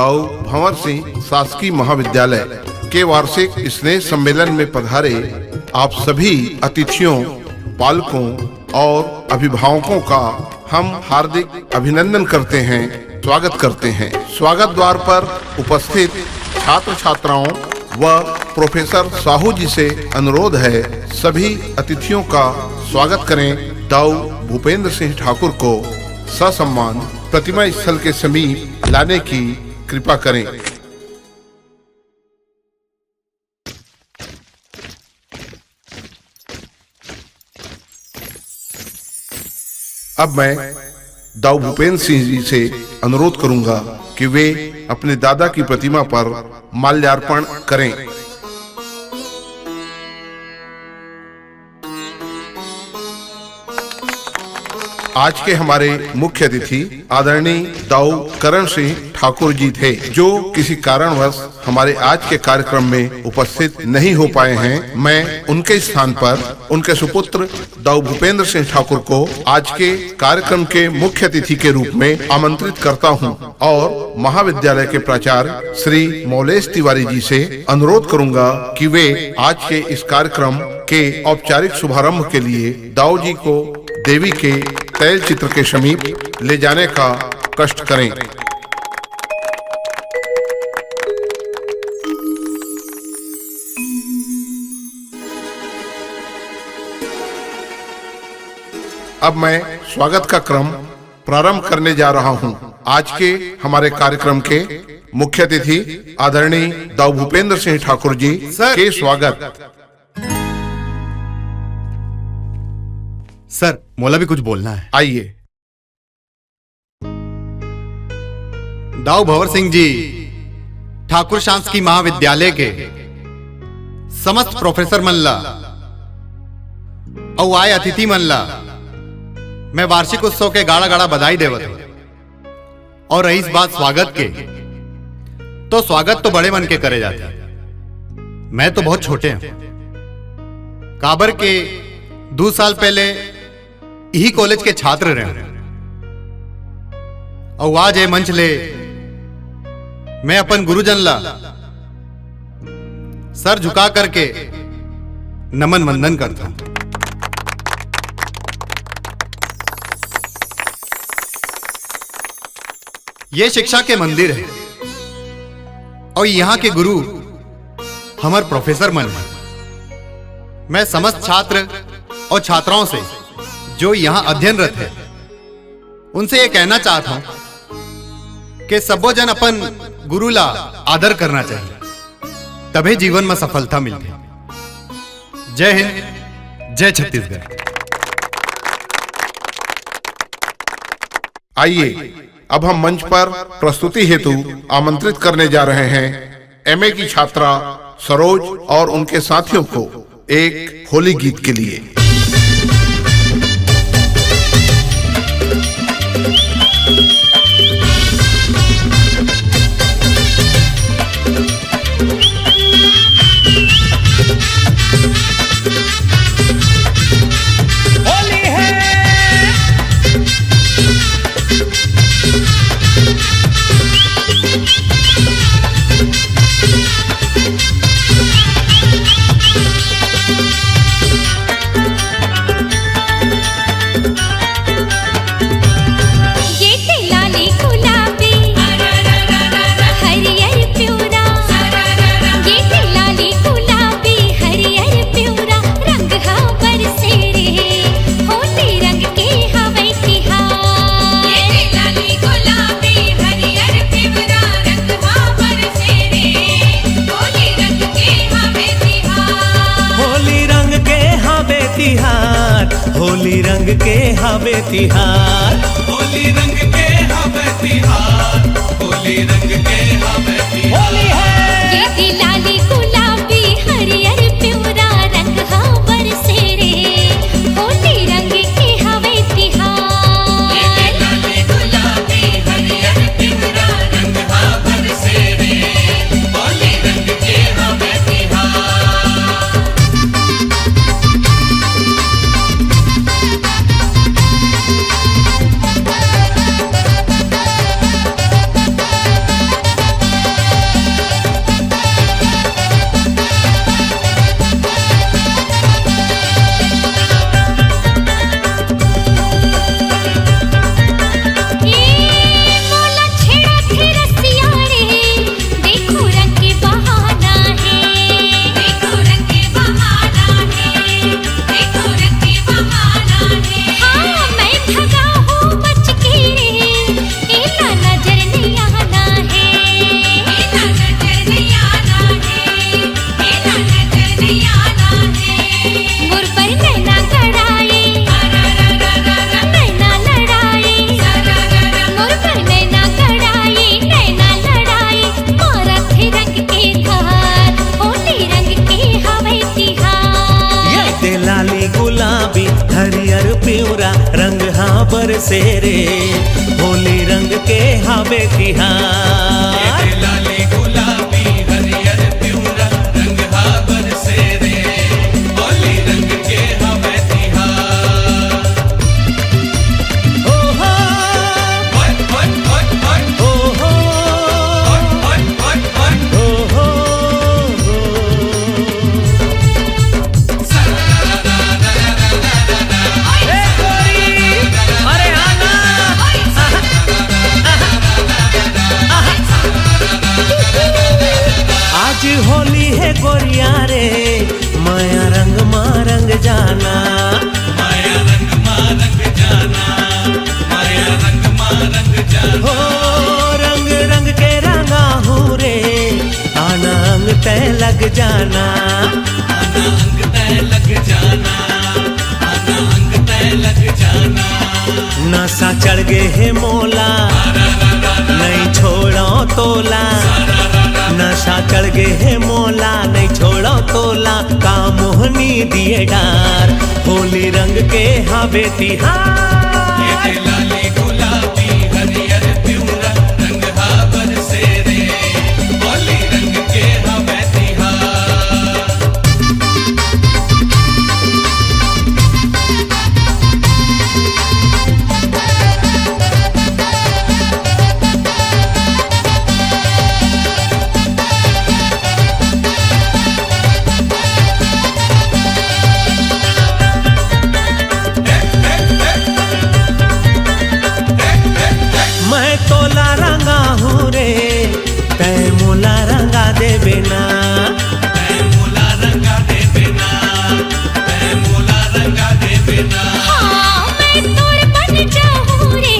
दाऊ भंवर सिंह शासकीय महाविद्यालय के वार्षिक स्नेह सम्मेलन में पधारे आप सभी अतिथियों, पालकों और अभिभावकों का हम हार्दिक अभिनंदन करते हैं, स्वागत करते हैं। स्वागत द्वार पर उपस्थित छात्र छात्राओं व प्रोफेसर साहू जी से अनुरोध है, सभी अतिथियों का स्वागत करें। दाऊ भूपेंद्र सिंह ठाकुर को ससम्मान प्रतिमा स्थल के समीप लाने की कृपा करें। अब मैं दाऊ भूपेंद्र सिंह जी से अनुरोध करूंगा कि वे अपने दादा की प्रतिमा पर माल्यार्पण करें। आज के हमारे मुख्य अतिथि आदरणीय दाऊ करण सिंह ठाकुर जी थे, जो किसी कारणवश हमारे आज के कार्यक्रम में उपस्थित नहीं हो पाए हैं। मैं उनके स्थान पर उनके सुपुत्र दाऊ भूपेंद्र सिंह ठाकुर को आज के कार्यक्रम के मुख्य अतिथि के रूप में आमंत्रित करता हूं और महाविद्यालय के प्राचार्य श्री मौलेश तिवारी जी से अनुरोध करूंगा कि वे आज के इस कार्यक्रम के औपचारिक शुभारंभ के लिए दाऊ जी को देवी के तैल चित्र के समीप ले जाने का कष्ट करें। अब मैं स्वागत का क्रम प्रारंभ करने जा रहा हूं। आज के हमारे कार्यक्रम के मुख्य अतिथि आदरणीय दाऊ भूपेंद्र सिंह ठाकुर जी के स्वागत। सर, मोला भी कुछ बोलना है। आइए। दाऊ भंवर सिंह जी ठाकुर शासकीय महाविद्यालय के समस्त प्रोफेसर मनला और आए अतिथि मनला मैं वार्षिक उत्सव के गाड़ा गाड़ा बधाई देवत हूं। और रही बात स्वागत के, तो स्वागत तो बड़े मन के करे जाते, मैं तो बहुत छोटे हूं। काबर के 2 साल पहले यही कॉलेज के छात्र रहे और आज ये मंच ले मैं अपन गुरुजन ला सर झुका करके नमन वंदन करता हूं। ये शिक्षा के मंदिर है और यहां के गुरु हमारे प्रोफेसर मन है। मैं समस्त छात्र और छात्राओं से जो यहां अध्ययनरत है उनसे ये कहना चाहता हूं कि सबो जन अपन गुरु ला आदर करना चाहिए, तभी जीवन में सफलता मिलती है। जय हिंद, जय छत्तीसगढ़। आइए अब हम मंच पर प्रस्तुति हेतु आमंत्रित करने जा रहे हैं एमए की छात्रा सरोज और उनके साथियों को एक होली गीत के लिए। होली रंग के हवे तिहार, होली रंग के हवे तिहार, होली रंग के हवे तिहार। होली है ये लाली गुलाबी हरियर प्योरा रंग हा बरसे रे, होली रंग के हवे तिहार। ये लाली गुलाबी हरियर प्योरा रंग हा बरसे रे, होली रंग के हवे तिहार। बरसे रे, होली रंग के हवे तिहार। लाली गुलाबी हरियर पिवरा रंग हा बरसे रे, होली रंग के हवे तिहार। ओ हो हट हट हट हट ओ हो हट हट हट हट ओ हो ए गोरी, अरे आना आज होली है गोरिया रे, माया रंग मारंग जाना। माया रंग मारंग जाना, माया रंग मारंग जाना। हो रंग रंग के रंगा हूँ रे, आना अंग तय लग जाना। आना अंग तय लग जाना, आना अंग तय लग जाना। नशा चढ़ गए है मोला, नहीं छोड़ो तोला। नशा चढ़ गए है मोला, नहीं छोड़ो तोला। का मोहनी दिए डार, होली रंग के हवे तिहार। लाली गुलाबी हरियर पिवरा रंग हा बरसे रे, होली रंग के हवे तिहार। मैं तोला रंगा हूँ रे, तय मोला रंगा दे बिना। तै मोला रंगा दे बिना, तै मोला रंगा दे बिना। हाँ मैं तोर बन जाऊँ रे,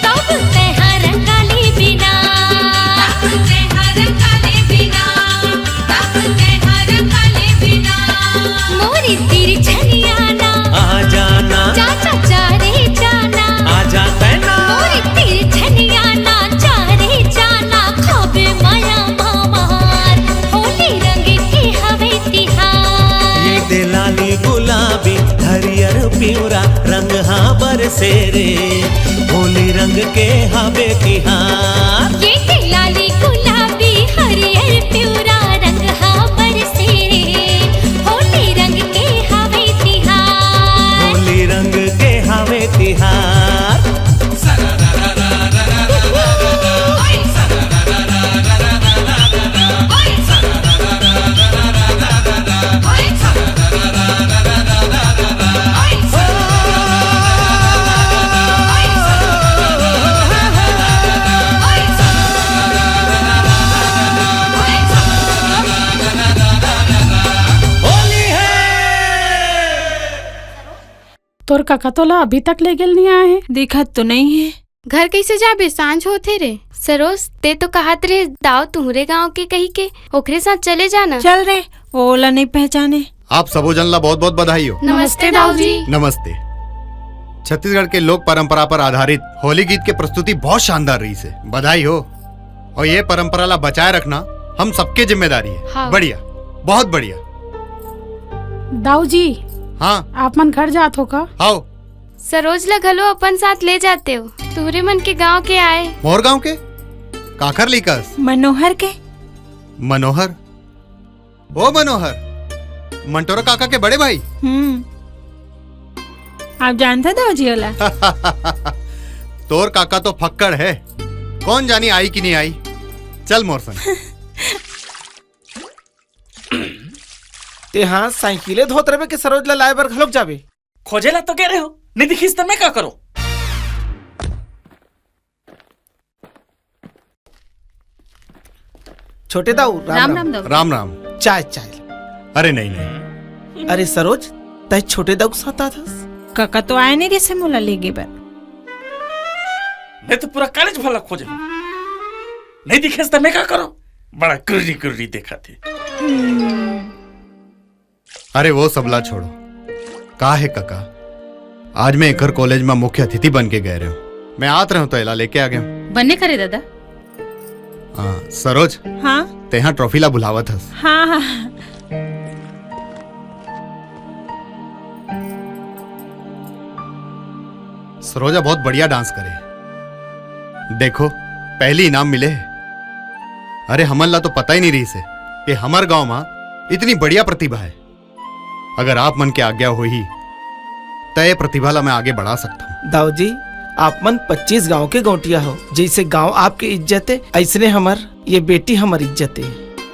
तब तेहा रंगा ले बिना। तब तेहा रंगा ले बिना, तब तेहा रंगा ले बिना। मोरी तिरछनिया ना आ जाना, चाचा चारे जाना। आ जाता है ना। मोरी तिरछनिया ना चारे जाना। खबे माया मामार, होली रंग के हवे तिहार। ये दे लाली गुलाबी हरियर पिवरा रंग हा बरसे रे, होली रंग के हवे तिहार। ये के लाली गुलाबी हरियर पिवरा रंग हा बरसे रे, होली रंग के हवे तिहार। होली रंग के हवे तिहार। होली है। तोर काका तोला अभी तक ले गेल नहीं आए हैं। दिखत तो नहीं है। घर कैसे जाबे, सांझ होते रे। सरोज ते तो कहत रे दाव तुहरे गांव के कही के ओकरे साथ चले जाना। चल रे, ओला नहीं पहचाने। आप सबो जन ला बहुत बहुत बधाई हो। नमस्ते दाऊ जी। नमस्ते। छत्तीसगढ़ के लोक परंपरा पर आधारित होली गीत के प्रस्तुति बहुत शानदार रही से, बधाई हो। और ये परंपरा ला बचाए रखना हम सबके जिम्मेदारी है। हाँ। बढ़िया, बहुत बढ़िया। दाऊ जी, हाँ आप मन घर जात हो का? आओ। सरोज ला घलो अपन साथ ले जाते हो। तुहरे मन के गांव के आए। मोर गांव के काखर लिकस मनोहर के। मनोहर, ओ मनोहर, मंटोरा काका के बड़े भाई। आप जानते दाऊ जी ओला? तोर काका तो फक्कड़ है, कौन जानी आई कि नहीं आई। चल मोर संग। ते हाँ साइकिले धोत रहे के सरोज ला लाए बर घलोक जाबे। खोजेला तो कह रहे हो, नहीं दिखीस तो मैं क्या करूं? छोटे दाऊ राम राम। राम राम। चाय चाय। अरे नहीं नहीं, अरे सरोज तय छोटे दाऊ के साथ आथस। काका तो आए नहीं जैसे मोला लेगे बर। मैं तो पूरा कॉलेज भला खोजे हूं, नहीं दिखेस तो मैं क्या करूं? बड़ा कुर्री कुर्री देखा थी। अरे वो सबला छोड़ो। का है काका, आज मैं एकर कॉलेज में मुख्य अतिथि बन के गए रहे हूँ। मैं आत रहा हूँ तो एला लेके आ गया हूँ। बनने करे दादा। सरोज, हाँ ते यहाँ ट्रॉफी ला बुलावत हस। हाँ हाँ। सरोजा बहुत बढ़िया डांस करे। देखो पहली इनाम मिले। अरे हमला तो पता ही नहीं रही से कि हमार गांव में इतनी बढ़िया प्रतिभा है। अगर आप मन के आज्ञा हो ही तय प्रतिभा ला मैं आगे बढ़ा सकता हूँ। दाऊ जी आप मन 25 गांव के गौटिया हो। जैसे गांव आपकी इज्जत है ऐसने हमर ये बेटी हमर इज्जत है।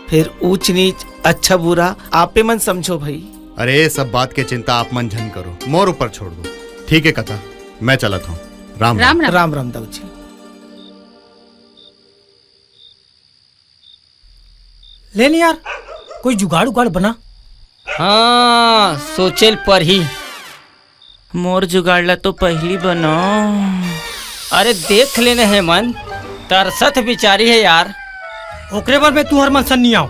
फिर ऊंच नीच अच्छा बुरा आपे मन समझो भाई। अरे सब बात के चिंता आप मन झन करो, मोर ऊपर छोड़ दो। ठीक है कथा, मैं चलत हूँ। राम राम। राम राम दाऊ जी। ले नहीं यार, कोई जुगाड़ उगाड़ बना। हाँ सोचेल पर ही मोर जुगाड़ला तो पहली बनो। अरे देख लेने है मन, तरसत बिचारी है यार। ओकरे बार में तू हर मन सन नहीं आओ।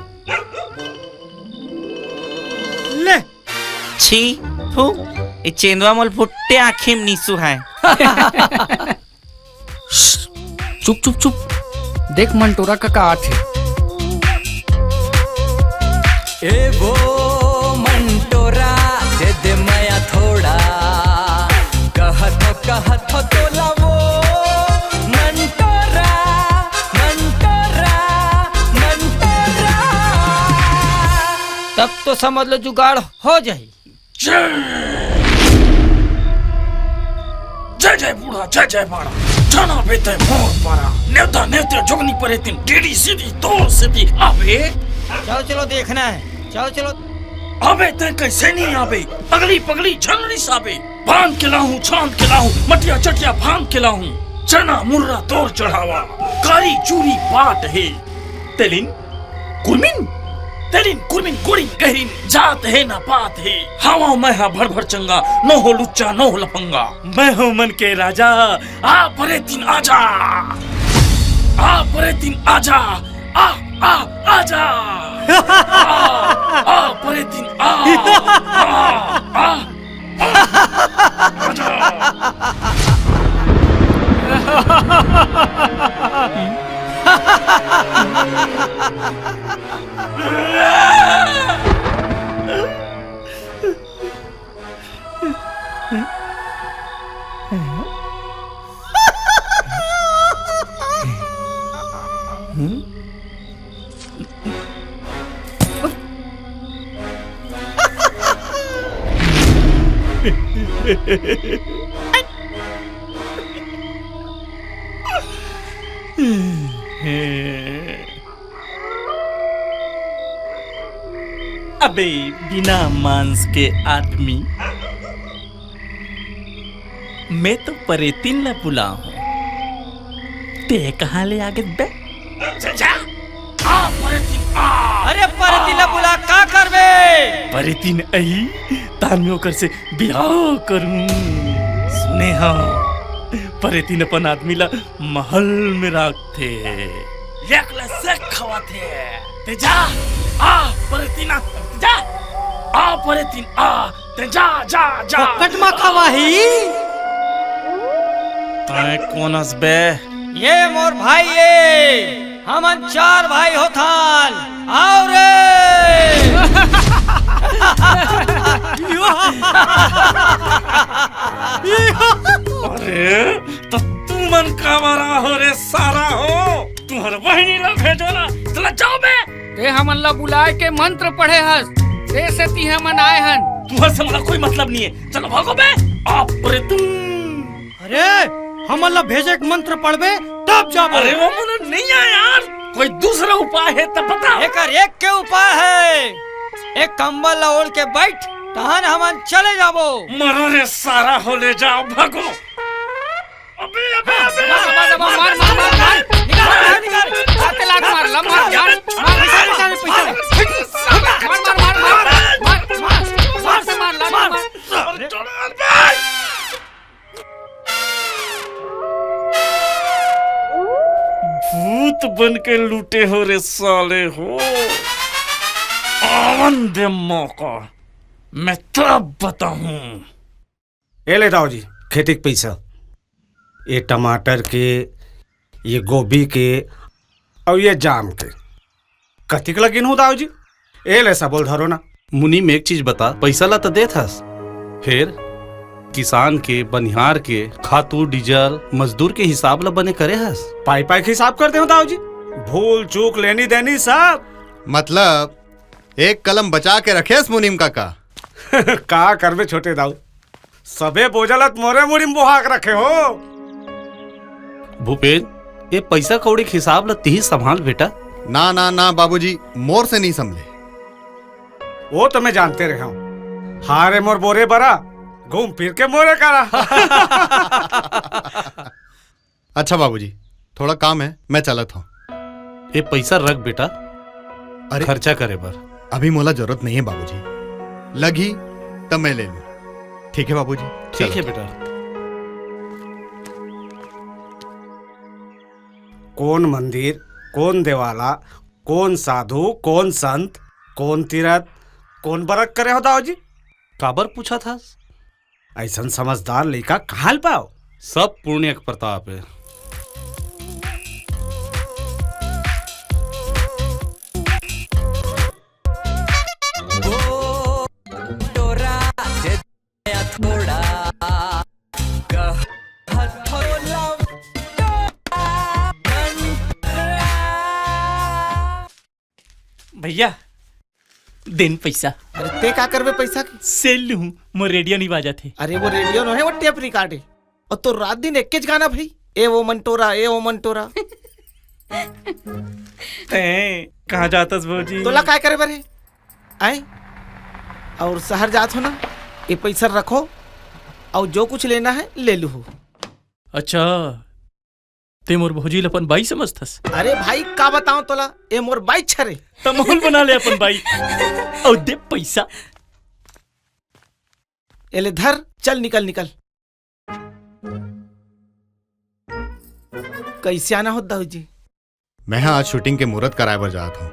ले छी फू ए चेंदवा मोल फुट्टे आँखें में नीसू है। चुप चुप चुप, देख मंटोरा का काट है। ए वो मंटोरा दे दे माया थोड़ा, कहत हो तोला वो मंटोरा मंटोरा मंटोरा। तब तो समझ लो जुगाड़ हो जाए। जय जय बूढ़ा जय जय बाड़ा, जाना बेते मोर पारा, नेवता नेवते जोगनी परे तीन टेढ़ी सीधी तोड़ सीधी आवे। चलो चलो देखना है, चलो चलो। आवे ते कैसे नहीं आवे, अगली पगली झलरी साबे। बांध के लाहूं छांद के लाहूं, मटिया चटिया भांग के लाहूं। चना मुर्रा तोड़ चढ़ावा, कारी चूरी बाट है। तेलिन कुर्मिन गुड़िन गहरीन, जात है ना पात है। हवा मैं हा भर भर चंगा, नो हो लुच्चा नो हो लफंगा। मैं हूँ मन के राजा, आ परे दिन आजा, आ परे दिन आजा, आ आजा, आ परे दिन आ आजा। अबे बिना मांस के आदमी, मैं तो परेतिन ला बुला हूँ। ते कहाँ ले आगे बे? अरे परती ला बुला का करबे? परेतिन आई तान में ओकर से बियाह करूं। सुने हाँ परेतिन अपन आदमी ला महल में रखते, एक ला से खवाते। ते जा आ परेतिन जा, आ परेतिन आ, ते जा जा जा। कटमा खवाही ताए कौन हसबे? ये मोर भाई ये, हमन 4 भाई होथान। आओ रे। अरे तो तू मन का मारा हो रे सारा हो, तुम्हारे वही ला भेजो ना। चला जाओ बे। ते हमन ला बुलाए के मंत्र पढ़े हस, ते से ती हमन आए हन। तुम्हारे से हमारा कोई मतलब नहीं है, चलो भागो बे। आप रे तुम। अरे हम अल्लाह भेजे एक मंत्र पढ़बे तब जाबो। अरे वो मन नहीं है यार, कोई दूसरा उपाय है तब बता। एक के उपाय है, एक कंबल ओढ़ के बैठ, तहन हमन चले जाबो। मरो रे सारा हो, ले जाओ भागो। अबे अबे अबे मार मार मार मार मार, निकाल निकाल, हाथ लाग मार, लम मार जान, मार पैसा मार मार मार मार से मार, लाग मार। भूत बन के लूटे हो रे साले हो। आवन दे मौका, मैं तब बताऊं। ये ले दाऊ जी खेती के पैसा, ये टमाटर के, ये गोभी के और ये जाम के। कथी के लगिन हो दाऊ जी? ये ले सब बोल धरो ना। मुनी में एक चीज बता, पैसा ला तो दे थस, फिर किसान के, बनिहार के, खातू, डीजल, मजदूर के हिसाब ला बने करे हस। पाई पाई के हिसाब करते हो दाऊ जी, भूल चूक लेनी देनी सब। मतलब एक कलम बचा के रखे मुनीम काका। का करबे छोटे दाऊ, सबे बोझलत मोरे मुड़िम बुहाक रखे हो। भूपेन, ये पैसा कौड़ी के हिसाब ला ती संभाल बेटा। ना ना ना बाबूजी, मोर से नहीं संभले। वो तो मैं जानते रहा हूँ, हारे मोर बोरे बरा, घूम फिर के मोरे करा। अच्छा बाबूजी, थोड़ा काम है, मैं चलत हूँ। ये पैसा रख बेटा, अरे खर्चा करे बर। अभी मोला जरूरत नहीं है बाबूजी, लगी तब मैं ले लूँ। ठीक है बाबूजी? ठीक है बेटा। कौन मंदिर, कौन देवाला, कौन साधु, कौन संत, कौन तीरथ, कौन बरक करे हो दाऊ जी? काबर पूछा था? ऐसा समझदार लड़का कहाँ पाओ? सब पुण्य के प्रताप है। भैया दिन पैसा। अरे ते का करबे पैसा की? सेल लूं, मो रेडियो नहीं बाजा थे। अरे वो रेडियो न है, वो टेप रिकॉर्ड है। और तो रात दिन एक के गाना भाई, ए वो मंटोरा, ए वो मंटोरा। कहाँ जातस भौजी? तोला काय करे बरे आए? और शहर जात हो ना, ये पैसा रखो और जो कुछ लेना है ले लू। अच्छा, ते मोर भौजी अपन बाई समझथस? अरे भाई का बताऊं तोला, ए मोर बाई छरे। तमोल बना ले अपन बाई और दे पैसा। एले धर, चल निकल निकल। कैसे आना हो दाऊ जी? मैं आज शूटिंग के मुहूर्त कराए बर जात हूँ,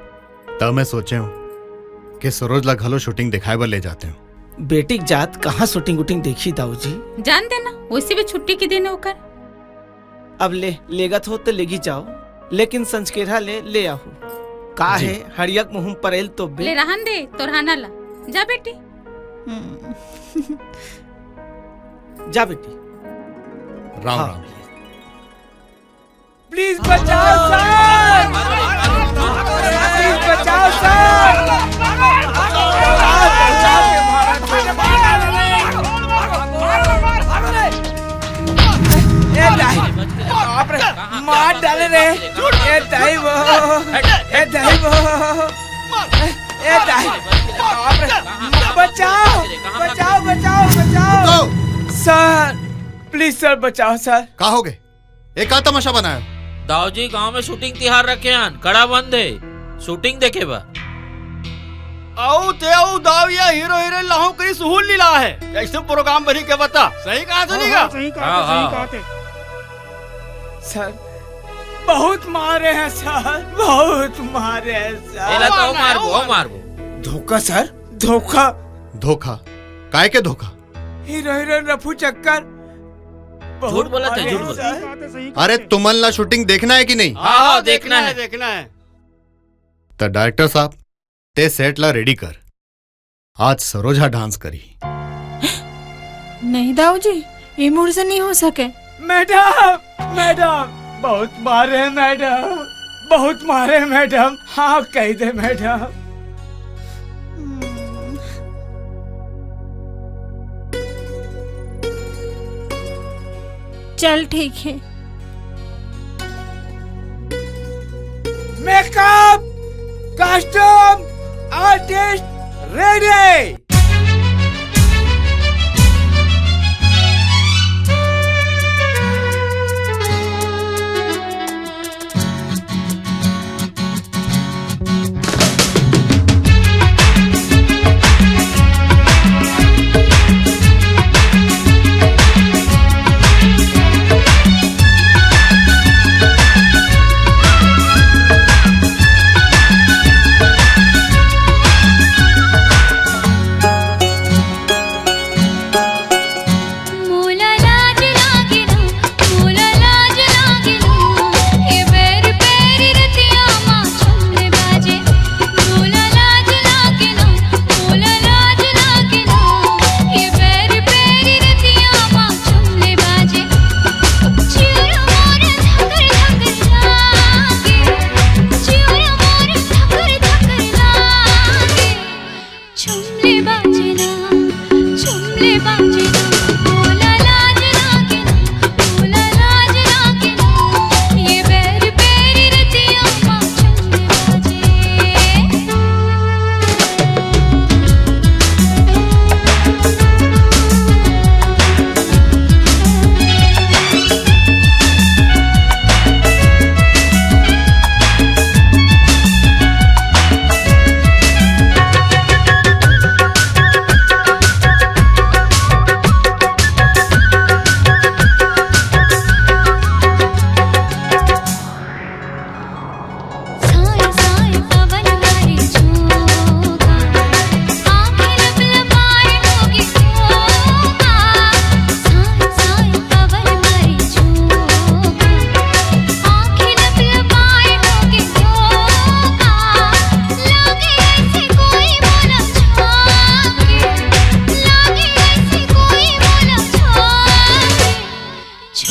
तब मैं सोचे हूँ कि सरोज ला घलो शूटिंग दिखाए बर ले जाते हूँ। बेटी जात कहाँ शूटिंग वूटिंग देखी दाऊ जी? जान देना, वैसे भी छुट्टी के दिन होकर। अब लेगत हो तो लेगी जाओ, लेकिन संस्केरा ले आहू। का है हरियक मुहम परेल तो ले रहन दे, तोरहाना ला। जा बेटी। जा बेटी। राम राम। प्लीज बचाओ सर, प्लीज बचाओ सर। मार डाले रे, ए दाई वो, ए दाई वो, ए दाई, बचाओ बचाओ बचाओ बचाओ सर, प्लीज सर बचाओ सर। का हो गए? एक का तमाशा बनाया? दाऊ जी गांव में शूटिंग तिहार रखे हैं, कड़ा बंद है, शूटिंग देखे बा। आओ ते आओ दाव या हीरो हीरोइन लाहू करी सुहुल लीला है। कैसे प्रोग्राम बनी के बता? सही कहा सुनीगा? सही कहा सर, बहुत मारे हैं सर, बहुत मारे हैं सर। एला तो मारबो। धोखा सर, धोखा। धोखा? काय के धोखा? हीरो हीरोइन रफू चक्कर। झूठ बोला था, झूठ बोला। अरे तुमन ला शूटिंग देखना है कि नहीं? हाँ देखना है, देखना है। तो डायरेक्टर साहब ते सेट ला रेडी कर, आज सरोजा डांस करी। नहीं दाऊ जी, ये मूड से नहीं हो सके। मैडम मैडम बहुत मारे हैं मैडम, बहुत मारे हैं मैडम। हाँ कह दे मैडम। चल ठीक है। Makeup, costume, artist ready.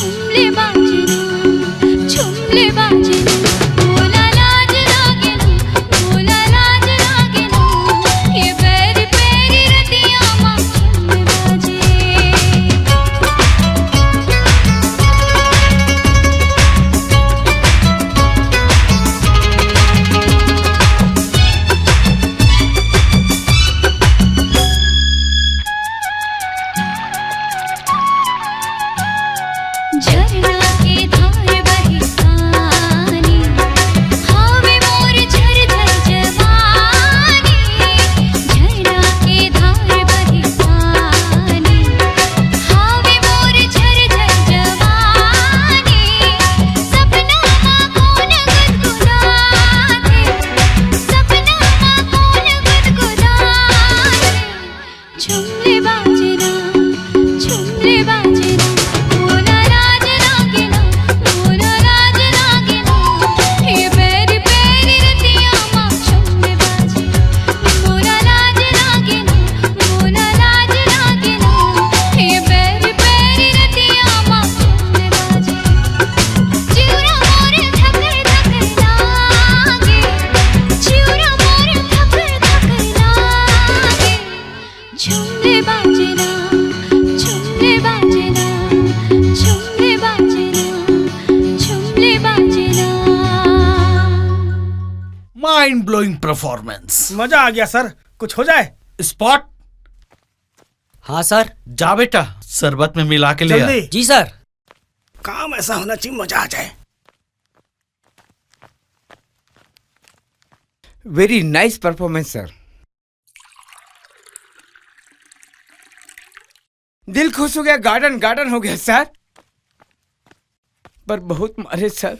झुमले बाजना झुमले बाजना बोला लाज लागे ना बोला लाज लागे ना ये पैर पैरी रतिया माँ झुमले बाजे झरना के धार बहे पानी हावे मोर झर झर जवानी झरना के धार बहे पानी हावे मोर झर झर जवानी सपना माँ कौन गुदगुदाते सपना माँ कौन गुदगुदाते झुमले बाजना झुमले बाजना बोला लाज लागे ना बोला लाज लागे ना ये पैरी पैरी रतिया माँ झुमले बाजे बोला लाज लागे ना बोला लाज लागे ना ये पैरी पैरी रतिया माँ झुमले बाजे चिउरा मोर धकर धकर लागे चिउरा मोर धकर धकर लागे झुमले बाजना झुमले बाजना झुमले बाजना झुमले बाजना माइंड ब्लोइंग परफॉर्मेंस। मजा आ गया सर, कुछ हो जाए। स्पॉट हाँ सर। जा बेटा, शरबत में मिला के ले आ। जल्दी। जी सर। काम ऐसा होना चाहिए मजा आ जाए। Very nice performance sir. दिल खुश हो गया, गार्डन गार्डन हो गया सर। पर बहुत मारे सर।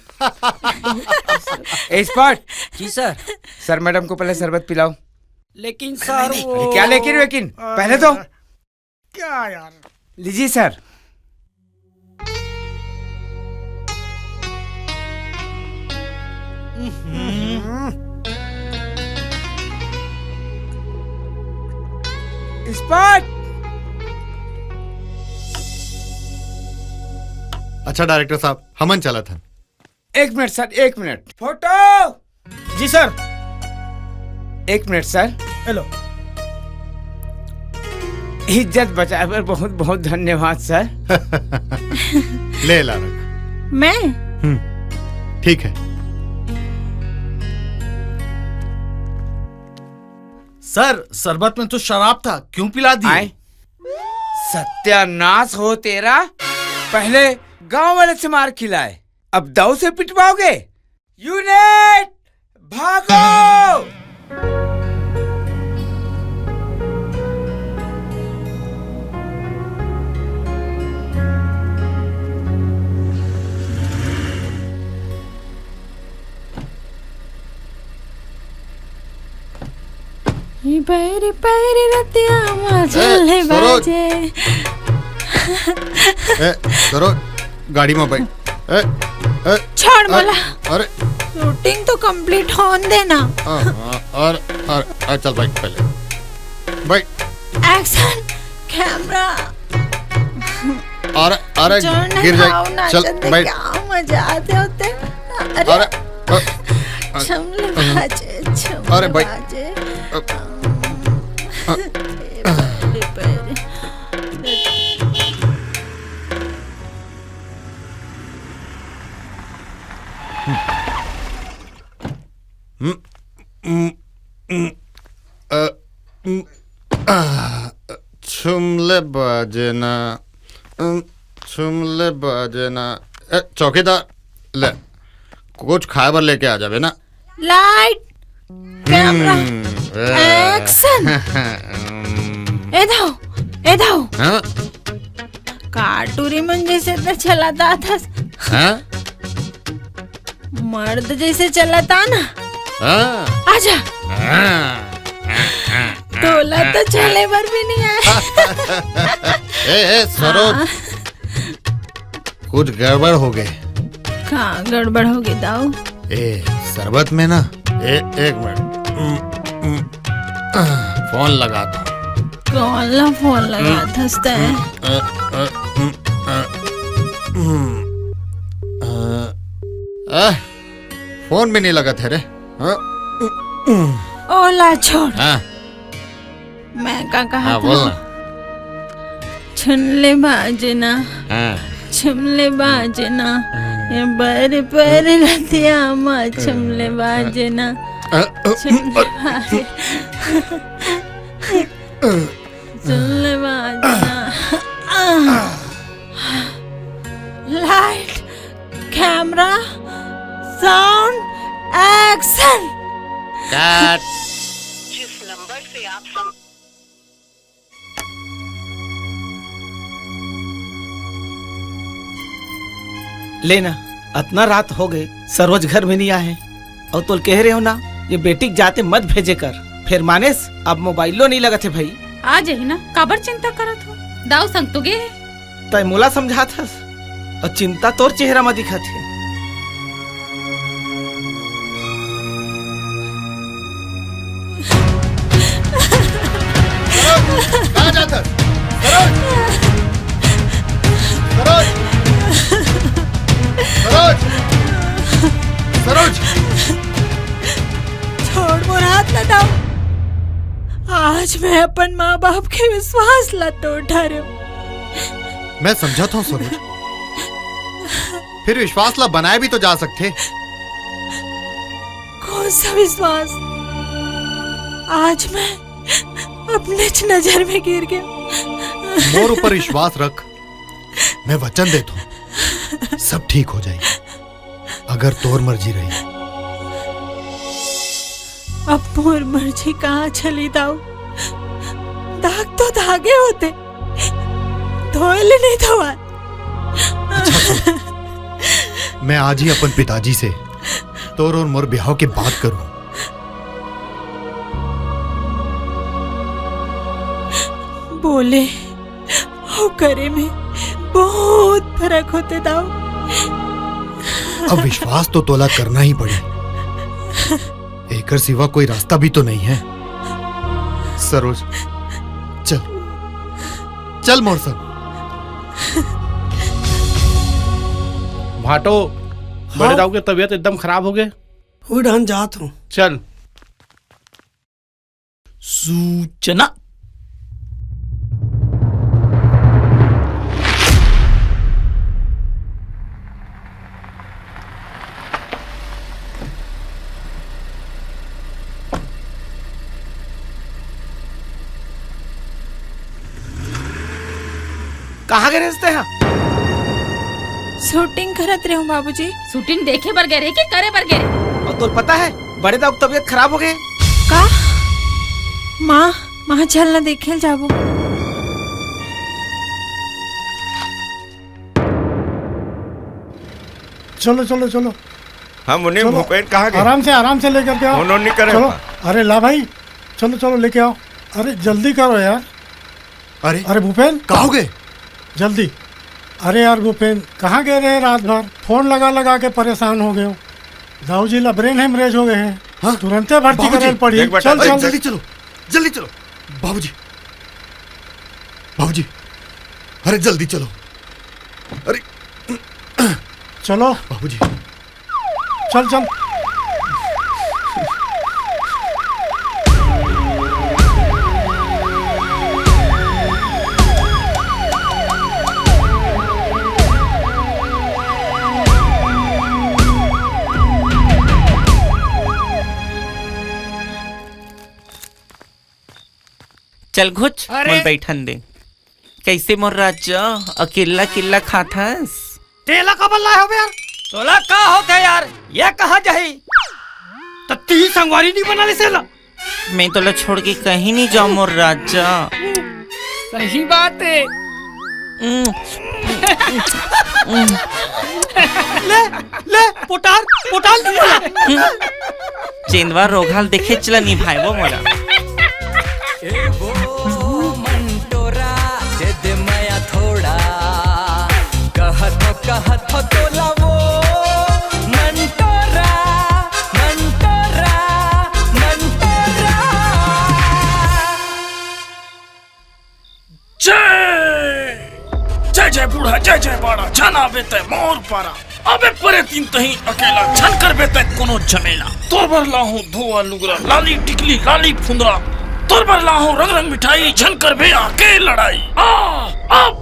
स्पॉट। जी सर। सर मैडम को पहले शरबत पिलाओ। लेकिन सर वो क्या लेकिन पहले तो क्या यार। लीजिए सर। स्पॉट। अच्छा डायरेक्टर साहब, हमन चला था। एक मिनट सर, एक मिनट। फोटो। जी सर। एक मिनट सर। हेलो। इज्जत बचाए पर बहुत बहुत धन्यवाद सर। ले ला रख। मैं ठीक है। सर शरबत में तो शराब था, क्यों पिला दिए? सत्यानाश हो तेरा। पहले गांव वाले से मार खिलाए, अब दाऊ से पिटवाओगे। यूनिट भागो। ये पैरी पैरी रतिया माँ झुमले सरोज। बाजे करो गाड़ी में बैठ। छोड़ बोला। अरे शूटिंग तो कंप्लीट होने देना। और चल बैठ पहले बैठ। Action camera. अरे गिर जाए। चल बैठ। क्या मजा आते होते। अरे झुमले बाजे अरे भाई। बाजे छुमले बाजना छुमले बाजना। चौकीदार ले कुछ खाए बर लेके आ जावे ना। Light camera action. एधाओ हाँ? काटूरी मन जैसे तो चलाता था। हाँ? मर्द जैसे चलाता ना। हाँ? आजा। टोला तो चले पर भी नहीं आया। ए सरोज, कुछ गड़बड़ हो गए। कहाँ गड़बड़ हो गई दाऊ? शरबत में ना एक मिनट फोन लगा दो। कौन ला फोन लगा था? फोन में नहीं लगा थे रे। ओला छोड़। हाँ मैं का कहा हाँ बोल ना। छुनले बाजना हाँ छुमले बाजना ये बर पर रतिया माँ छुमले बाजना छुमले बाजना। Light camera sound action. काट। जिस नंबर से आप सम लेना इतना रात हो गए सरोज घर में नहीं आए और तो कह रहे हो ना ये बेटी जाते मत भेजे कर। फिर मानेस अब मोबाइलो नहीं लगा थे भाई। आ जाही ना काबर चिंता करत हो दाऊ संग तो गे तय मोला समझा था और चिंता तोर चेहरा में दिखा थे। कहाँ जाता? सरोज! सरोज! छोड़ मोर हाथ न दाओ। आज मैं अपन माँ बाप के विश्वास ला तोड़ रही हूँ। मैं समझाता हूँ सरोज, फिर विश्वास ला बनाए भी तो जा सकते। कौन सा विश्वास? आज मैं अपने नजर में गिर गया। मोर ऊपर विश्वास रख, मैं वचन देता हूँ सब ठीक हो जाएगी अगर तोर मर्जी रही। अब मोर मर्जी कहाँ चली दाऊ? दाग तो धागे होते, धोले नहीं धोआ। अच्छा मैं आज ही अपन पिताजी से तोर और मोर ब्याह की बात करूं। बोले हो करे में बहुत फर्क होते दाऊ। अब विश्वास तो तोला करना ही पड़े, एकर सिवा कोई रास्ता भी तो नहीं है। सरोज चल चल मोर संग। भाटो बड़े दाऊ की तबीयत एकदम खराब हो गए। उड़ान जात हूँ। चल। सूचना कहाँ गए रिश्ते हैं? शूटिंग करत रहे हूँ बाबूजी। शूटिंग देखे बर गए कि करे बर गए? और तो पता है बड़े दाऊ की तबीयत खराब हो गई। का माँ माँ चलना देखे जाबो। चलो चलो चलो। हम उन्हें भूपेन कहाँ गए? आराम से लेकर के आओ। उन्होंने नहीं करे। चलो अरे ला भाई चलो चलो लेके आओ। अरे जल्दी करो यार। अरे भूपेन कहाँ हो गए? जल्दी। अरे यार भूपेन कहाँ गए रहे रात भर? फोन लगा लगा के परेशान हो गए हो। दाऊ जी ला ब्रेन हेमरेज हो गए हैं। हाँ? तुरंत भर्ती करने पड़ी। चल चल जल्दी चलो जल्दी चलो। बाबूजी बाबूजी अरे जल्दी चलो। अरे चलो बाबूजी चल चल। चल घुच मोल बैठन दे। कैसे मोर राजा अकेला किल्ला खाथस? तेला का बल्ला हो यार। तोला का होते यार? ये कहा जाही? तत्ती संगवारी नहीं बना ले सेला। मैं तोला छोड़ के कहीं नहीं जाऊं मोर राजा। सही बात है। ले ले पोटार पोटाल चेंदवा रोघाल देखे चला निभाए वो मोरा। कहत हो तोला वो मंटोरा मंटोरा मंटोरा। जय जय जय बूढ़ा जय जय बाड़ा जाना बेते मोर पारा अबे परे तीन कहीं अकेला छन कर बेते कोनो झमेला तोर भर लाहूं धोआ लुगरा लाली टिकली लाली फुंदरा तोर भर लाहूं रंग रंग मिठाई झन कर बे आके लड़ाई आ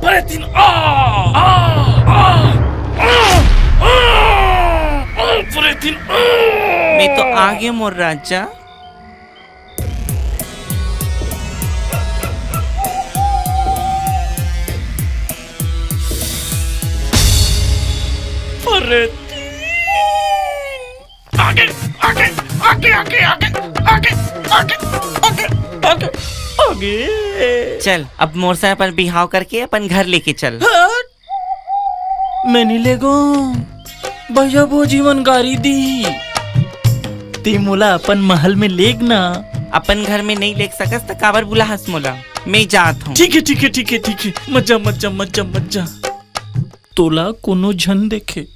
परे तीन आ परे तीन मैं तो आ गया मोर राजा। आगे आगे आगे आगे आगे आगे आगे आगे आगे आगे चल अब मोर से अपन बिहाव करके अपन घर लेके चल। मैं नहीं लेगो भैया वो जीवन गारी दी ती मोला अपन महल में लेग ना। अपन घर में नहीं लेग सकस तो काबर बुला हंस मोला मैं जात हूँ। ठीक है ठीक है ठीक है ठीक है मजा मजा मजा मजा तोला कोनो झन देखे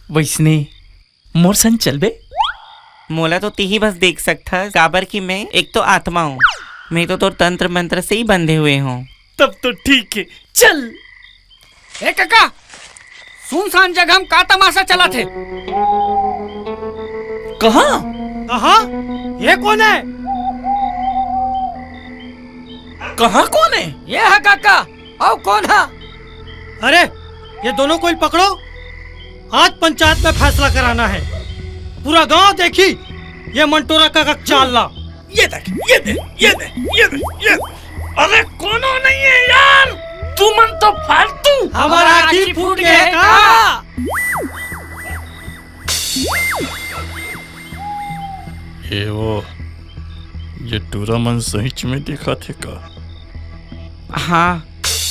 वैसने मोर संग चलबे। मोला तो ती ही बस देख सकता काबर की मैं एक तो आत्मा हूँ मैं तो तंत्र मंत्र से ही बंधे हुए हूँ। तब तो ठीक है चल। ए काका सुनसान जगह हम का तमाशा चला थे। कहाँ कहाँ ये कौन है? कहाँ कौन है? ये है काका और कौन है? अरे ये दोनों को पकड़ो, आज पंचायत में फैसला कराना है। पूरा गांव देखी ये मंटोरा का चाल ला। ये देख ये देख ये देख ये देख ये अरे कोनो नहीं है यार तू मन तो फालतू हमारा आँखी फूट गया का। ये टूरा मन सही में देखा थे का? हाँ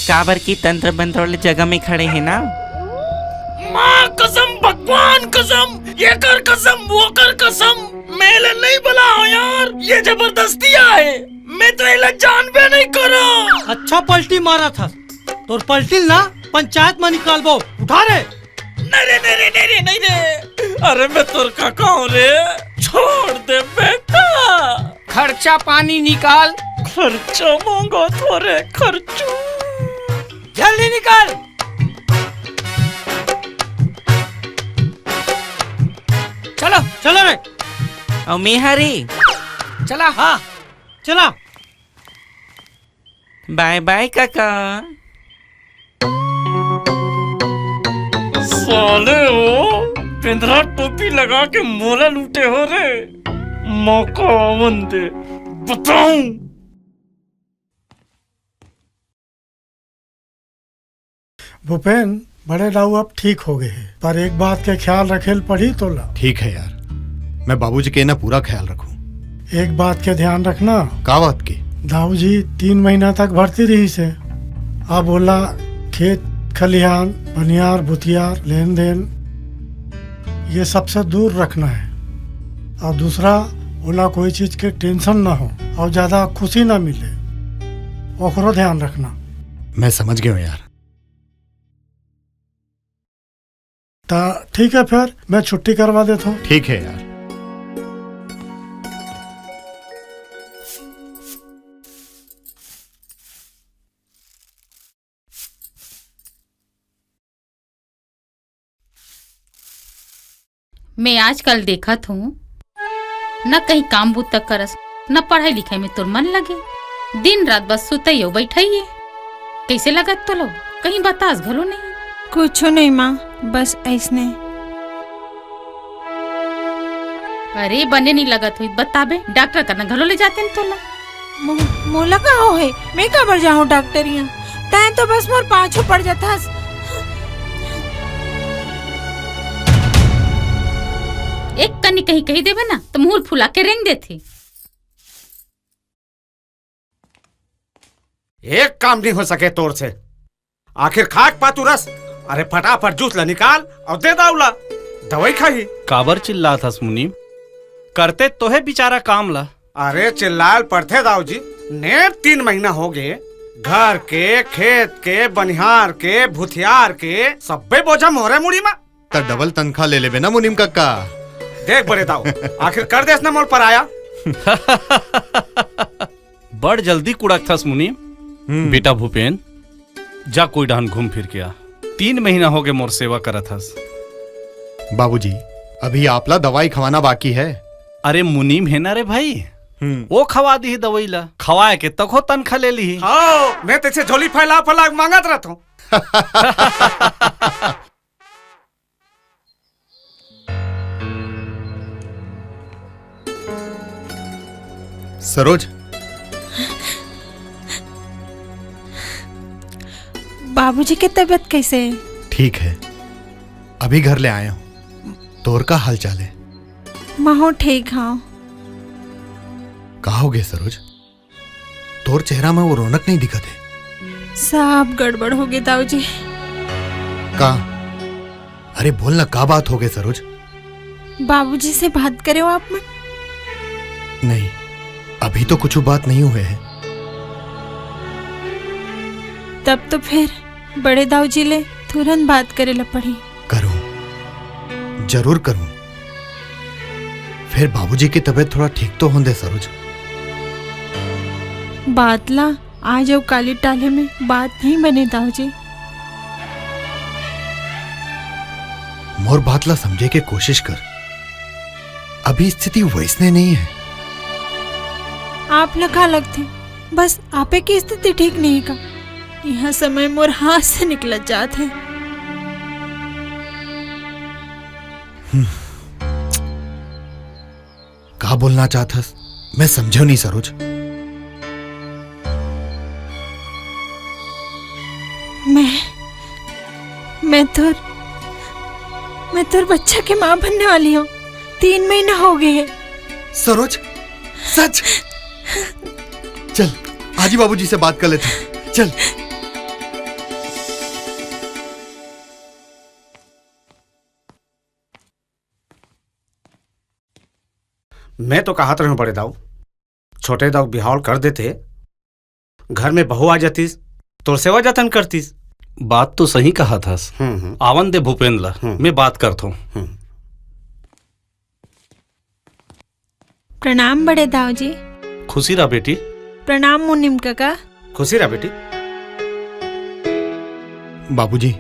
काबर की तंत्र मंत्र वाले जगह में खड़े हैं ना। माँ कसम भगवान कसम ये कर कसम वो कर कसम मेले नहीं बुला हो यार ये जबरदस्ती आए मैं तो इला जानबे नहीं करो। अच्छा पलटी मारा था तो पलटी ना पंचायत में निकाल बो उठा रे। नहीं रे नहीं रे नहीं रे नहीं रे अरे मैं तोर काका हूँ रे छोड़ दे बेटा। खर्चा पानी निकाल। खर्चा मांगो थोड़े खर्चू जल्दी निकाल। चलो चलो रे और मैं हरी चला। हाँ चला बाय बाय काका। साले हो पिंजरा टोपी लगा के मोला लूटे हो रे मौका आवन दे बताऊं। भूपेन बड़े दाऊ अब ठीक हो गए हैं पर एक बात के ख्याल रखेल पड़ी तो ला। ठीक है यार मैं बाबूजी के ना पूरा ख्याल रखूं। एक बात के ध्यान रखना। का बात की? दाऊ जी 3 महीना तक भर्ती रही से अब बोला खेत खलिहान बनियार भुतियार लेन देन ये सबसे दूर रखना है और दूसरा बोला कोई चीज के टेंशन ना हो और ज्यादा खुशी ना मिले ओकरो ध्यान रखना। मैं समझ गया हूँ यार। ता ठीक है फिर मैं छुट्टी करवा देता हूँ। ठीक है यार। मैं आजकल देखत हूँ न कहीं काम बूत तक करस न पढ़ाई लिखाई में तुर मन लगे दिन रात बस सुतई हो बैठाइए कैसे लगत तो लोग कहीं बतास घरो नहीं। कुछ नहीं माँ बस ऐसने। अरे बने नहीं लगत हुई बताबे डॉक्टर करना घरो ले जाते हैं तोला। मोला का हो है मैं कबर जाऊँ डॉक्टरिया तैं तो बस मोर पाछू पड़ जाता। एक कनी कहीं कही देवे ना तो मुंह फुला के रेंग देती। एक काम नहीं हो सके तोर से आखिर खाक पातू रस। अरे फटाफट जूस ला निकाल और दे दाउला दवाई खाई। काबर चिल्ला था मुनीम करते तो है बेचारा काम ला। अरे चिल्लाल पड़ते दाऊ जी ने 3 महीना हो गए घर के खेत के बनिहार के भुथियार के सब्बे बोझा मोहरे मुड़ी में तो डबल तनख्वाह ले ले ना मुनीम काका। देख बड़े दाऊ आखिर कर देस ना मोल पर आया। बड़ जल्दी कुड़क था मुनीम। बेटा भूपेन जा कोई डान घूम फिर के आ। 3 महीना हो गए मोर सेवा करत हस। बाबूजी अभी आपला दवाई खवाना बाकी है। अरे मुनीम है ना रे भाई, वो खवा दी दवाई ला, खवाए के तक हो तनखा ले ली। हाँ, मैं तेरे से झोली फैला फैला मांगत रहता हूँ। सरोज, बाबूजी की तबीयत कैसे है? ठीक है, अभी घर ले आया हूँ। तोर का हाल चाल है? माहो ठीक हाँ। कहा हो गए सरोज? तोर चेहरा में वो रौनक नहीं दिखत है। सब गड़बड़ हो गई दाऊजी। का? अरे बोलना, का बात हो गई सरोज? बाबूजी से बात करे हो आप में? नहीं, अभी तो कुछ बात नहीं हुए है। तब तो फिर बड़े दाऊजी ले तुरंत बात करे ला पड़ी। करूं, जरूर करूं। फिर बाबूजी की तबीयत थोड़ा ठीक तो होंदे सरोज। बात ला आज अब काली टाले में बात नहीं बने दाऊजी। मोर बात ला समझे के कोशिश कर। अभी स्थिति वैसने नहीं है। आप लगा लगते, बस आपे की स्थिति ठीक नहीं का। यह समय मोर हाथ से निकल जात है। का बोलना चाहतस? मैं समझो नहीं सरोज। मैं तोर बच्चा के माँ बनने वाली हूँ। 3 महीना हो गए है। सरोज, सच? चल आज ही बाबूजी से बात कर लेते हैं। चल। मैं तो कहत रहा हूँ बड़े दाऊ, छोटे दाऊ बिहार कर देते, घर में बहू आ जातीस, तोर सेवा जतन करतीस। बात तो सही कहा था। आवन दे भूपेंद्र ला, मैं बात करता हूँ। प्रणाम बड़े दाऊजी। खुशी रहा बेटी। प्रणाम मुनिम काका। खुशी रहा बेटी। बाबूजी,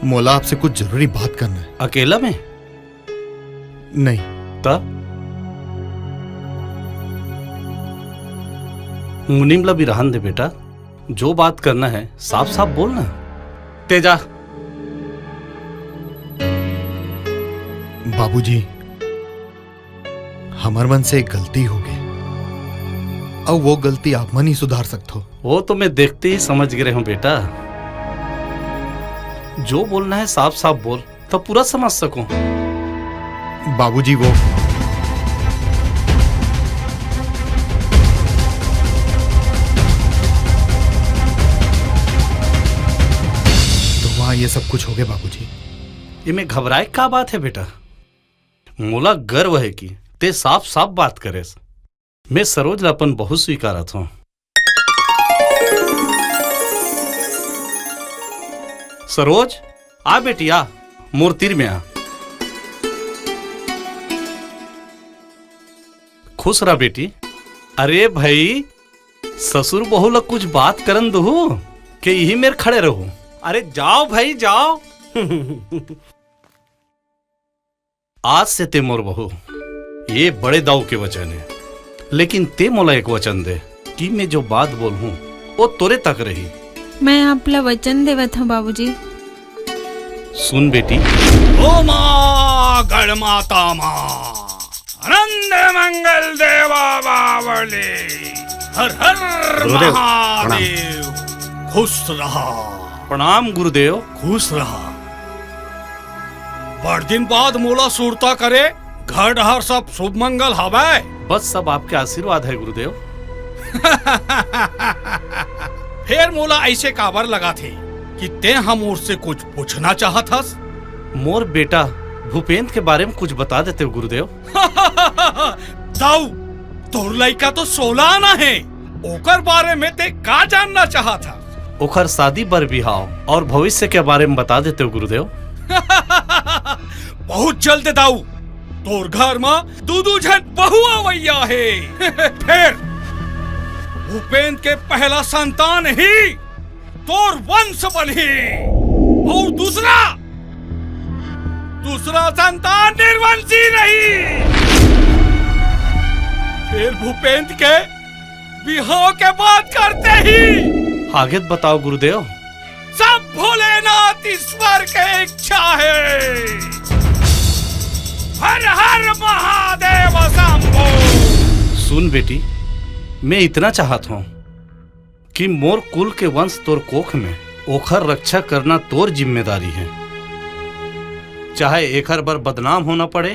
मोला आपसे कुछ जरूरी बात करना है। अकेला में? नहीं। तब मुनीम ला भी रहन दे बेटा, जो बात करना है साफ साफ बोलना। तेजा। बाबूजी, हमार मन से एक गलती हो गई, अब वो गलती आप मन ही सुधार सकते हो। वो तो मैं देखते ही समझ गए हूं बेटा। जो बोलना है साफ साफ बोल, तो पूरा समझ सकूं। बाबूजी, वो ये सब कुछ हो गया बाबूजी। ये में घबराए का बात है बेटा? मोला गर्व है कि ते साफ साफ बात करे। मैं सरोज लापन बहुत स्वीकारत हूं। सरोज, आ बेटी आ, मूर्तिर में आ। खुश रहा बेटी। अरे भाई, ससुर बहू ला कुछ बात करन दो कि यही मेरे खड़े रहो। अरे जाओ भाई जाओ। आज से ते मोर बहू, ये बड़े दाऊ के वचन है, लेकिन ते मोला एक वचन दे कि मैं जो बात बोलूं वो तोरे तक रही। मैं आपला वचन देवत हूँ बाबूजी। सुन बेटी। ओ माँ गढ़ माता माँ, आनंद मंगल देवा बावली, हर हर महादेव, खुश रहा। प्रणाम गुरुदेव। खुश रहा। बड़ दिन बाद मोला सुरता करे, घर डहर सब शुभ मंगल हवाए। बस सब आपके आशीर्वाद है गुरुदेव। फिर मोला ऐसे काबर लगा थे कि ते हम ओर से कुछ पूछना चाहत हस। मोर बेटा भूपेंद्र के बारे में कुछ बता देते हो गुरुदेव। दाऊ, तोर लड़का तो 16 आना है, ओकर बारे में ते का जानना चाहत हस? ओखर शादी बर बिहाव और भविष्य के बारे में बता देते हो गुरुदेव। बहुत जल्द दाऊ, तोर घर में दू जन बहू आवैया है। फिर भूपेंद्र के पहला संतान ही तोर वंश बनी। और दूसरा संतान निर्वंशी नहीं। फिर भूपेंद्र के बिहाव के बाद करते ही आगे बताओ गुरुदेव। सब भोलेनाथ ईश्वर के इच्छा है। हर हर महादेव शंभो। सुन बेटी, मैं इतना चाहत हूँ कि मोर कुल के वंश तोर कोख में ओखर रक्षा करना तोर जिम्मेदारी है। चाहे एकर बर बदनाम होना पड़े,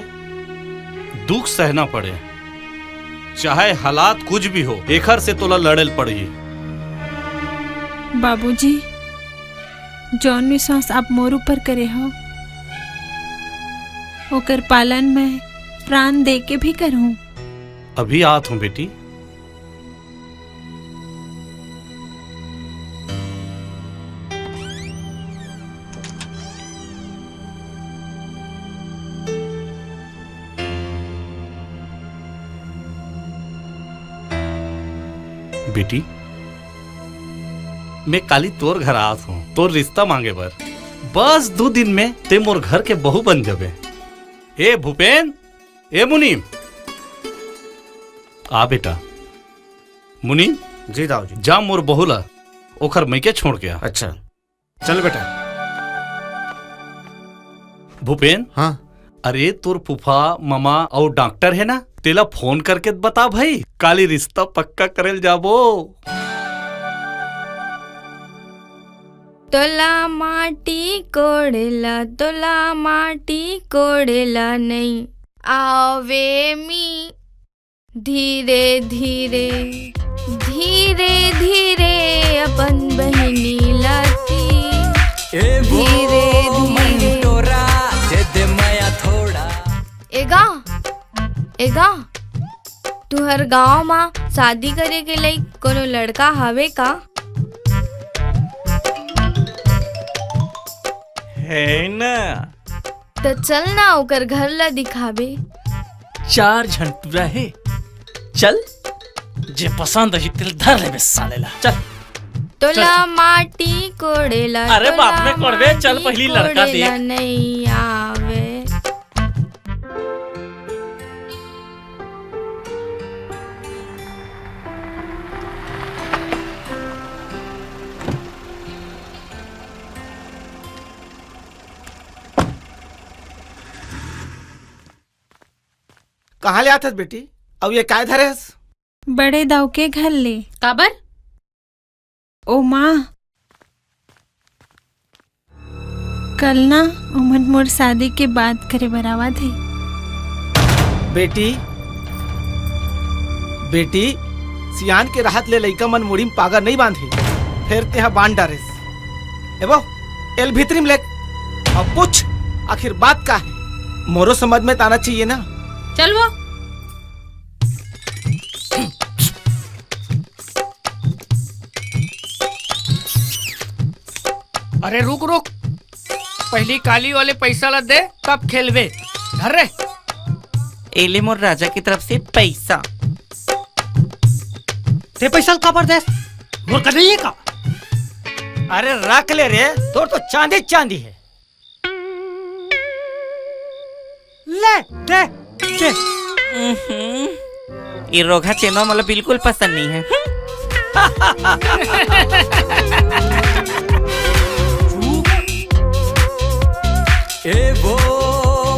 दुख सहना पड़े, चाहे हालात कुछ भी हो, एकर से तोला लड़ल पड़ी। बाबूजी, जौन विश्वास आप मोर ऊपर करे हो ओकर पालन में प्राण दे के भी करूं। अभी आत हूँ बेटी। बेटी, मैं काली तोर घर आत हूँ तोर रिश्ता मांगे बर। बस 2 दिन में ते मोर घर के बहू बन जाबे। ए भूपेन, ए मुनीम, आ बेटा। मुनीम जी दाऊ जी। जा मोर बहुला ओखर मैके छोड़ के आ। अच्छा चल बेटा। भूपेन, हाँ अरे तोर फूफा मामा और डॉक्टर है ना, तेला फोन करके बता भाई, काली रिश्ता पक्का करेल जाबो। तोला माटी कोड़ेला नहीं आवे मी। धीरे धीरे अपन बहिनी लाती। धीरे धीरे दे माया थोड़ा। एगा तुहर गाँव में शादी करे के लिए कोनो लड़का हवे का? है ना। तो चल ना ओकर घर ला दिखाबे। 4 झंटूरा है, चल जे पसंद है तिल धर ले सालेला। चल। तोला माटी कोड़ेला। अरे बाप में कोड़बे, चल पहली लड़का देख। नहीं आवे। कहाँ ले आते बेटी? अब ये काय धरे? बड़े दाऊ के घर ले। काबर? ओ माँ, कल ना उमन मोर शादी के बाद करे बरावा थे। बेटी सियान के राहत ले लइका मन मुड़ी में पागा नहीं बांधे, फिर तेहा बांध डारेस। एबो एल भीतरी में ले अब पूछ आखिर बात का है। मोरो समझ में ताना चाहिए ना। चल वो। अरे रुक, पहली काली वाले पैसा ला दे तब खेलवे। धर रे। एले मोर राजा की तरफ से पैसा। ते पैसा कबर दे? मोर का नहीं है का? अरे रख ले रे, तोर तो चांदी है। ले दे। ये रोगा चेनो मला बिल्कुल पसंद नहीं है। ए वो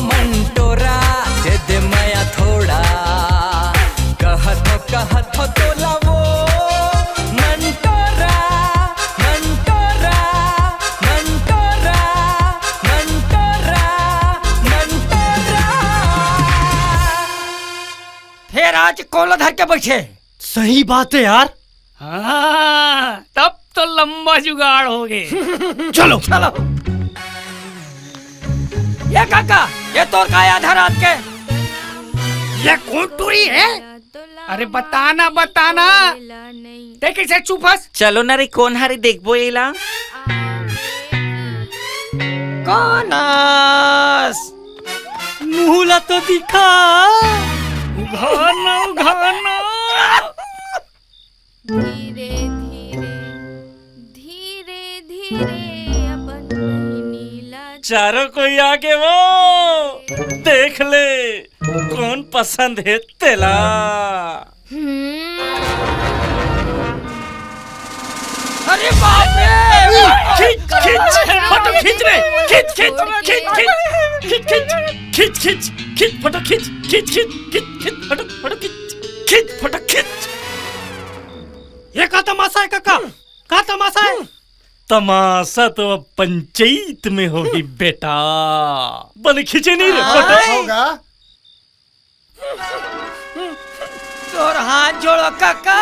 मंटोरा दे दे माया थोड़ा। कहत हो तोला वो मंटोरा। फिर आज कोला धर के बैठे। सही बात है यार। हाँ, तब तो लंबा जुगाड़ हो गए। चलो। ये काका, ये तो का आधा रात के। ये कौन टूरी है? अरे बताना ते कैसे चुपस? चलो ना रे, कौन हारे देखबो एला। कौनस मुहला तो दिखा। उघाना। धीरे धीरे अपन बहिनी चारों कोई आगे वो देख ले कौन पसंद है तेला। अरे बाप रे! खींच खींच फोटो खींच रे, खींच खींच खींच खींच खींच खींच खींच खींच फोटो खींच खींच खींच खींच खींच फोटो फोटो खींच खींच फोटो खींच। ये का तमाशा है काका? का तमाशा है? तमाशा तो अब पंचायत में होगी बेटा। बन खींचे नहीं रे फोटो होगा। तोर हाथ जोड़ो काका,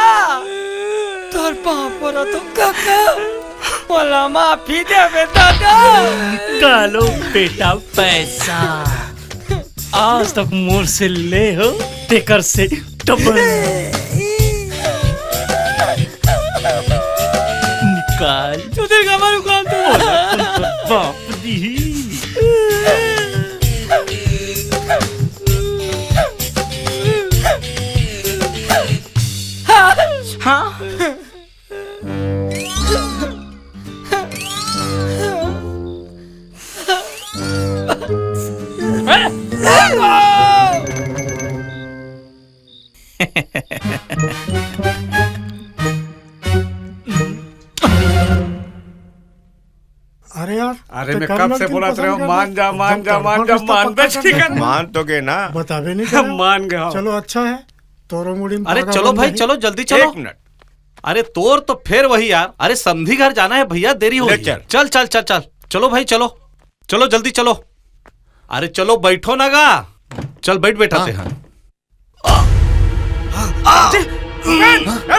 तोर पाँव पड़ो तो काका, मला माफी दे बे दादा। डालो बेटा पैसा, आज तक मोर से ले हो तेकर से डबल निकाल। चुदर का मारू काम तो बाप दी। हाँ अरे यार, अरे मैं कब से बोला रहा हूँ मान जा मान जा मान जा मान बे चिकन मान तो गए ना। बतावे नहीं करे। मान गया। चलो अच्छा है, तोरो मुड़ी में अरे पागा चलो बन भाई रही। चलो जल्दी चलो। एक मिनट। अरे तोर तो फिर वही यार। अरे समधी घर जाना है भैया, देरी हो रही है। चल चल चल चल चलो भाई चलो चलो जल्दी चलो। अरे चलो बैठो ना गा। चल बैठ बैठाते हैं।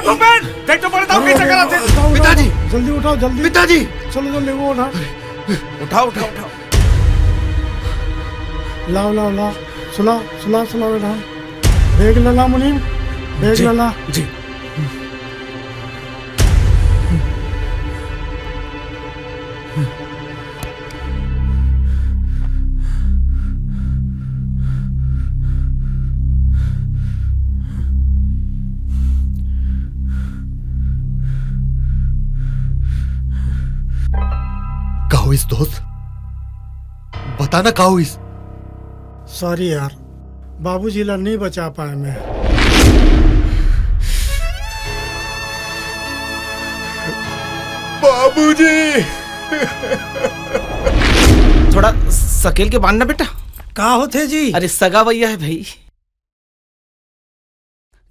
भूपेन देख तो बड़े दाव कैसे कराते। पिताजी जल्दी उठाओ जल्दी। पिताजी चलो जल्दी वो उठा। उठाओ उठाओ उठाओ। लाओ लाओ लाओ, सुला सुला सुला बेटा। बेग लला मुनीम, बेग लला। जी कहो इस दोस्त, बताना कहो इस। सॉरी यार, बाबूजी ला नहीं बचा पाए मैं। बाबूजी थोड़ा सकेल के बांधना बेटा। का होते जी? अरे सगा भैया है भाई।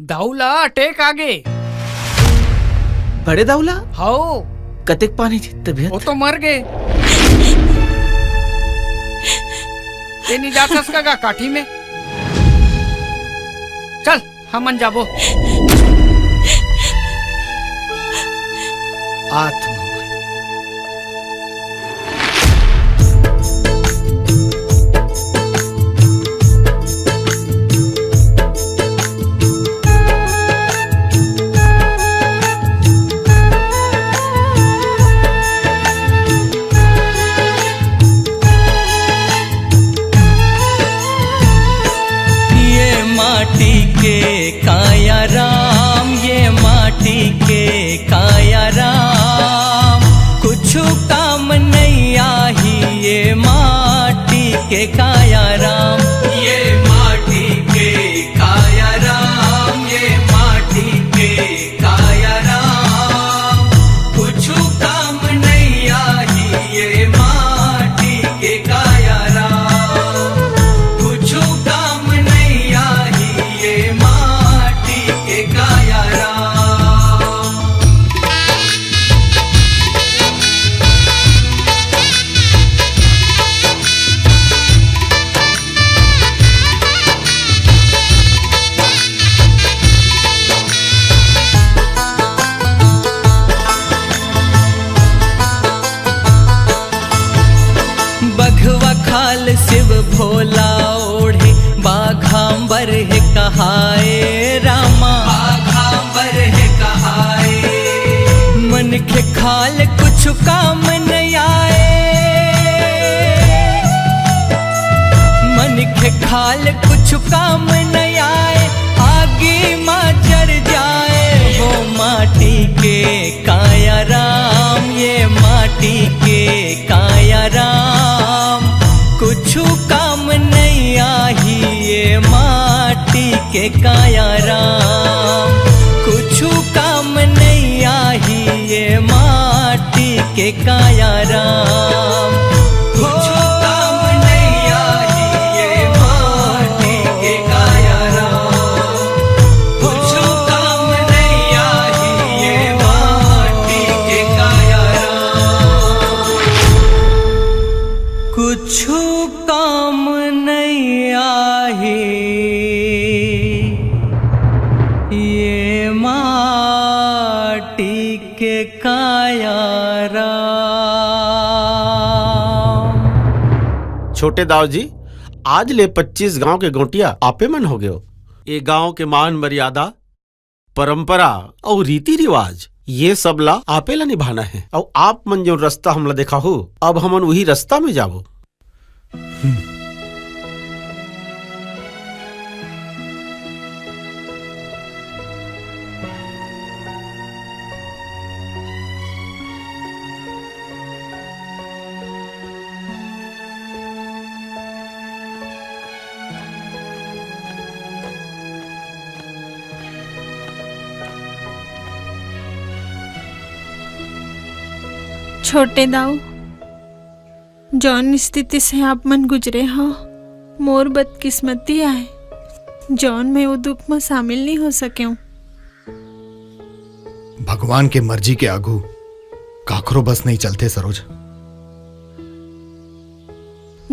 दाऊला टेक आगे। बड़े दाऊला? हाओ कतेक पानी थी तबीयत? वो तो मर गए। ते नहीं जा सका काठी में। चल हमन जाबो। आत्मा माटी के काया राम, ये माटी के काया राम, कुछ काम नहीं आही ये माटी के काया राम। ये माटी के काया राम, ये माटी के काया राम, कुछ काम नहीं आही ये माटी के काया राम, कुछ काम नहीं आही ये माटी के काया राम। बघवा खाल शिव भोला ओढ़े, बाघांबर है कहाए रामा, बाघांबर है कहाए। मन के खाल कुछ काम नहीं आए, मन के खाल कुछ काम नहीं आए, आगे माँ जर जाए वो माटी के काया राम, ये माटी के काया राम, के काया राम, कुछ काम नहीं आही ये माटी के काया राम, कुछ काम नहीं आही ये माटी के काया राम, कुछ काम नहीं आही ये माटी के काया राम, कुछ काम नहीं आही ये माटी के काया राम। छोटे दाऊ जी, आज ले 25 गांव के गोटिया आपे मन हो गयो। ये गांव के मान मर्यादा, परंपरा और रीति रिवाज ये सब ला आपे ला निभाना है। और आप मन जो रास्ता हमला देखा हो, अब हमन वही रास्ता में जाबो। छोटे दाऊ, जौन स्थिति से आप मन गुजरे हो, मोर बदकिस्मती आए जौन में वो दुख में शामिल नहीं हो सके। भगवान के मर्जी के आगू काकरो बस नहीं चलते सरोज।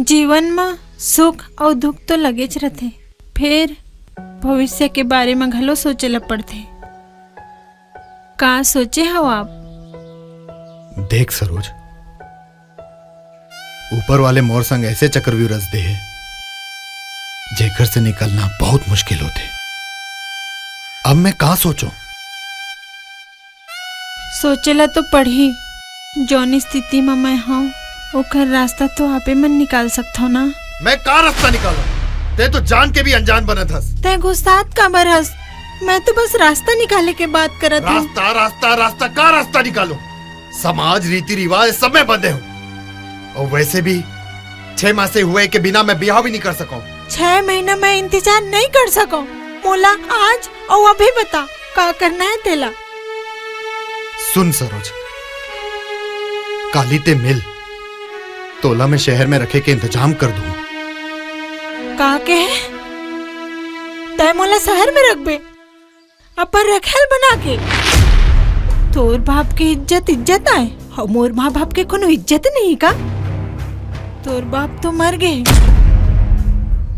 जीवन में सुख और दुख तो लगे च रहते, फिर भविष्य के बारे में घलो सोचे ला पड़ते। का सोचे हो आप? देख सरोज, ऊपर वाले मोर संग ऐसे चक्रव्यूह रच दे है जेकर से निकलना बहुत मुश्किल होते। अब मैं कहां सोचूं? सोचेला तो पढ़ी, जौन स्थिति में मैं हूँ ओकर रास्ता तो आपे मन निकाल सकता हो ना। मैं का रास्ता निकालूं? ते तो जान के भी अनजान बनत हस। ते गुस्सात का बरहस, मैं तो बस रास्ता निकाले के बात करत हूँ। रास्ता रास्ता रास्ता का रास्ता निकालूं? समाज रीति रिवाज सब में बंधे हूँ, और वैसे भी 6 माह से हुए के बिना मैं ब्याह भी नहीं कर सकूं। 6 महीना मैं इंतजार नहीं कर सकूं। मोला आज और अभी बता का करना है तेला। सुन सरोज, काली ते मिल तोला में शहर में रखे के इंतजाम कर दूं। का के है? तय मोला शहर में रख बे, अपन रखेल बना के। तोर बाप की इज्जत आए, और मोर माँ बाप के कोनो इज्जत नहीं का? तोर बाप तो मर गए,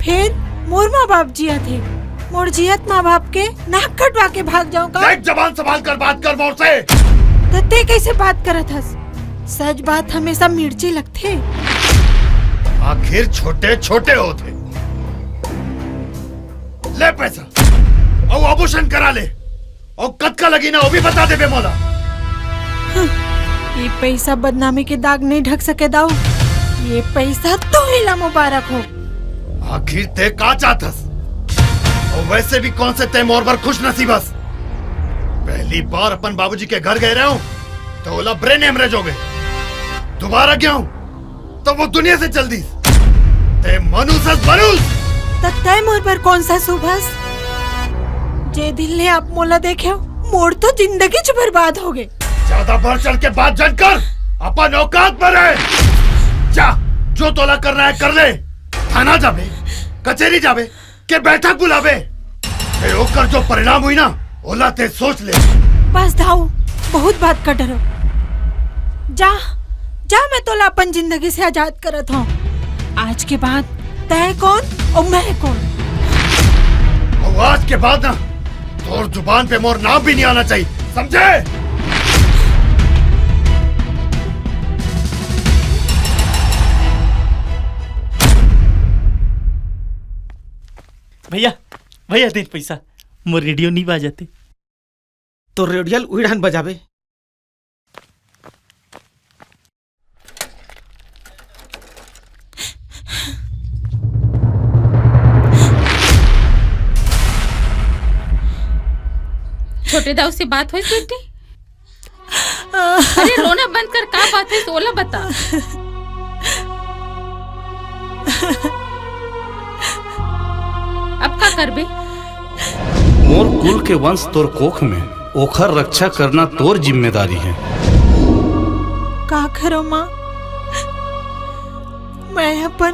फिर मोर माँ बाप जिया थे। मोर जियत माँ बाप के नाक कटवा के भाग जाऊं का? देख, जबान संभाल कर बात कर मोर से। ते कैसे बात करत हस? सच बात हमेशा मिर्ची लगते। आखिर छोटे छोटे होते। ले पैसा और आभूषण करा ले, और कद का लगी ना वो भी बता दे बे मौला। ये पैसा बदनामी के दाग नहीं ढक सके दाऊ। ये पैसा तो हिला मुबारक हो। आखिर ते का चाहतस? और वैसे भी कौन से ते मोर पर खुश नसीबस। पहली बार अपन बाबूजी के घर गए रहे हूँ तो ओला ब्रेन हेमरेज हो गए। दोबारा गया हूँ तो वो दुनिया से चल दी। ते मनुष्य मनुष्य तय मोर पर कौन सा सुबह जे दिल ने आप मोला देखे मोर तो जिंदगी च बर्बाद हो गए। ज्यादा बढ़ चढ़ के बात जानकर अपन औकात पर है। जा, जो तोला करना है कर ले। थाना जाबे, कचहरी जाबे के बैठक बुलावे, ओकर जो परिणाम हुई ना ओला ते सोच ले। बस धाऊ, बहुत बात कर डरो। जा जा, मैं तोला अपन जिंदगी से आजाद करत हूँ। आज के बाद तय कौन और मैं कौन। और आज के बाद ना तोर जुबान पे मोर नाम भी नहीं आना चाहिए, समझे? भैया भैया दे पैसा, मोर रेडियो नहीं बाजाते। तो रेडियल उड़ान बजावे। छोटे दाऊ से बात हुई बेटी? अरे रोना बंद कर, का बात है सोला बता। अब का करबे? कुल के वंश तोर कोख में ओखर रक्षा करना तोर जिम्मेदारी है। का करो माँ, मैं अपन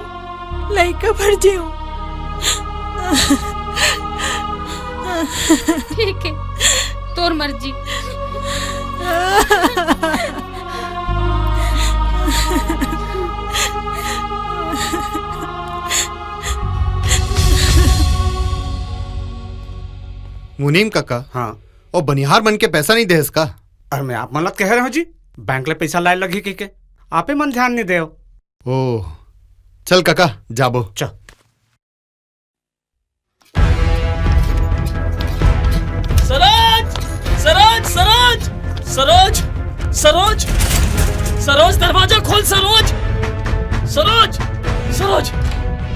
लड़का भर जीऊं। ठीक है, तोर मर्जी। मुनीम काका, हाँ, और बनिहार बन के पैसा नहीं दे इसका। अरे मैं आप मनत कह रहे हो जी, बैंक ले पैसा लाए लगी के आपे मन ध्यान नहीं दे। ओह, चल काका जाबो। चल। सरोज सरोज सरोज सरोज सरोज सरोज, दरवाजा खोल सरोज। सरोज सरोज,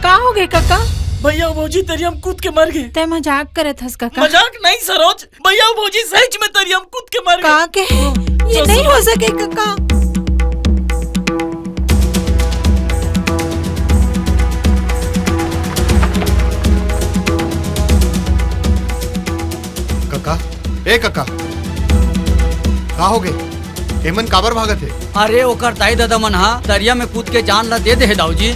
का हो गए काका? भैया भौजी तरियम कूद के मर गए। ते मजाक करत हस काका? मजाक नहीं सरोज, भैया भौजी सच में तरियम कूद के मर गए। का के ये नहीं हो सके काका। काका, ए काका, का हो गए? एमन काबर भागत है? अरे ओकर दाई दादा मन हा दरिया में कूद के जान ला दे दे दाऊजी।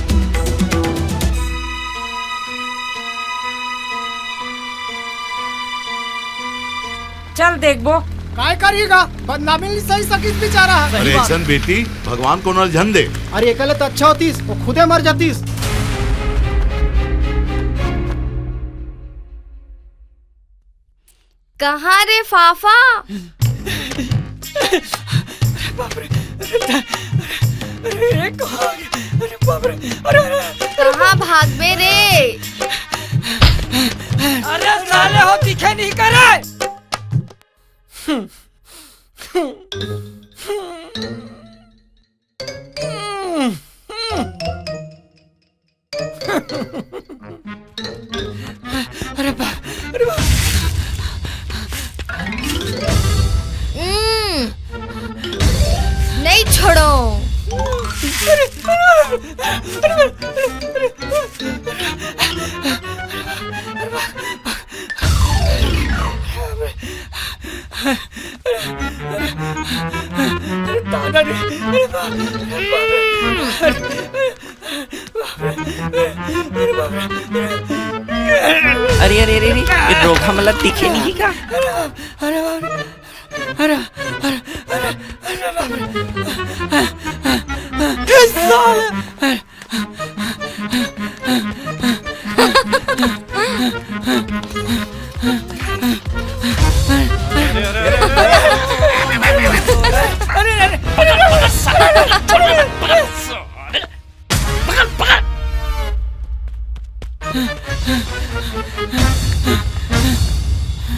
चल देखबो। काय करिएगा, बदनामी नहीं सही सकिस बेचारा। अरे ऐसन बेटी भगवान को न झन दे। अरे एकले तो अच्छा होतीस, वो खुदे मर जातीस। कहाँ रे फाफा? कहाँ भागबे रे? अरे साले हो दिखे नहीं करे। अरे बा, अरे बा। नहीं छोड़ो। अरे अरे अरे ये रोका मतलब दिखे नहीं का? अरे अरे अरे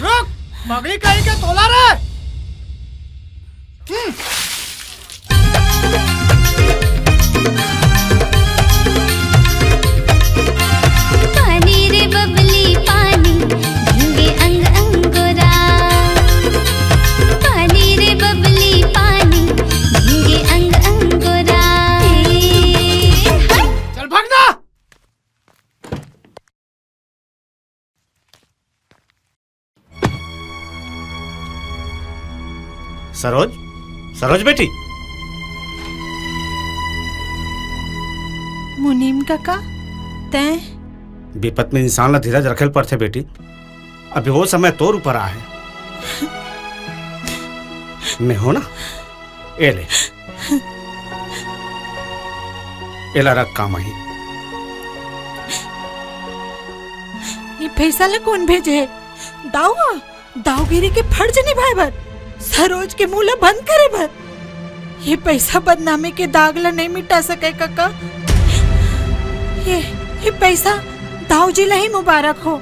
रुक, मगली कहीं के तोला रे। पानी रे बबली पानी, भीगे अंग अंगोरा। पानी रे बबली पानी, भीगे अंग अंगोरा। चल भागना। सरोज, सरोज बेटी। मुनीम काका, तैं विपत में इंसान ला धीरज रखेल पड़थे बेटी। अभी वो समय तोर ऊपर आ है। मैं हो ना, ए ले, एला रख काम आई। ये पैसा ला कौन भेजे है? दाऊआ, दाऊगिरी के फर्ज निभाए भर, सरोज के मुंह ला बंद करे भर। ये पैसा बदनामी के दाग ला नहीं मिटा सके काका। ये पैसा दाऊजी ला ही मुबारक हो।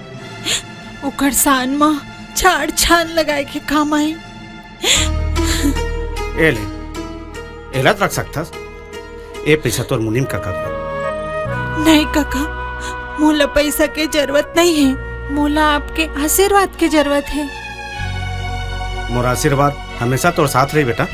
उकर सान माँ छाड़ छान लगाए के काम आई। ए ले, एला रख सकता। ए पैसा तोर मुनीम का कर। नहीं काका, मोला पैसा के जरूरत नहीं है, मोला आपके आशीर्वाद की जरूरत है। मोरा आशीर्वाद हमेशा तोर साथ रही बेटा।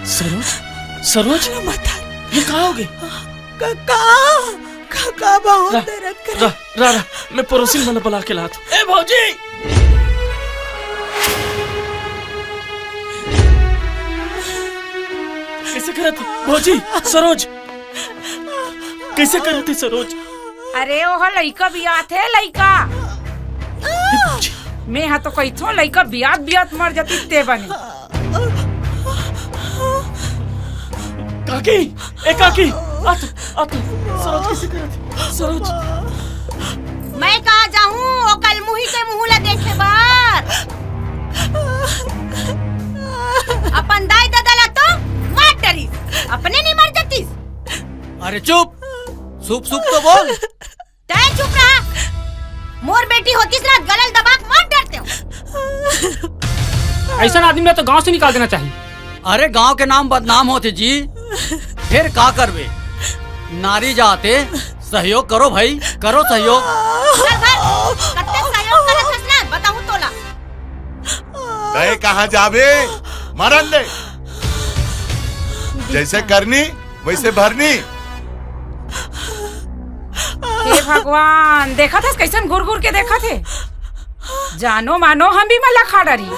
सरोज सरोज ये कहाँ हो गई? काका बहुत दर्द कर रा मैं पड़ोसी मन बुला के लाता हूँ। ए भौजी कैसे करत भौजी? सरोज कैसे करत सरोज? अरे ओह लइका बिया थे लइका मैं हा तो कैथो लइका बियात मर जाती ते बने। काकी ए काकी आ तू सरोज कैसे करत? सरोज मैं कहाँ जाऊँ ओ कल मुही के मुहला देखे बार अपन दाई दादा तो मार डरी अपने नहीं मर जाती। अरे चुप सूप तो बोल। तय चुप रहा मोर बेटी होती रात गलल दबाक मार डरते हो। ऐसा आदमी में तो गांव से निकाल देना चाहिए। अरे गांव के नाम बदनाम होते जी फिर का करवे? नारी जाते सहयोग करो भाई करो सहयोग। सहयोग करत हस ना बताऊं तोला। गए कहाँ जाबे मरन दे जैसे करनी वैसे भरनी। हे भगवान देखा था कैसन गुर गुर के देखा थे जानो मानो हम भी मला खा डरी।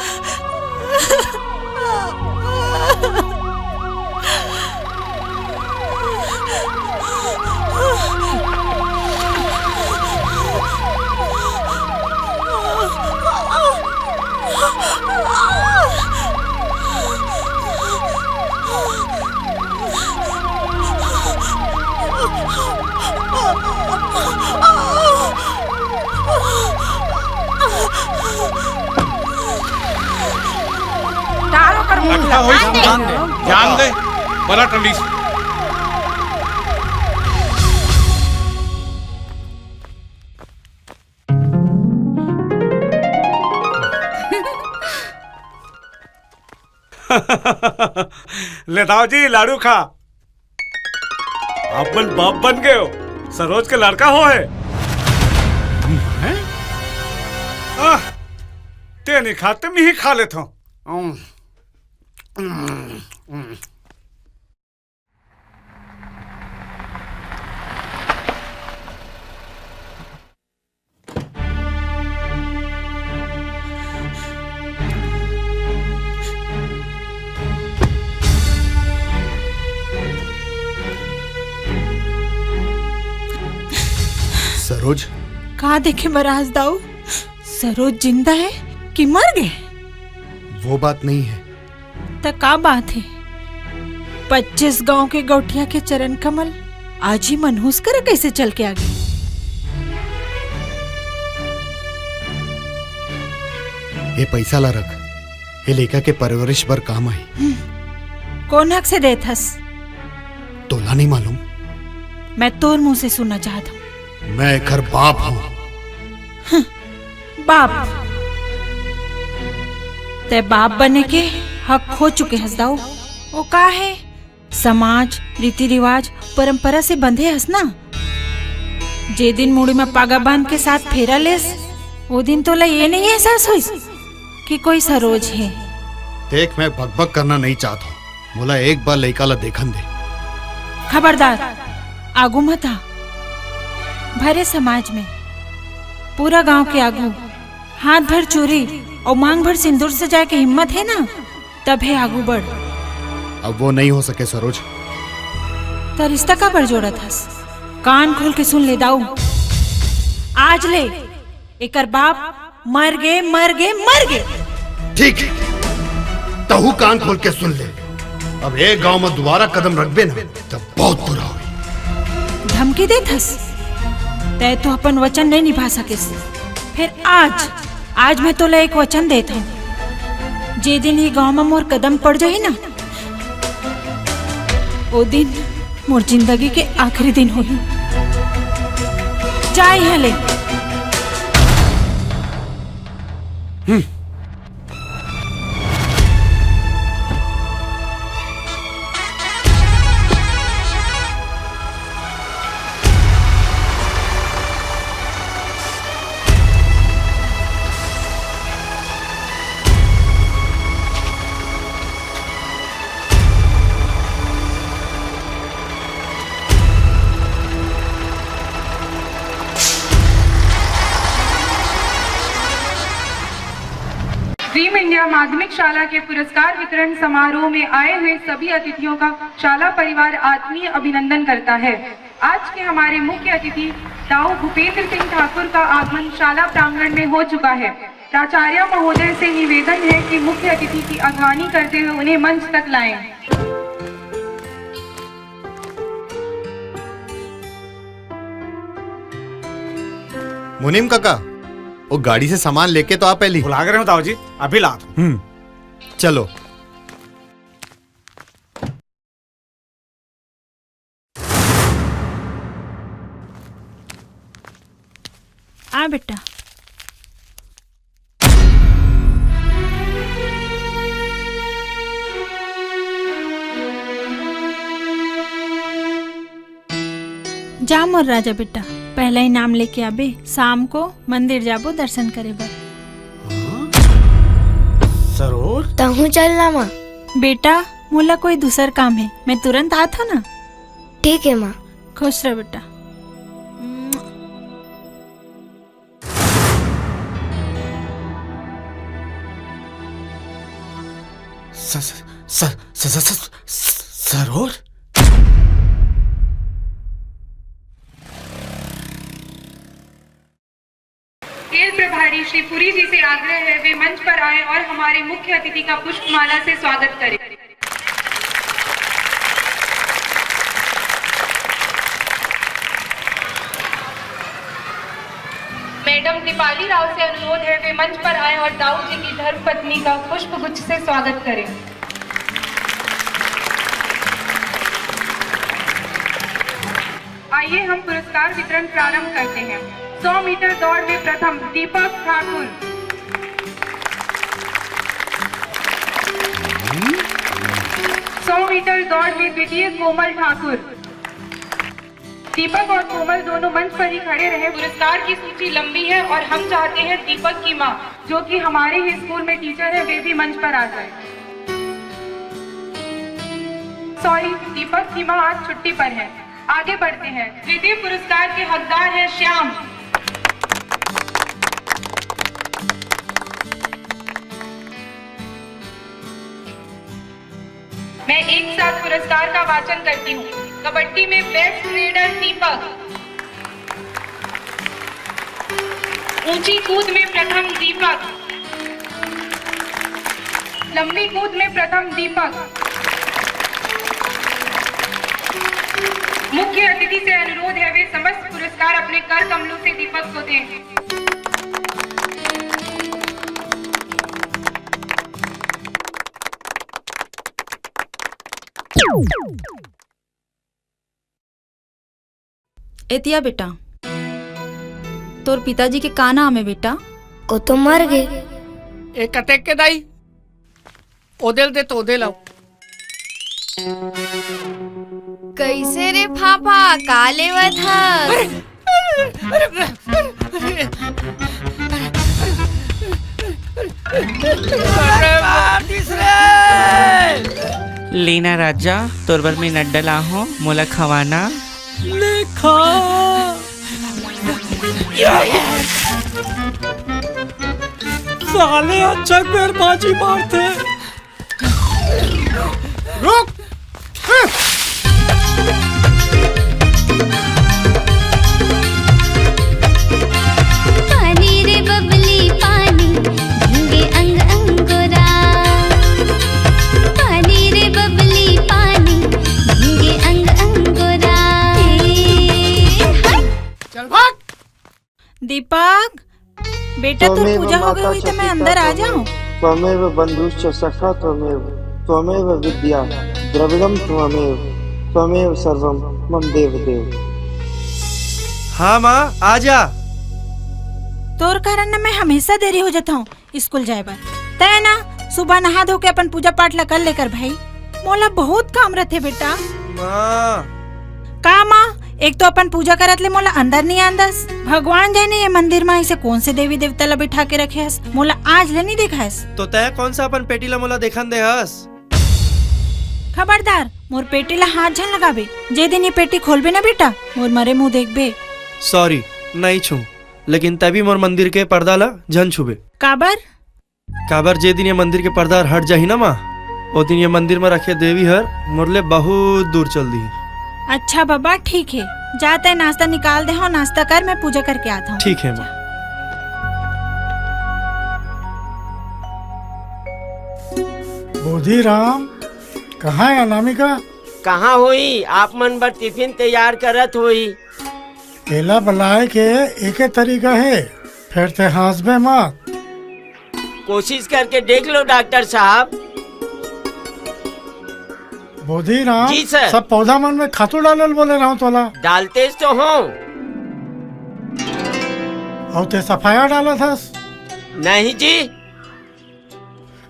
जान दे बड़ा टली ले दाओ जी लाडू खा। अपन बाप बन गए हो सरोज के लड़का हो है? ते नहीं खाते मैं ही खा लेता हूँ। सरोज कहाँ देखे महाराज दाऊ? सरोज जिंदा है कि मर गए? वो बात नहीं है तो का बात है? 25 गांव के गौठिया के चरण कमल आज ही मनहूस कर कैसे चल के आ गए? ये पैसा ला रख ये लेका के परवरिश पर काम आई। कौन हक से देथस? तोला नहीं मालूम? मैं तोर मुंह से सुनना चाहता हूँ। मैं घर बाप हूँ। बाप ते बाप बने के हक खो चुके हसदाऊ। वो का है समाज रीति रिवाज परंपरा से बंधे हस ना। जे दिन मुड़ी में पागा बांध के साथ फेरा लेस वो दिन तो ला ये नहीं एहसास हुई कि कोई सरोज है। देख मैं भगभग करना नहीं चाहता हूँ बोला एक बार लड़का ला देखन दे। खबरदार आगू मत आ। भरे समाज में पूरा गांव के आगू हाथ भर चूरी और मांग भर सिंदूर से जाए के हिम्मत है ना तब है आगू बढ़। अब वो नहीं हो सके सरोज। तो रिश्ता का बढ़ जोड़ा था? कान खोल के सुन ले दाऊ। आज ले एकर बाप मर गए। ठीक तहु कान खोल के सुन ले। अब एक गांव में दोबारा कदम रख बे ना तब बहुत बुरा हो। धमकी दे थस तय तो अपन वचन नहीं निभा सके। फिर आज मैं तो एक वचन देता हूँ। जे दिन ये गांव में मोर कदम पड़ जाए ना वो दिन मोर जिंदगी के आखिरी दिन होई। चाय है ले। जिला माध्यमिक शाला के पुरस्कार वितरण समारोह में आए हुए सभी अतिथियों का शाला परिवार आत्मीय अभिनंदन करता है। आज के हमारे मुख्य अतिथि दाऊ भूपेंद्र सिंह ठाकुर का आगमन शाला प्रांगण में हो चुका है। प्राचार्य महोदय से निवेदन है कि मुख्य अतिथि की अगवानी करते हुए उन्हें मंच तक लाएं। मुनीम काका, वो गाड़ी से सामान लेके तो आप पहले बुला रहे हो दाऊ जी, अभी ला दो। चलो। आ बेटा। जा मोर राजा बेटा, पहला ही नाम लेके आबे, शाम को मंदिर जाबो दर्शन करे बर। सरोज तहु चलना माँ। बेटा मोला कोई दूसर काम है, मैं तुरंत आता ना। ठीक है माँ। खुश रह बेटा। सरोज खेल प्रभारी श्री पुरी जी से आग्रह है वे मंच पर आए और हमारे मुख्य अतिथि का पुष्पमाला से स्वागत करें। मैडम दीपाली राव से अनुरोध है वे मंच पर आए और दाऊ जी की धर्मपत्नी का पुष्प गुच्छ से स्वागत करें। आइए हम पुरस्कार वितरण प्रारंभ करते हैं। 100 मीटर दौड़ में प्रथम दीपक ठाकुर, 100 मीटर दौड़ में द्वितीय कोमल ठाकुर। दीपक और कोमल दोनों मंच पर ही खड़े रहे। पुरस्कार की सूची लंबी है और हम चाहते हैं दीपक की मां, जो कि हमारे ही स्कूल में टीचर है, वे भी मंच पर आ जाए। सॉरी, दीपक की मां आज छुट्टी पर है। आगे बढ़ते हैं। द्वितीय पुरस्कार के हकदार हैं श्याम। मैं एक साथ पुरस्कार का वाचन करती हूँ। कबड्डी में बेस्ट रेडर दीपक, ऊंची कूद में प्रथम दीपक, लंबी कूद में प्रथम दीपक। मुख्य अतिथि से अनुरोध है वे समस्त पुरस्कार अपने कर कमलों से दीपक को दें। एतिया बेटा, तोर पिताजी के का नाम है बेटा? वो तो मर गए। एक कटेक के दाई ओदेल दे तो ओदेल आओ। कैसे रे पापा, का लेवत हस? लेना राजा, तोरबर में नड्डा लाहो, मोला खवाना। लेखा साले अच्छा पैर बाजी मारते। रुक। पानी रे बबली पानी, भीगे अंग अंगोरा। पानी रे बबली पानी, भीगे अंग अंगोरा। चल भाग। दीपक बेटा, तू पूजा हो गई हुई तो मैं अंदर आ जाऊं? त्वमेव बंधुश्च सखा त्वमेव, त्वमेव विद्या द्रविड़म त्वमेव, त्वमेव सर्वम मम देव देव। हाँ माँ आ जा। तोर कारण ना मैं हमेशा देरी हो जाता हूँ स्कूल जाए बार। तय ना सुबह नहा धो के अपन पूजा पाठ ला कर लेकर भाई, मोला बहुत काम रहते बेटा। माँ का माँ, एक तो अपन पूजा करत ले मोला अंदर नहीं आंदस। भगवान जाने ये मंदिर में ऐसे कौन से देवी देवता ला बिठा के रखे हस, मोला आज ले नहीं देखा हस। तो तय कौन सा अपन पेटी ला मोला देखन दे हस। खबरदार, मोर पेटी ला हाथ झन लगाबे। जे दिन ये पेटी खोलबे ना बेटा, मोर मरे मुंह देखबे। सॉरी नहीं छू, लेकिन तभी मोर मंदिर के पर्दा ला झन छुबे। काबर? काबर जे दिन ये मंदिर के पर्दा हट जाही ना माँ, वो दिन ये मंदिर में रखे देवी हर मुरले बहुत दूर चल दी। अच्छा बाबा ठीक है, जाते हैं नाश्ता निकाल दे हो, नाश्ता कर, मैं पूजा करके आता हूँ। ठीक है माँ। बोधीराम कहाँ है अनामिका? कहाँ हुई? आप मन बर टिफिन तैयार करत हुई। केला बनाए के एक तरीका है, फिर ते हंसबे मत। कोशिश करके देख लो डॉक्टर साहब। बोधीराम जी सर। सब पौधा मन में खातू डालल बोले रहा हूँ तोला। डालते तो हूँ। और ते सफाया डाला था? नहीं जी।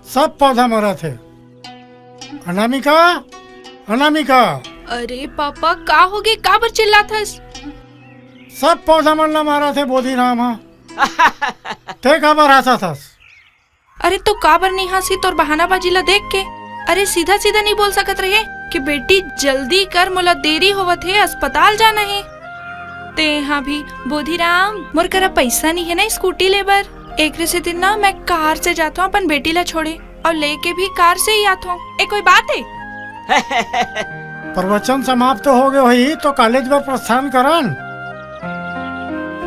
सब पौधा मरा थे। अनामिका, अनामिका, अरे पापा का हो गए, का बर चिल्ला था? सब पौधा मन मारा थे बोधीराम। हाँ ते का बर हंसा था? अरे तो का बर नहीं हंसी तोर बहानाबाजी ला देख के? अरे सीधा सीधा नहीं बोल सकत रहे कि बेटी जल्दी कर, मोला देरी होवत है, अस्पताल जाना है। ते यहाँ भी बोधीराम मोर करा पैसा नहीं है ना स्कूटी लेबर। एक से दिन ना मैं कार से जाता हूँ अपन बेटी ला छोड़े, और लेके भी कार से ही आता हूँ। एक कोई बात है? प्रवचन समाप्त हो गए वही तो कॉलेज में प्रस्थान करन।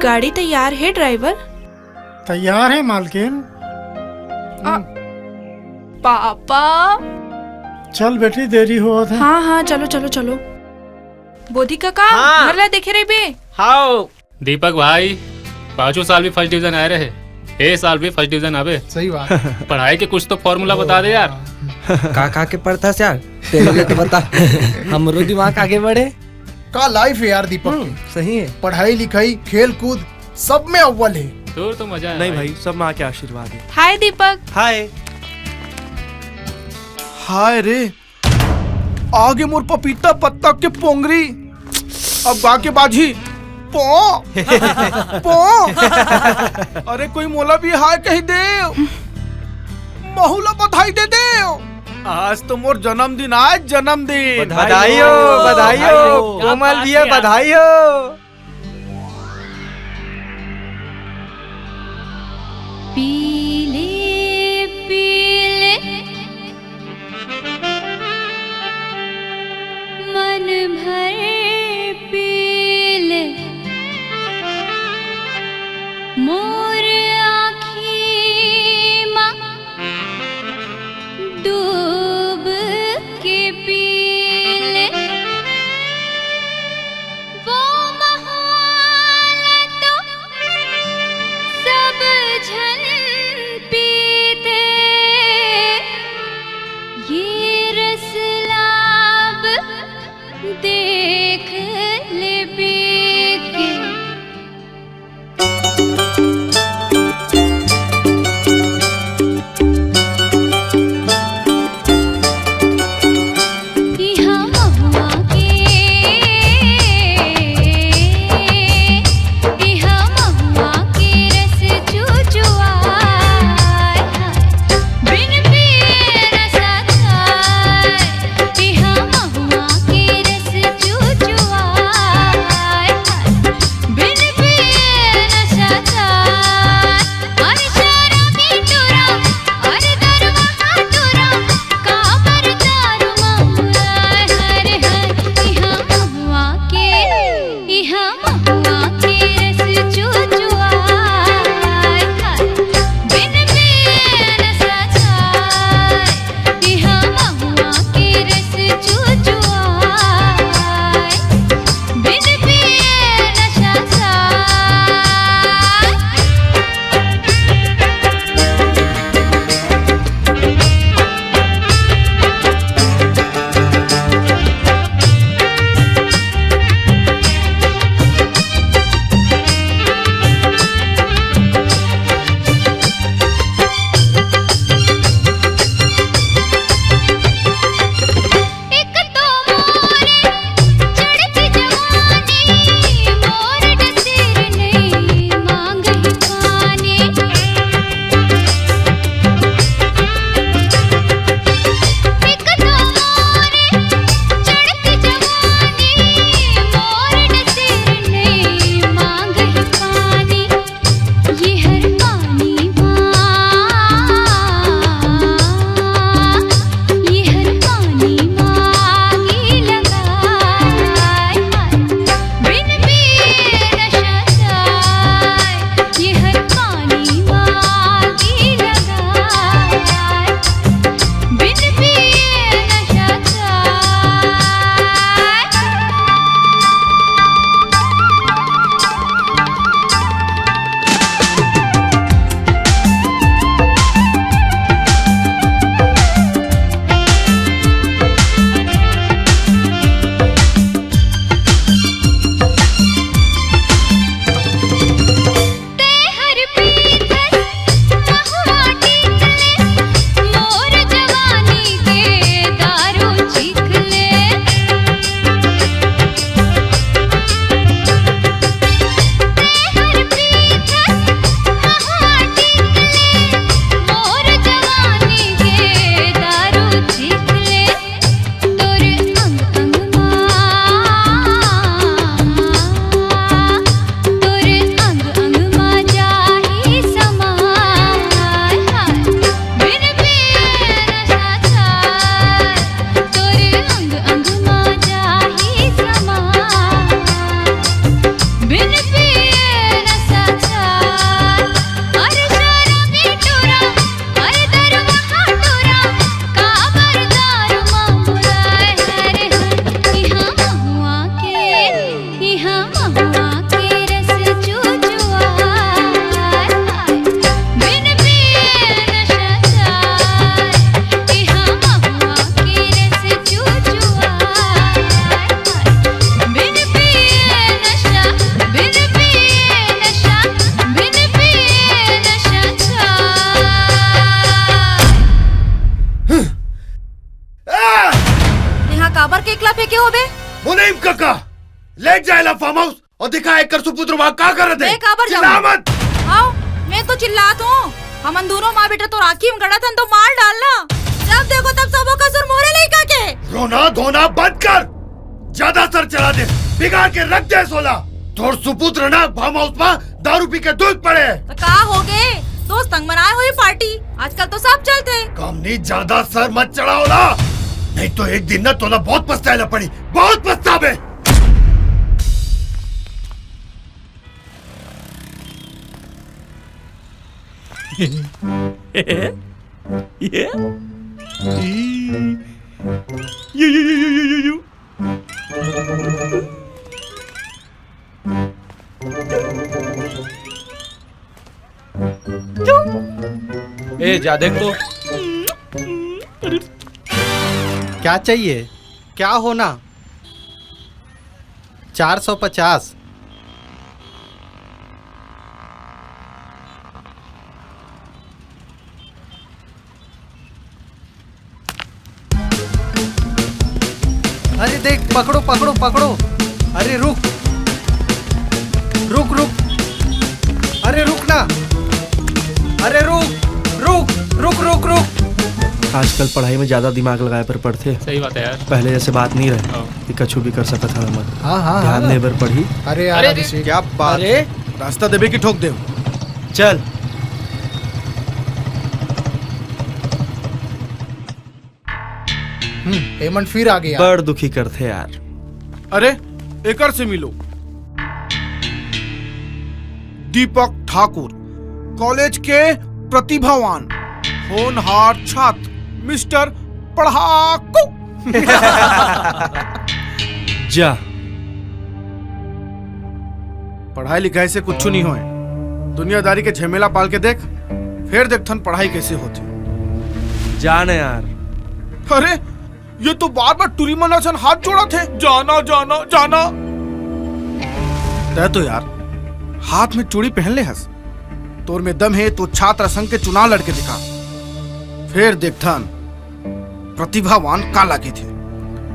गाड़ी तैयार है ड्राइवर? तैयार है मालकिन। पापा चल बेटी देरी हुआ था। हाँ हाँ चलो चलो चलो। बोधी काका घर ला देखे रहे बे। हाँ दीपक भाई, 5 साल भी फर्स्ट डिवीजन आए रहे, ए साल भी फर्स्ट डिवीजन आवे। सही बात। पढ़ाई के कुछ तो फॉर्मूला बता दे यार। का के पढ़ता यार, तेरे तो बता। हमरो दिमाग आगे बढ़े। का लाइफ है यार दीपक की। सही है, पढ़ाई लिखाई खेल कूद सब में अव्वल है। तो मजा नहीं भाई, सब माँ के आशीर्वाद है। हाय दीपक। हाय। हाय रे, आगे मोर पपीता पत्ता के पोंगरी, अब गा के बाजी पो पो। अरे कोई मोला भी हाय कही दे, बहुला बधाई दे दे। आज तो मोर जन्मदिन, आज जन्मदिन। बधाई हो, बधाई हो, कोमल भैया बधाई हो। पीले पीले मन भर पीले मोर आँखी माँ डूब के पीले वो के एकला फेंके होबे? मुनीम काका ले जाएला फार्म हाउस और दिखा एक कर सुपुत्र वहाँ का कर दे। देख आबर जाऊं। चिल्ला मत। आओ, मैं तो चिल्लात हूँ। हमन दोनों माँ बेटा तो राखी में गड़ा था तो मार डालना। जब देखो तब सबों का सुर मोरे लइका के। रोना धोना बंद कर, ज्यादा सर चला दे, बिगाड़ के रख दे सोला। तोर सुपुत्र ना फार्म हाउस में दारू पी के दूध पड़े। तो का हो गए? दोस्त संग मनाए हुई पार्टी आजकल तो सब चलते। कमनी ज्यादा सर मत चढ़ाओला, नहीं तो एक दिन ना तोला बहुत पछताएला पड़ी, बहुत पछतावे। ए जा देख तो। क्या चाहिए? क्या होना? 450। अरे देख, पकड़ो पकड़ो पकड़ो। अरे रुक रुक रुक, अरे रुक ना, अरे रुक रुक रुक रुक रुक। आजकल पढ़ाई में ज्यादा दिमाग लगाए पर पढ़ते। सही बात है यार। पहले जैसे बात नहीं रहे कि कछु भी कर सकत है हमन। हाँ ध्यान दे बर पढ़ी। अरे यार अभिषेक, क्या बात। अरे रास्ता देवे की ठोक दे। चल पेमेंट फिर आ गया। बड़ दुखी करते यार। अरे एकर से मिलो। दीपक ठाकुर, कॉलेज के प्रतिभावान होनहार छात्र, मिस्टर पढ़ाकू। जा। पढ़ाई लिखाई से कुछ नहीं होए, दुनियादारी के झमेला पाल के देख, फिर देखथन पढ़ाई कैसे होती। जाने यार। अरे ये तो बार बार टूरी मनासन हाथ जोड़ा थे, जाना जाना जाना। तय तो यार हाथ में चूड़ी पहन ले हस, तोर में दम है तो छात्र संघ के चुनाव लड़के दिखा, फिर देखथन प्रतिभावान का लागे थे।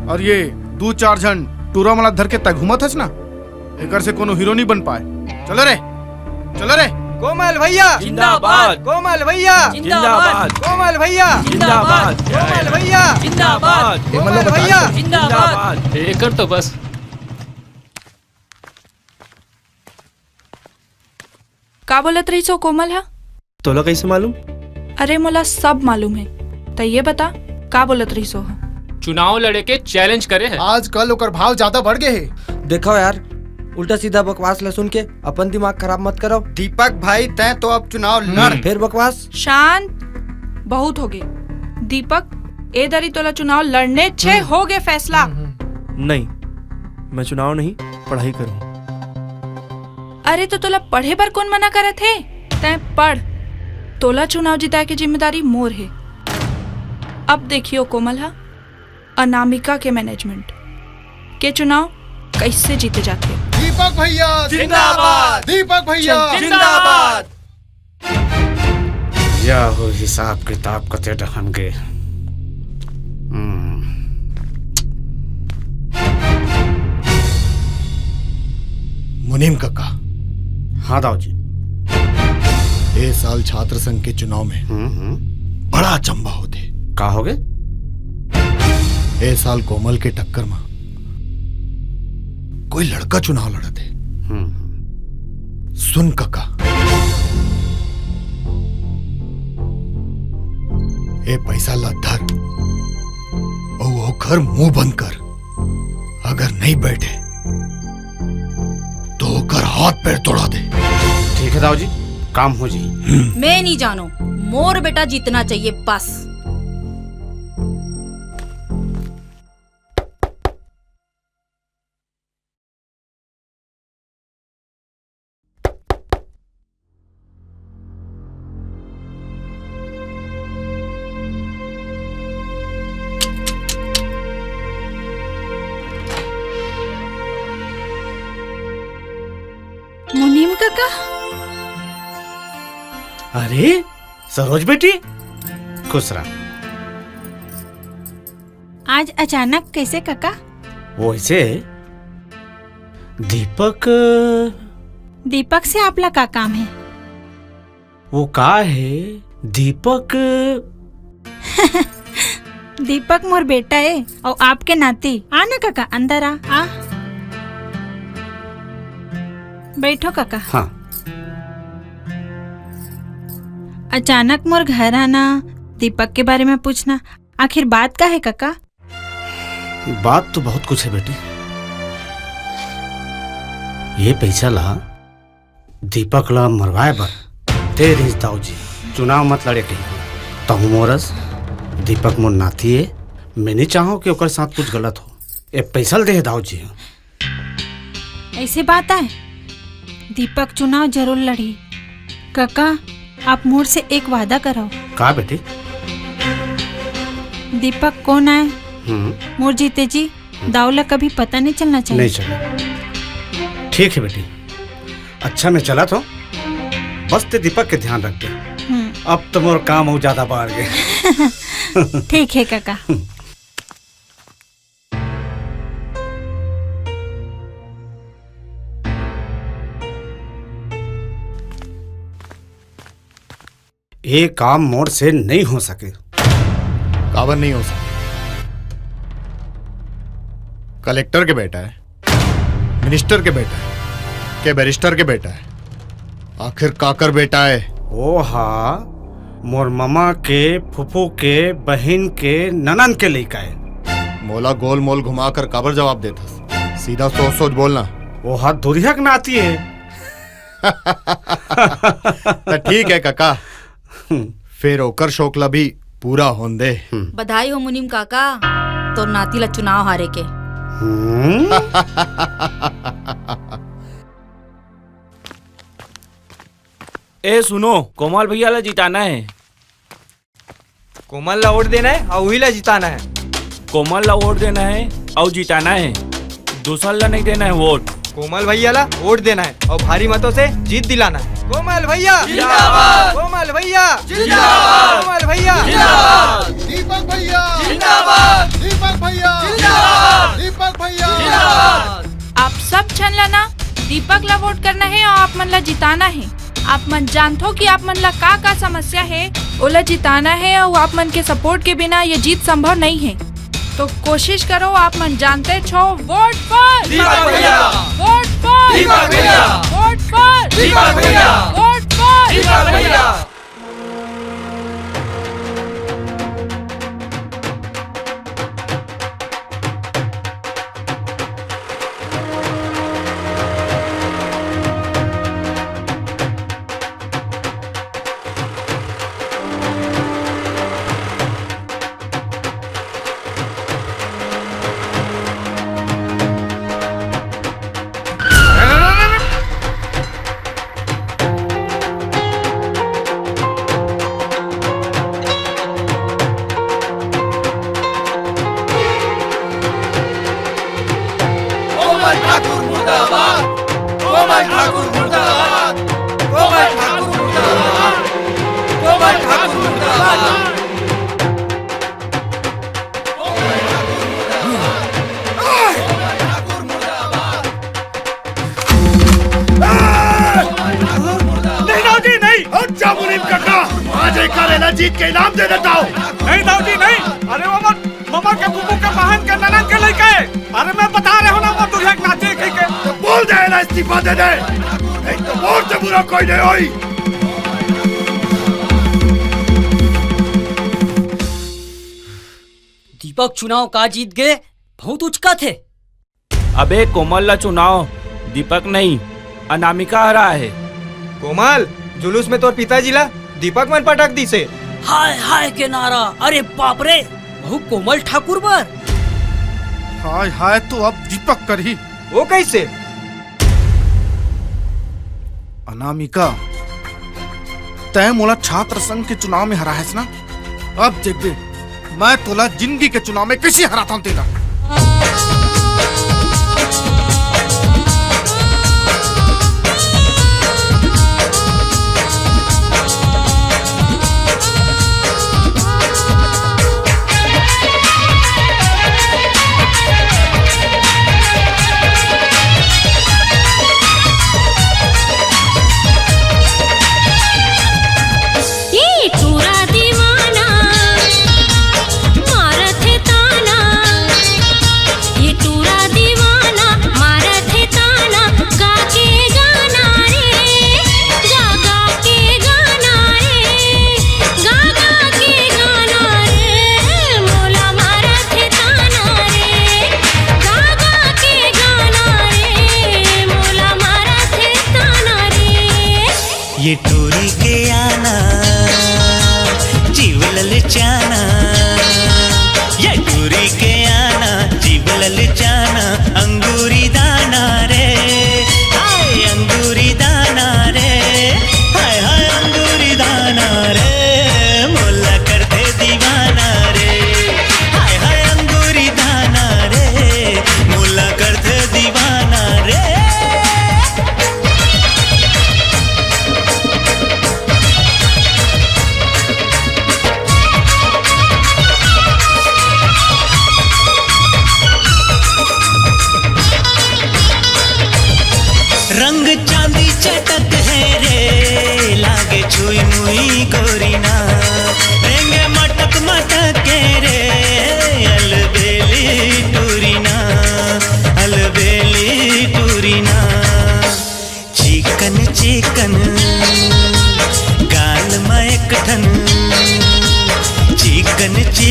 और ये 2-4 जन टूरा मला धर के तय घूमत हस ना, एकर से कोनो हीरो नहीं बन पाए। चलो रे चलो रे। कोमल भैया जिंदाबाद। कोमल भैया जिंदाबाद। कोमल भैया जिंदाबाद। कोमल भैया जिंदाबाद। कोमल भैया जिंदाबाद। एकर तो बस। का बोलत रही सो कोमल हा? तोला कैसे मालूम? अरे मोला सब मालूम है, तो ये बता का बोलत रही सो हा? चुनाव लड़े के चैलेंज करे है। आजकल ओकर भाव ज्यादा बढ़ गए है। देखो यार, उल्टा सीधा बकवास ल सुन के अपन दिमाग खराब मत करो। दीपक भाई, तय तो अब चुनाव लड़। फिर बकवास। शांत, बहुत हो गए। दीपक, ए दरी तोला चुनाव लड़ने छे हो गए फैसला। नहीं, मैं चुनाव नहीं पढ़ाई करूँ। अरे तो तोला पढ़े पर कौन मना करे थे? तय पढ़, तोला चुनाव जिताए की जिम्मेदारी मोर है। अब देखियो कोमल हा, अनामिका के मैनेजमेंट के चुनाव कैसे जीते जाते। दीपक भैया जिंदाबाद, दीपक भैया जिंदाबाद। या हो हिसाब किताब कते ढहन गे। मुनीम काका। हाँ दाऊ जी। इस साल छात्र संघ के चुनाव में बड़ा अचंबा होते। का हो गए? इस साल कोमल के टक्कर में कोई लड़का चुनाव लड़ते। सुन काका, ए पैसा ला धर और वो घर मुंह बंद कर। अगर नहीं बैठे तो कर हाथ पैर तोड़ा दे। ठीक है दाऊ जी, काम हो जी। मैं नहीं जानो, मोर बेटा जीतना चाहिए बस। मुनीम काका। अरे सरोज बेटी, खुश रहा। आज अचानक कैसे काका? वैसे दीपक दीपक से आपला का काम है? वो का है दीपक दीपक मोर बेटा है और आपके नाती। आना काका अंदर आ। बैठो काका। हाँ। अचानक मोर घर आना, दीपक के बारे में पूछना, आखिर बात का है काका? बात तो बहुत कुछ है बेटी। ये पैसा ला दीपक ला मरवाए बर दे रही दाऊ जी। चुनाव मत लड़े कहीं तो मोरस दीपक मोर नाती है। मैं नहीं चाहूँ कि ओकर साथ कुछ गलत हो। ये पैसा दे दाऊ जी। ऐसे बात है, दीपक चुनाव जरूर लड़ी। काका आप मोर से एक वादा कराओ। का बेटी? दीपक कौन आए मोर जीते जी दाऊला कभी पता नहीं चलना चाहिए। नहीं चले। ठीक है बेटी। अच्छा मैं चला तो बस ते दीपक के ध्यान रख दे। अब तो मोर काम हो ज्यादा बढ़ गए। ठीक है काका। ये काम मोर से नहीं हो सके। काबर नहीं हो सके? कलेक्टर के बेटा है, मिनिस्टर के बेटा है, के बैरिस्टर के बेटा है, आखिर काकर बेटा है। ओ हाँ, मोर मामा के फुफू के बहन के ननन के लेका है। मोला गोल मोल घुमा कर काबर जवाब देता? सीधा सोच सोच बोलना। वो हाथ दुरिया नाती है। तो ठीक है काका, फिर ओकर शोकला भी पूरा होन दे। बधाई हो मुनीम काका, तो नाती ला चुनाव हारे के। ए सुनो, कोमल भैया ला जिताना है। कोमल ला वोट देना है और वही ला जिताना है। कोमल ला वोट देना है और जिताना है, दूसरा ला नहीं देना है वोट। कोमल भैया ला वोट देना है और भारी मतों से जीत दिलाना है। कोमल भैया जिंदाबाद, कोमल भैया जिंदाबाद, कोमल भैया जिंदाबाद, दीपक भैया जिंदाबाद, दीपक भैया जिंदाबाद, दीपक भैया जिंदाबाद। आप सब छन लाना, दीपक ला वोट करना है और आप मन ला जिताना है। आप मन जानथो कि आप मन ला का समस्या है, ओला जिताना है और आप मन के सपोर्ट के बिना ये जीत संभव नहीं है। तो कोशिश करो, आप मन जानते छो, वोट फॉर दीपक भैया, वोट फॉर दीपक भैया, वोट फॉर दीपक भैया, वोट फॉर दीपक भैया। जीत के इनाम दे देता हूँ। नहीं दाऊजी नहीं, अरे वो मामा के फूफू के बहन के ननन के लेके। अरे मैं बता रहा हूँ ना, वो दुल्हा के नाते के। तो बोल दे ना, इस्तीफा दे दे, नहीं तो वोट से बुरा कोई नहीं होई। दीपक चुनाव का जीत गए, बहुत उचका थे। अबे कोमल ला चुनाव दीपक नहीं अनामिका हरा है। कोमल जुलूस में तोर पिताजी ला दीपक मन पटक दी से। हाय हाय के नारा, अरे बाप रे, बहु कोमल ठाकुर बर। हाय हाय, तो अब दीपक कर ही। वो कैसे? अनामिका, तय मोला छात्र संघ के चुनाव में हरा है ना? अब देख मैं तोला जिंदगी के चुनाव में कैसे हराता हूँ तेरा।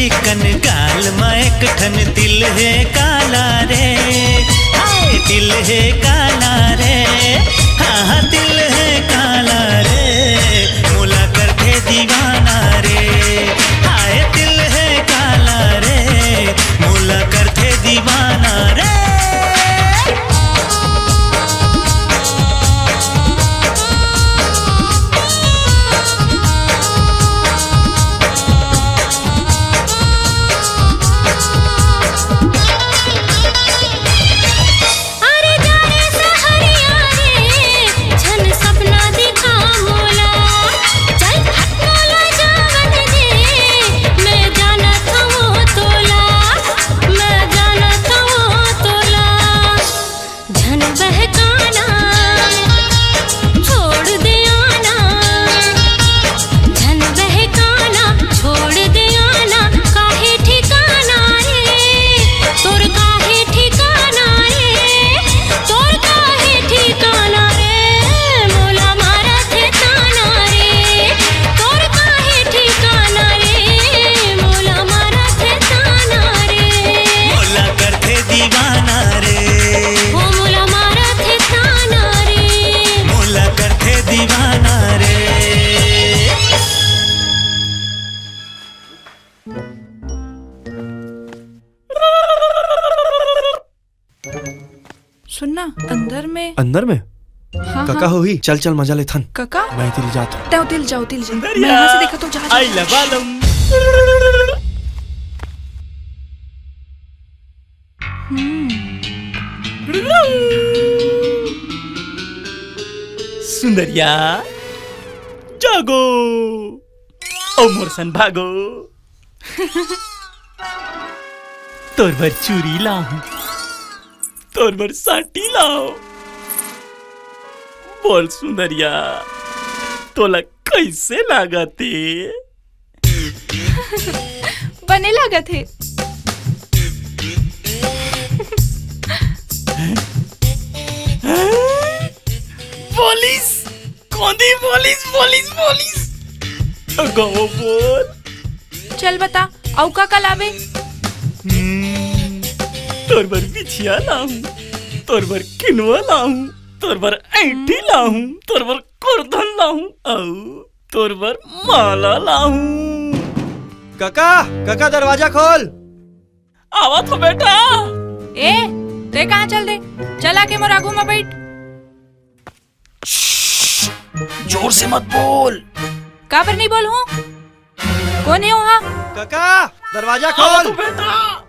चिकन गाल में एक ठन दिल है काला रे, हाय दिल है काला रे, हाँ हाँ दिल है काला रे, मोला करके दीवाना रे, हाय दिल है काला रे, मोला करके दीवाना रे। सुनना अंदर में अंदर में हाँ, काका हो ही चल चल मजा ले थन काका मैं तिल जाता हूँ। जाओ तिल जाओ तिल जाओ मैं यहाँ से देखा तो जा आई लव आलम। सुंदरिया जागो ओ मोरसन भागो तोर भर चूरी लाऊं तोर भर साटी लाओ बोल सुंदरिया तोला कैसे लागते बने लगा थे police Kaundi police police police गाओ बोल चल बता औका कल आवे तोर बर बिछिया लाऊं तोर बर किनवा लाऊं तोर बर ऐठी लाऊं तोर बर कुर्धन लाऊं औ तोर बर माला लाऊं। काका काका दरवाजा खोल। आवा तो बेटा। ए ते कहाँ चल दे चल आके मोर आगू में बैठ। जोर से मत बोल। का पर नहीं बोल हूँ कौन है वहाँ? काका दरवाजा खोल।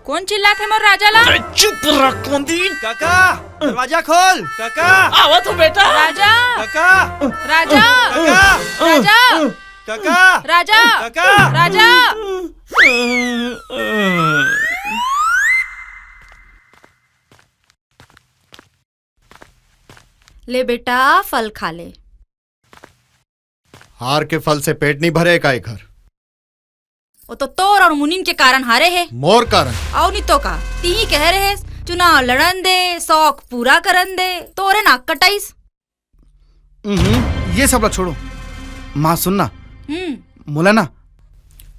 कौन चिल्लात है मोर राजा ला? चुप रह कौंदी। काका दरवाजा खोल। काका आवा तो बेटा। राजा काका राजा काका राजा काका राजा काका राजा। ले बेटा फल खा ले। हार के फल से पेट नहीं भरे का घर। वो तो तोर और मुनीम के कारण हारे है। मोर कारण आओ नहीं तो का ती कह रहे है चुनाव लड़न दे शौक पूरा करन दे तोरे नाक कटाइस। ये सब ला छोड़ो। माँ सुनना मोला ना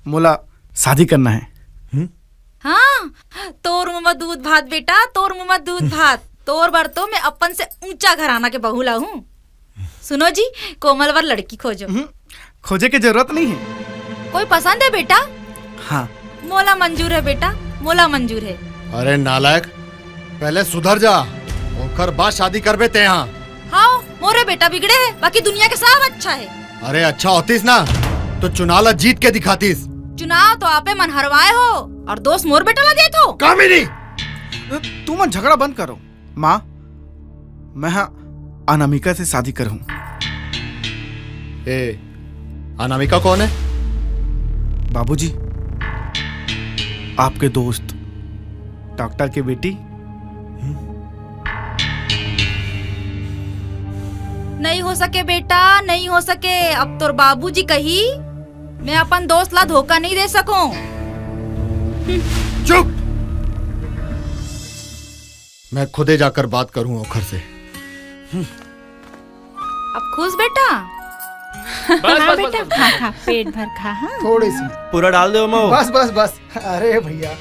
मोला शादी करना है। हाँ तोर मुँह में दूध भात बेटा तोर मुँह में दूध भात। तोर बार तो मैं अपन से ऊंचा घराना के बहू ला हूँ। सुनो जी कोमल वर लड़की खोजो। खोजे की जरूरत नहीं है। कोई पसंद है बेटा? हाँ मोला मंजूर है बेटा मोला मंजूर है। अरे नालायक पहले सुधर जा ओकर बाद शादी करबे ते यहाँ। हाँ मोरे बेटा बिगड़े है बाकी दुनिया के सब अच्छा है। अरे अच्छा होतीस ना तो चुनाव जीत के दिखातीस। चुनाव तो आपे मन हरवाए हो और दोस्त मोर बेटा ला दे तो कामिनी तुम मन झगड़ा बंद करो। माँ मैं अनामिका से शादी करूं। ए अनामिका कौन है? बाबूजी आपके दोस्त डॉक्टर की बेटी। नहीं हो सके बेटा नहीं हो सके। अब तो बाबूजी कही मैं अपन दोस्त ला धोखा नहीं दे सकूं। चुप। मैं खुदे जाकर बात करूं ओखर से। अब खुश बेटा। हाँ बेटा खा खा पेट भर खा। हाँ थोड़ी सी पूरा डाल दो अम्मा। बस बस बस। अरे भैया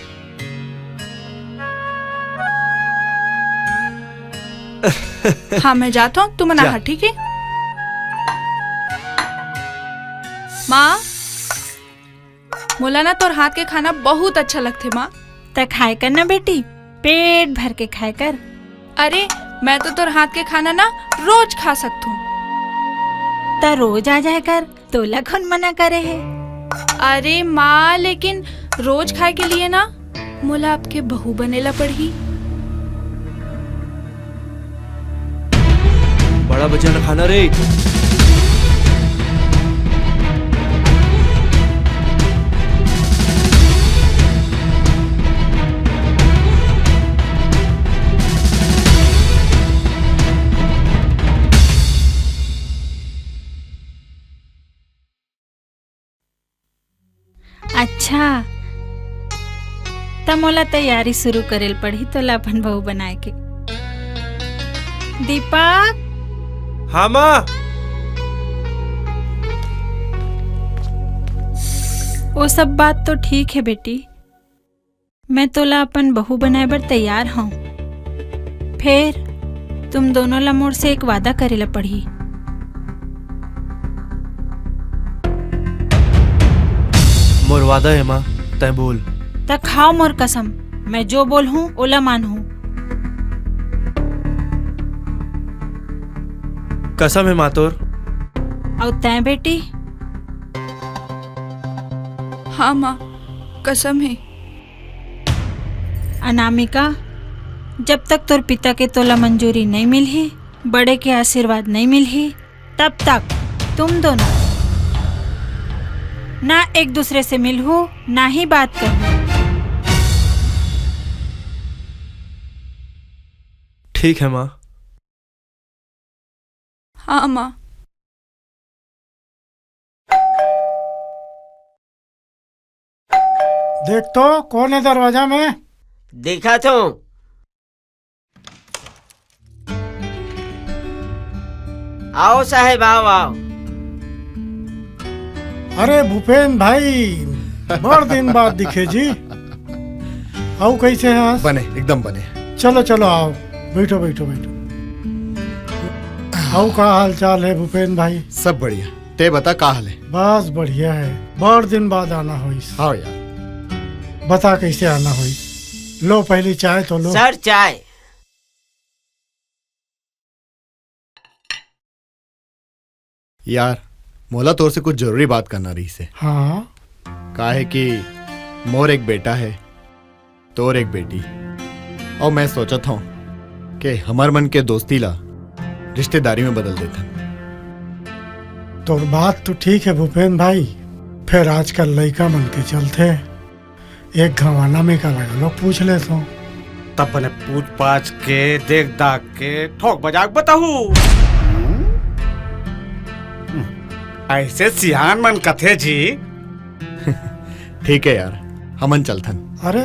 हाँ मैं जाता हूँ, तुम नहा ठीक है। माँ मोला ना तोर हाथ के खाना बहुत अच्छा लगते माँ। त खाए कर ना बेटी, पेट भर के खाए कर। अरे मैं तो तोर हाथ के खाना ना रोज खा सकती हूँ। त रोज आ जाए कर, तोला कौन मना करे है। अरे माँ लेकिन रोज खाए के लिए ना मोला आपके बहू बनेला पड़ी। बड़ा बच्चा ना खाना रे। अच्छा त मोला तैयारी शुरू करेल पड़ी तोला अपन बहू बनाए के। दीपक। हाँ माँ। वो सब बात तो ठीक है बेटी, मैं तोला अपन बहू बनाए बर तैयार हूँ। फिर तुम दोनों ला मोर से एक वादा करेला पड़ी। मोर वादा है माँ, तय बोल। त खाओ मोर कसम, मैं जो बोल हूँ ओला मान हूँ। कसम है माँ तोर। और तय बेटी। हाँ माँ कसम है। अनामिका, जब तक तोर पिता के तोला मंजूरी नहीं मिली, बड़े के आशीर्वाद नहीं मिली, तब तक तुम दोनों ना एक दूसरे से मिलू ना ही बात करूं। ठीक है माँ। हाँ माँ। देख तो कौन है दरवाजा में। देखा तो। आओ साहेब आओ आओ। अरे भूपेन भाई, बड़ दिन बाद दिखे जी। आओ कैसे हैं? बने एकदम बने। चलो चलो आओ, बैठो बैठो बैठो। आओ का हाल चाल है भूपेन भाई? सब बढ़िया, ते बता का हाल है? बस बढ़िया है, बड़ दिन बाद आना हुई। हाँ यार। बता कैसे आना हुई? लो पहली चाय तो लो। सर चाय। यार मोला तोर से कुछ जरूरी बात करना रही से। हाँ। का है कि मोर एक बेटा है, तोर एक बेटी, और मैं सोचत हूँ कि हमार मन के दोस्ती ला रिश्तेदारी में बदल देता। तो बात तो ठीक है भूपेन भाई, फिर आजकल लड़का मन के चलते एक घवाना में का लगा लो पूछ ले तो। तब बने पूछ पाछ के देख दाग के ठोक बजाक बताहू। ऐसे सियान मन कथे जी। ठीक है यार, हमन चलथन। अरे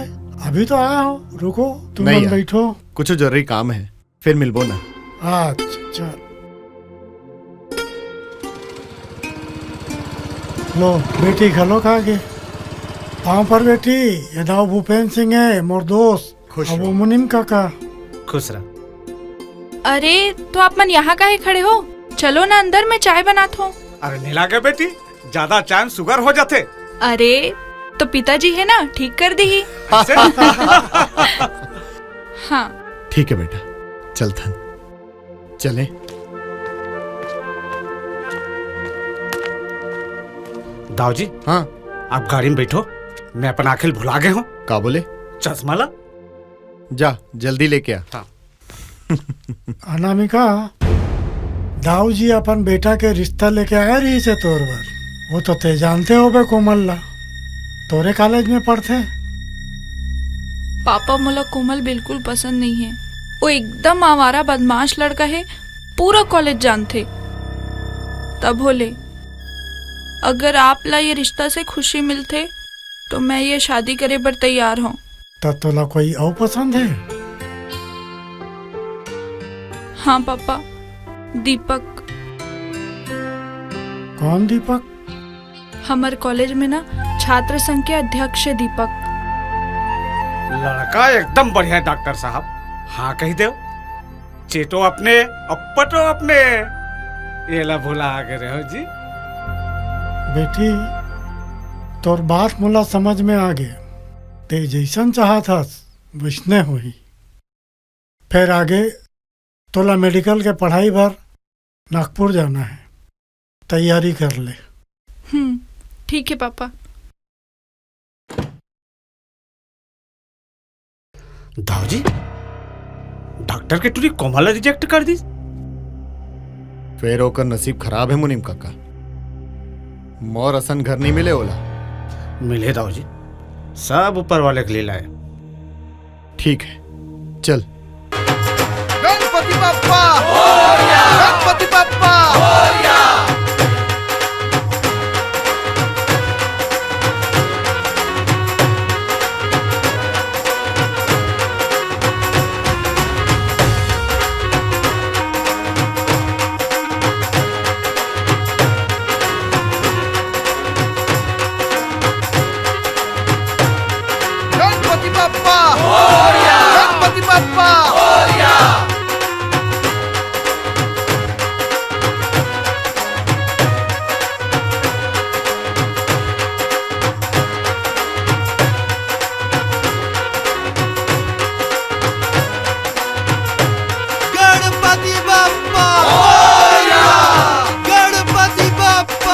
अभी तो आया हो, रुको तुम नहीं यार, बैठो। कुछ जरूरी काम है, फिर मिलबो ना। अच्छा लो बेटी खलो खा के। पाँव पर बेटी, ये दाव भूपेन सिंह है मोर दोस्त। खुश अब वो मुनिम काका। खुश रह। अरे तो आप मन यहाँ काहे खड़े हो? चलो ना अंदर, मैं चाय बनाता हूँ। अरे नहीं लागे बेटी, ज्यादा चाय शुगर हो जाते। अरे तो पिताजी है ना, ठीक कर दी ही। हाँ ठीक है बेटा, चलथन। चले। दाऊ जी। हाँ। आप गाड़ी में बैठो, मैं अपना आखिल भुला गए हूँ। का बोले? चश्मा ला। जा जल्दी लेके आ। हाँ। अनामिका, दाऊ जी अपन बेटा के रिश्ता लेके आए रही से तोर बार। वो तो ते जानते हो बे कोमल ला, तोरे कॉलेज में पढ़ते। पापा मोला कोमल बिल्कुल पसंद नहीं है। वो एकदम आवारा बदमाश लड़का है, पूरा कॉलेज जानते। तब बोले अगर आप ला ये रिश्ता से खुशी मिलते तो मैं ये शादी करे पर तैयार हूँ। तब तोला कोई और पसंद है? हाँ पापा, दीपक। कौन दीपक? हमारे कॉलेज में ना छात्र संघ के अध्यक्ष है दीपक। लड़का एकदम बढ़िया है डॉक्टर साहब। हाँ कही दो, चेटो अपने अपटो अपने, ये ला भूला आगे रहो जी। बेटी तोर बात मोला समझ में आ गए। ते जैसन चाहत हस वैसने होही। फिर आगे तोला मेडिकल के पढ़ाई भर नागपुर जाना है, तैयारी कर ले। ठीक है पापा। दाऊजी डॉक्टर के टूरी कोमला रिजेक्ट कर दी। फिर होकर नसीब खराब है मुनीम काका। मोर असन घर नहीं मिले ओला। मिले दाऊजी, सब ऊपर वाले के लीला है। ठीक है चल। गणपति बप्पा, गणपति बप्पा। गणपति बप्पा, गणपति बप्पा। गणपति बप्पा, गणपति बप्पा।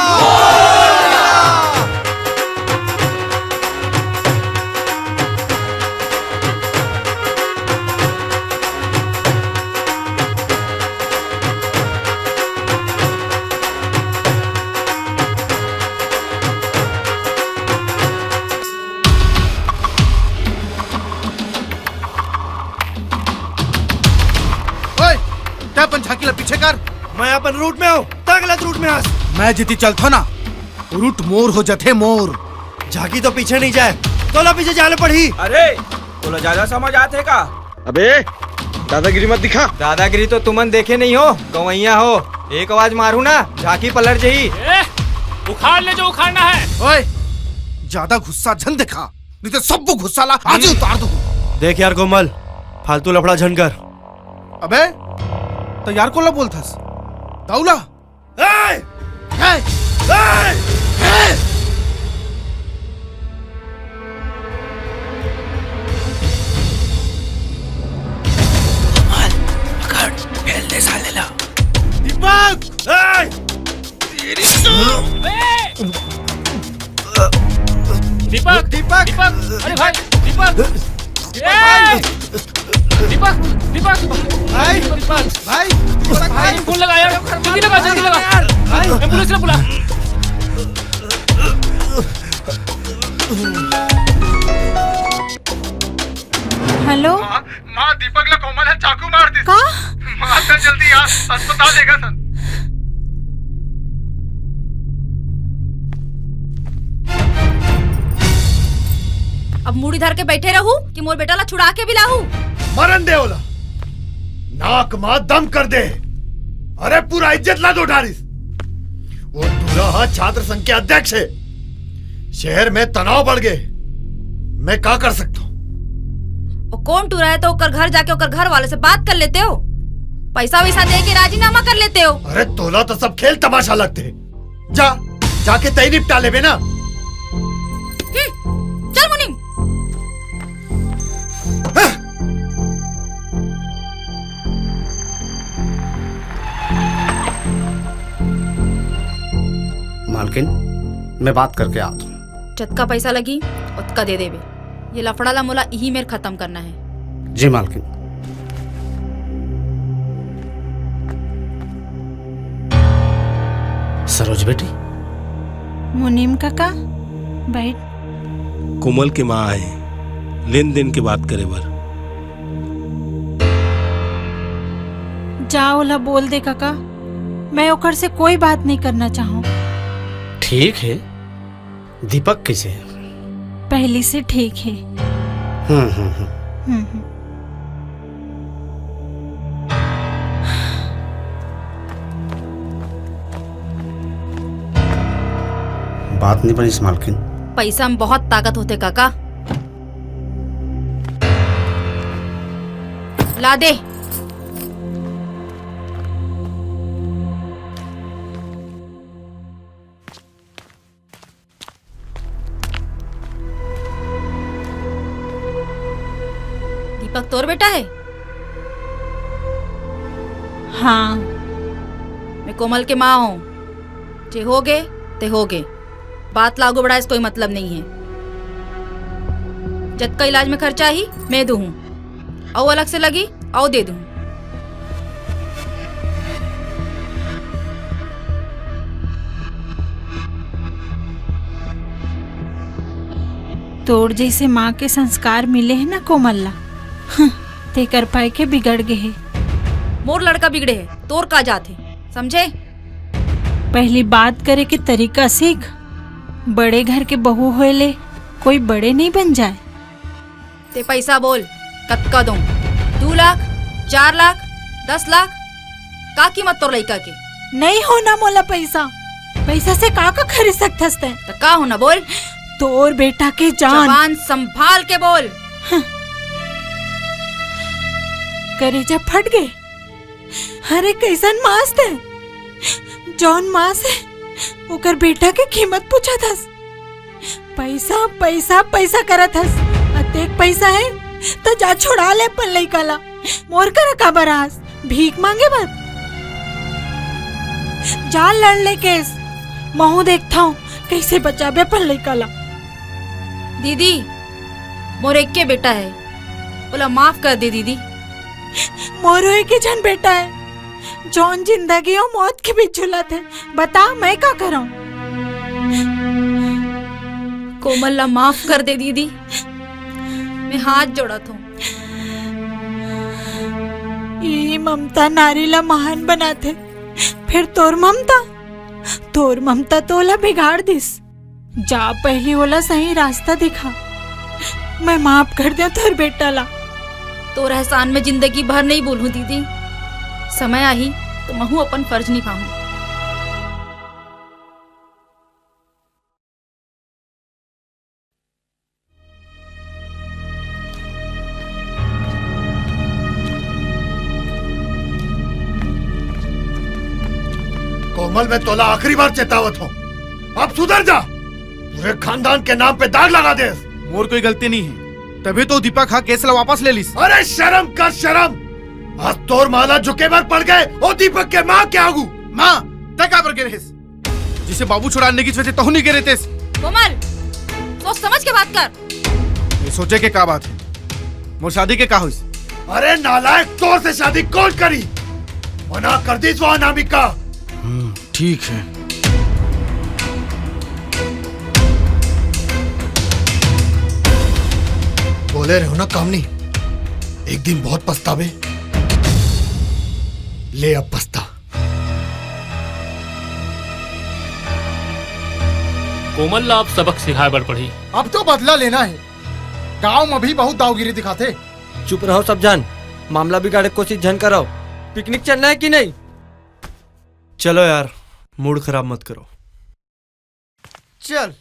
ओए, क्या अपन झाकीला पीछे कर। मैं अपन रूट में हूँ, गलत रूट में हंस। मैं जीती चलता ना, रूट मोर हो जाते मोर। झाकी तो पीछे नहीं जाए, तोला पीछे जाने पड़ी। अरे तोला ज्यादा समझ आते का? अबे दादागिरी मत दिखा। दादागिरी तो तुमन देखे नहीं हो, गवैया हो। एक आवाज मारू ना झाकी पलट जही। उखाड़ ले जो उखाड़ना है। ओए ज्यादा गुस्सा झन दिखा, नहीं तो सब गुस्सा ला आज ही उतार दूं। देख यार कोमल, फालतू लफड़ा झन कर। अबे तो यार को ला बोलथस दाऊला। ए! ए! ए! ए! दीपक! ए! दीपक दीपक दीपक, अरे भाई दीपक, दीपक दीपक भाई भाई भाई फोन लगा यार, जल्दी लगा जल्दी लगा, एम्बुलेंस ने बुला। हेलो माँ दीपक ने कोमल है चाकू मार दी। का? माँ चल जल्दी यार, अस्पताल लेगा सन। अब मुड़ी धर के बैठे रहूं कि मोर बेटा ला छुड़ा के भी लाहू? मरन दे ओला, नाक मां दम कर दे। अरे पूरा इज्जत ला दो ढारिस। वो दूल्हा छात्र संघ के अध्यक्ष है। शहर में तनाव बढ़ गए, मैं क्या कर सकता हूँ? और कौन टूरा है तो ओकर घर जाके ओकर घर वाले से बात कर लेते हो, पैसा वैसा दे के राजीनामा कर लेते हो। अरे तोला तो सब खेल तमाशा लगते। जा जाके तय निपटा ले ना। चल मुनीम। मालकिन मैं बात करके आता हूँ। जतका पैसा लगी उतका दे देबे। ये लफड़ा ला मोला यही मेर खत्म करना है। जी मालकिन। सरोज बेटी। मुनीम काका बैठ। कोमल के माँ आए, लेन देन की बात करे बर। जाओ ला बोल दे काका, मैं ओकर से कोई बात नहीं करना चाहूँ। ठीक है, दीपक कैसे है? पहले से ठीक है। हम्म। बात नहीं बनी मालकिन। पैसा में बहुत ताकत होते काका। ला दे। दीपक तोर बेटा है? हाँ। मैं कोमल के माँ हूँ। जे होगे ते होगे, बात लागू बढ़ा इस कोई मतलब नहीं है। जद का इलाज में खर्चा ही मैं दूँ, और अलग से लगी और दे दूँ। तोड़ जैसे माँ के संस्कार मिले हैं ना कोमल्ला, ते कर पाए के बिगड़ गए है। मोर लड़का बिगड़े है, तोर का जात है, समझे? पहली बात करे के तरीका सीख। बड़े घर के बहू होले कोई बड़े नहीं बन जाए। ते पैसा बोल, कतका दूं? 2 लाख, 4 लाख, 10 लाख? का कीमत तोर लड़का के? नहीं होना मोला पैसा। पैसा से का खरीद सकते हैं? तो का होना बोल? तोर बेटा के जान। जबान संभाल के बोल। करेजा फट गए। अरे कैसन मास थे, जौन मास है ओकर बेटा के कीमत पूछा था। पैसा पैसा पैसा करत हस। अतेक पैसा है तो जा छोड़ा ले पन लइका ला। मोर कर का बरास भीख मांगे मत। जा लड़ ले केस, महू देखता हूँ कैसे बचाबे पन लइका ला। दीदी मोर एक के बेटा है, बोला माफ कर दे दीदी। मोरो एक ही जन बेटा है, जौन जिंदगी और मौत के बीच झूलत है। बता मैं क्या करूं? कोमल ला माफ कर दे दीदी, मैं हाथ जोड़त हूँ। ये ममता नारी ला महान बनाते, फिर तोर ममता तोला बिगाड़ दिस। जा पहली ओला सही रास्ता दिखा। मैं माफ कर दे तोर बेटा ला। तोर एहसान में जिंदगी भर नहीं बोलूं दीदी। समय आई तो महू अपन फर्ज निभाऊं। कोमल मैं तोला आखिरी बार चेतावत हूँ, अब सुधर जा। पूरे खानदान के नाम पे दाग लगा दे। मोर कोई गलती नहीं है, तभी तो दीपक हाँ केस ला वापस ले लीस। अरे शर्म कर शर्म। आज तोर माला झुके पर पड़ गए और दीपक के माँ के आगू। माँ तय का पर गिरे जिसे बाबू छुड़ाने की वजह तो नहीं गिरे थे। कोमल सोच समझ के बात कर। ये सोचे के का बात है? मोर शादी के का हुई? अरे नालायक, तोर से शादी कौन करी? मना कर दी वो अनामिका। ठीक है। बोले रहो ना कामनी, एक दिन बहुत पछतावे। ले अब पछता। कोमल ला अब सबक सिखाए बढ़ पड़ी। अब तो बदला लेना है। गांव में भी बहुत दावगिरी दिखाते। चुप रहो सब जान, मामला बिगाड़े कोशिश झन कराओ। पिकनिक चलना है कि नहीं? चलो यार, मूड खराब मत करो। चल।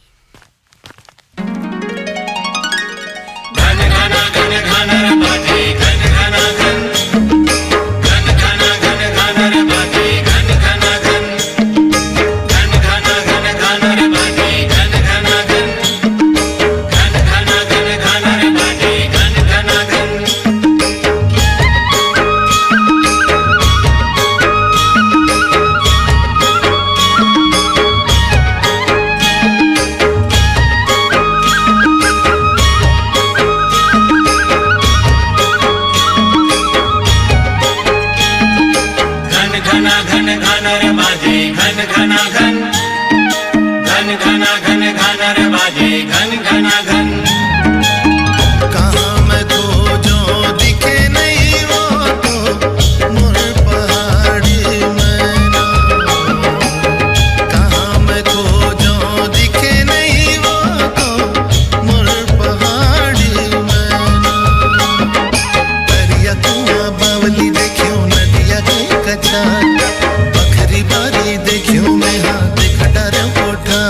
बखरी बारी देखियो में हाथ खटर कोठा।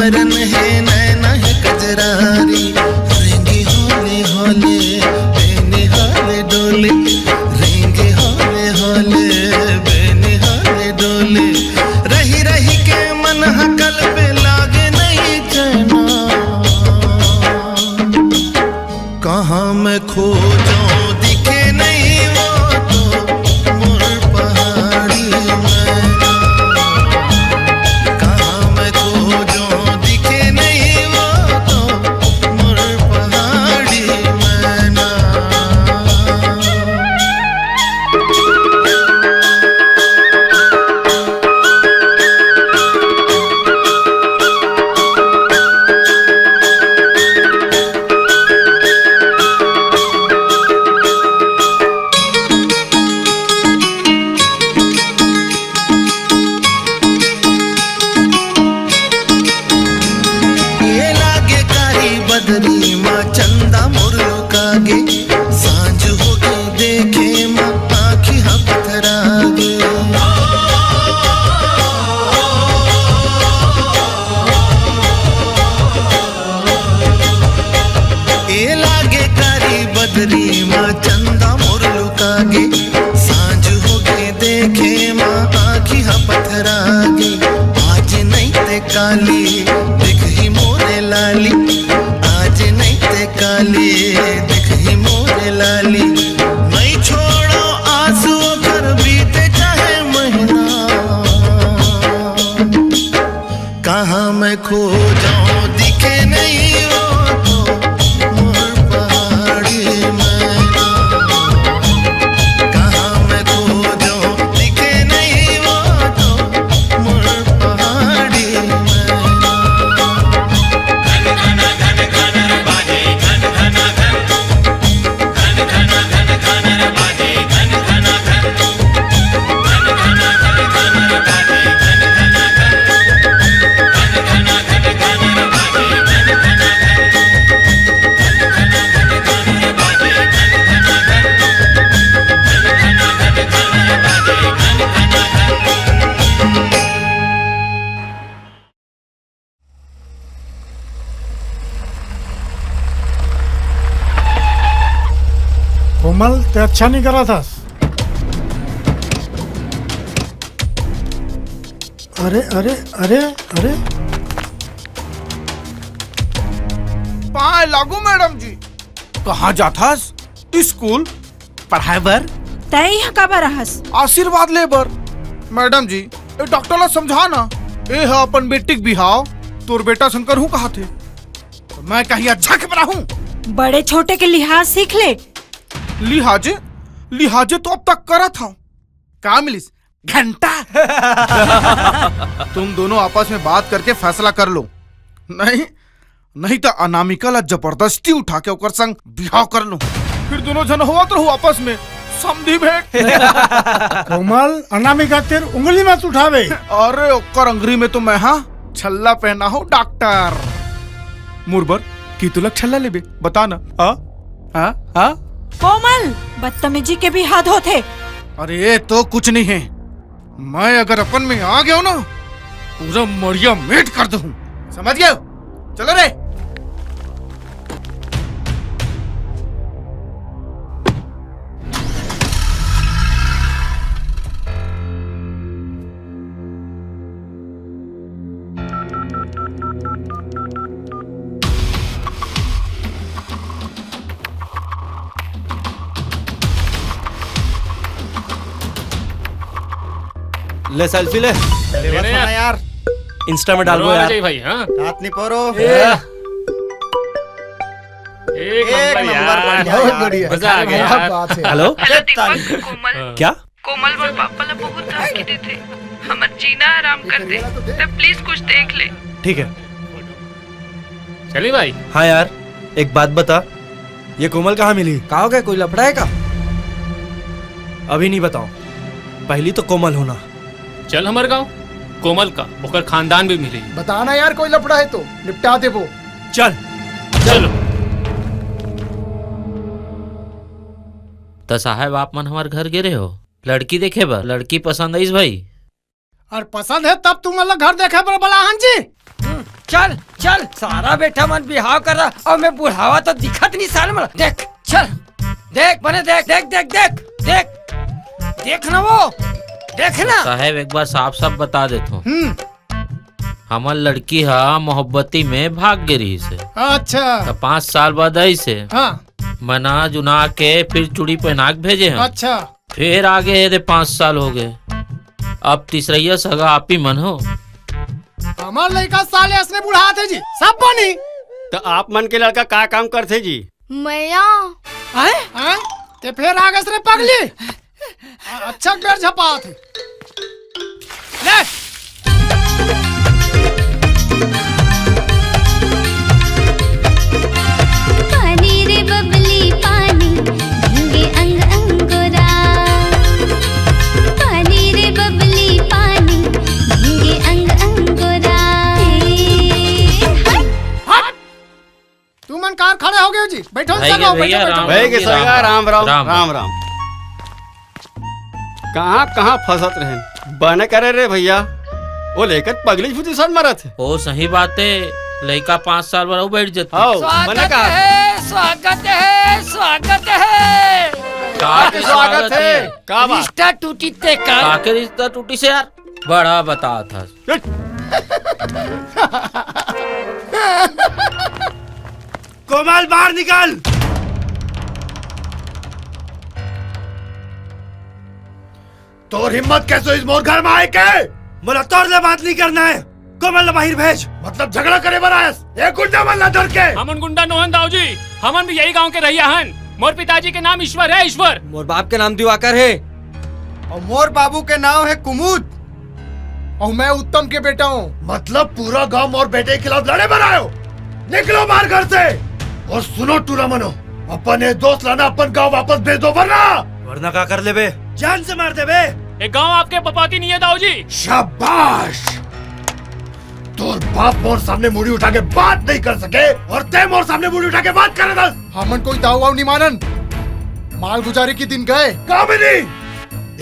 हरन है नैना है कजरारी रेंगे होले होले बेने हाले डोले रेंगे होले होले बेने हाले डोले रही रही के मन हकल पे लागे नहीं चैना कहाँ मैं खो जाऊं दिखे नहीं वो तो मोर पहाड़ी मैना कहाँ मैं खो जाऊं दिखे नहीं वो तो मोर पहाड़ी मैना ये लागे कारी बदरी माँ चंदा मुरलू कागे सांझ हो गई देखे माँ आँखी हाँ पथरागे ये लागे कारी बदरी माँ चंदा मुरलू कागे सांझ हो गई देखे माँ आँखी हाँ पथरागे आज नहीं ते काली दिख ही मोरे लाली आज नहीं ते काली दिख ही मोरे लाली नहीं छोड़ो आंसू कर बीते चाहे महीना कहाँ मैं खो जाऊं दिखे नहीं वो तो मोर पहाड़ी मैना कहाँ मैं खो जाऊं दिखे नहीं वो तो मोर पहाड़ी मैना कोमल ते अच्छा नहीं करा था। अरे अरे अरे अरे पाए लागू मैडम जी कहाँ जाथास? स्कूल पढ़ाए बर तय यहाँ का बरहस आशीर्वाद ले बर। मैडम जी ए डॉक्टर ला समझा ना ए है अपन बेटी के बिहाव तोर बेटा शंकर हूँ कहा थे तो मैं कहीं अच्छा के बना हूँ। बड़े छोटे के लिहाज सीख ले। लिहाजे लिहाजे तो अब तक करा था का मिलिस घंटा तुम दोनों आपस में बात करके फैसला कर लो नहीं नहीं तो अनामिका ला जबरदस्ती उठा के ओकर संग बिहाव कर लो फिर दोनों जन हुआ तो आपस में समझी भेंट। कोमल अनामिका तेर उंगली मत उठावे। अरे ओकर अंगरी में तो मैं हाँ छल्ला पहना हूँ डॉक्टर मुरबर की तुलक छल्ला लेबे बता ना हाँ कोमल बदतमीजी के भी हाथ होते। अरे तो कुछ नहीं है मैं अगर अपन में आ गया ना पूरा मरिया मेट कर दूं समझ गए? चलो रे ले सेल्फी ले यार इंस्टा में डालो यार भाई हाँ हाथ नहीं पोरो एक नंबर बहुत बढ़िया मजा आ गया। हेलो कोमल क्या कोमल और पापा ला बहुत धमकी देते हमर जीना आराम कर दे तो प्लीज कुछ देख ले। ठीक है चलिए भाई। हाँ यार एक बात बता ये कोमल कहाँ मिली? कहा हो गया कोई लफड़ा है का? अभी नहीं बताऊं पहली तो कोमल होना। चल हमारे गाँव कोमल का ओकर खानदान भी मिली। बताना यार कोई लफड़ा है तो निपटा दे वो। चल चलो तो साहब आप मन हमारे घर गिरे हो लड़की देखे बा लड़की पसंद आई भाई और पसंद है तब तुम घर देखे बड़ा हाँ जी। चल चल सारा बेटा मन बिहाव कर रहा और मैं बुढ़ावा तो दिखत नहीं साल में। देख चल देख बने देख देख देख देख देख देखना वो देखना। साहेब एक बार साफ साफ बता देता हूँ, हमार लड़की हा मोहब्बती में भाग गिरी से। अच्छा तो 5 साल बाद आई से हाँ मना जुना के फिर चूड़ी पहना के भेजे हैं। अच्छा फिर आगे है 5 साल हो गए, अब तीसरा सगा आप ही मन हो। हमार लड़का साले असने बुढ़ा थे जी सब बनी। तो आप मन के लड़का का काम करते जी? मैया आए ते फिर आगे से पगली अच्छा बेर झपा थे ले। पानी रे बबली पानी भीगे अंग अंगोरा, पानी रे बबली पानी भीगे अंग अंगोरा। तू मन कार खड़े हो गए जी बैठो भैया, भैया, राम भाई के सगा राम राम राम राम राम। कहाँ कहाँ फंसत रहे बने करे रे भैया, वो लेकर पगली फुटी सन मरा थे। ओ सही बात है, लड़का 5 साल बाद बैठ जाता। स्वागत है स्वागत है स्वागत है। का स्वागत है? का बात? रिश्ता टूटी ते का काके रिश्ता टूटी से यार बड़ा बता था। कोमल बाहर निकल। तोर हिम्मत कैसे इस मोर घर में आए के? मला तोर ले बात नहीं करना है। कोमल बाहर भेज। मतलब झगड़ा करे बनायस ये गुंडा मल्ला डर के। हमन गुंडा नोहन दाऊ जी, हमन भी यही गांव के रहिया हन। मोर पिताजी के नाम ईश्वर है। ईश्वर मोर बाप के नाम दिवाकर है और मोर बाबू के नाम है कुमुद और मैं उत्तम के बेटा हूँ। मतलब पूरा गांव मोर बेटे के खिलाफ लड़े बनायो। निकलो बाहर घर से। और सुनो टूरा मनो, अपने दोस्त लाना अपन गांव वापस भेज दो वरना क्या कर ले बे? जान से मार दे बे। एक गांव आपके पपाती नहीं है दाऊ जी। शाबाश। तोर बाप मोर सामने मुड़ी उठा के बात नहीं कर सके और ते मोर सामने मुड़ी उठा के बात करे दस। हमन कोई दाऊ वाऊ नहीं मानन, माल गुजारी के दिन गए। कामिनी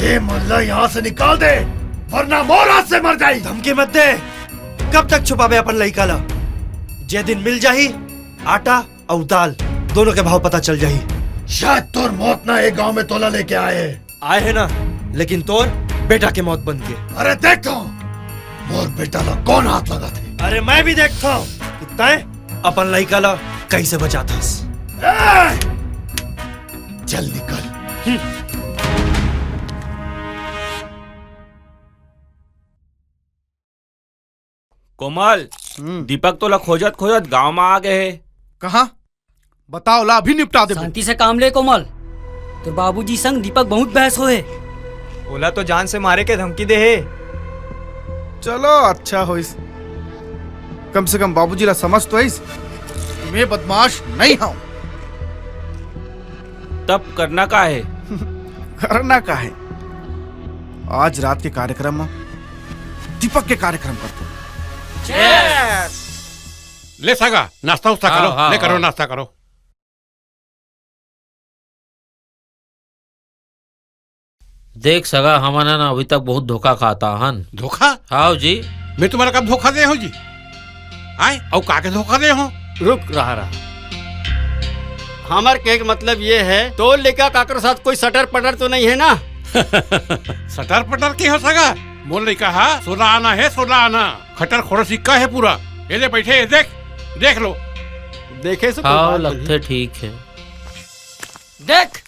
ये मल्ला यहाँ से निकाल दे वरना मोर हाथ से मर जाई। धमकी मत दे। कब तक छुपाबे अपन लइका ला? जे दिन मिल जाही आटा और दाल दोनों के भाव पता चल जाही। शायद तोर मौत ना एक गांव में तोला लेके आए है ना, लेकिन तोर बेटा के मौत बन के। अरे देखता हूँ मोर बेटा ला कौन हाथ लगा थे। अरे मैं भी देखता हूँ अपन लइका ला कैसे बचाता। चल निकल। कोमल दीपक तो खोजत खोजत गांव में आ गए। कहाँ बताओ ला, अभी निपटा दे। शांति से काम ले कोमल, तो बाबूजी संग दीपक बहुत बहस होए। ओला तो जान से मारे के धमकी दे है। चलो अच्छा हो इस, कम से कम बाबूजी ला समझ तो इस मैं बदमाश नहीं हूँ। तब करना का है? करना का है, आज रात के कार्यक्रम में दीपक के कार्यक्रम करते। ले सगा नाश्ता उस्ता करो। ले करो नाश्ता करो। देख सगा हमारा ना अभी तक बहुत धोखा खाता हन। धोखा? हाँ जी। मैं तुम्हारा कब धोखा दे हूँ जी? आए और काके धोखा दे हूँ? रुक रहा हमार के मतलब ये है तो लेका काकर साथ कोई सटर पटर तो नहीं है ना? सटर पटर की हो सगा? बोल रही कहा 16 आना है 16 आना। खटर खोड़ा सिक्का है पूरा। ये ले बैठे ये देख लो। देखे से हाँ लगते ठीक है। देख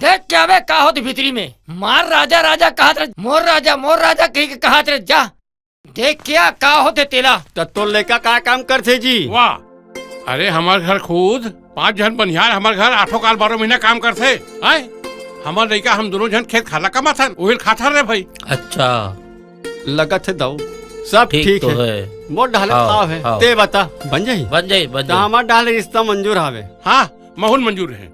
देख क्या वे का होती भीतरी में। मार राजा राजा कहत रहे, मोर राजा कही के कहत रहे। जा देख क्या का होते तेला। तो लेका का काम करते जी? वाह, अरे हमारे घर खुद 5 जन बनियार हमारे घर 8 काल 12 महीना काम करते। आए हमारे लड़का हम दोनों जन खेत खाला कमा था वही खाता रहे भाई। अच्छा लगत है दाऊ सब ठीक तो है। मोर डाले खाव है ते बता बन जाई हमार डाले रिश्ता मंजूर हावे। हाँ महूल मंजूर है।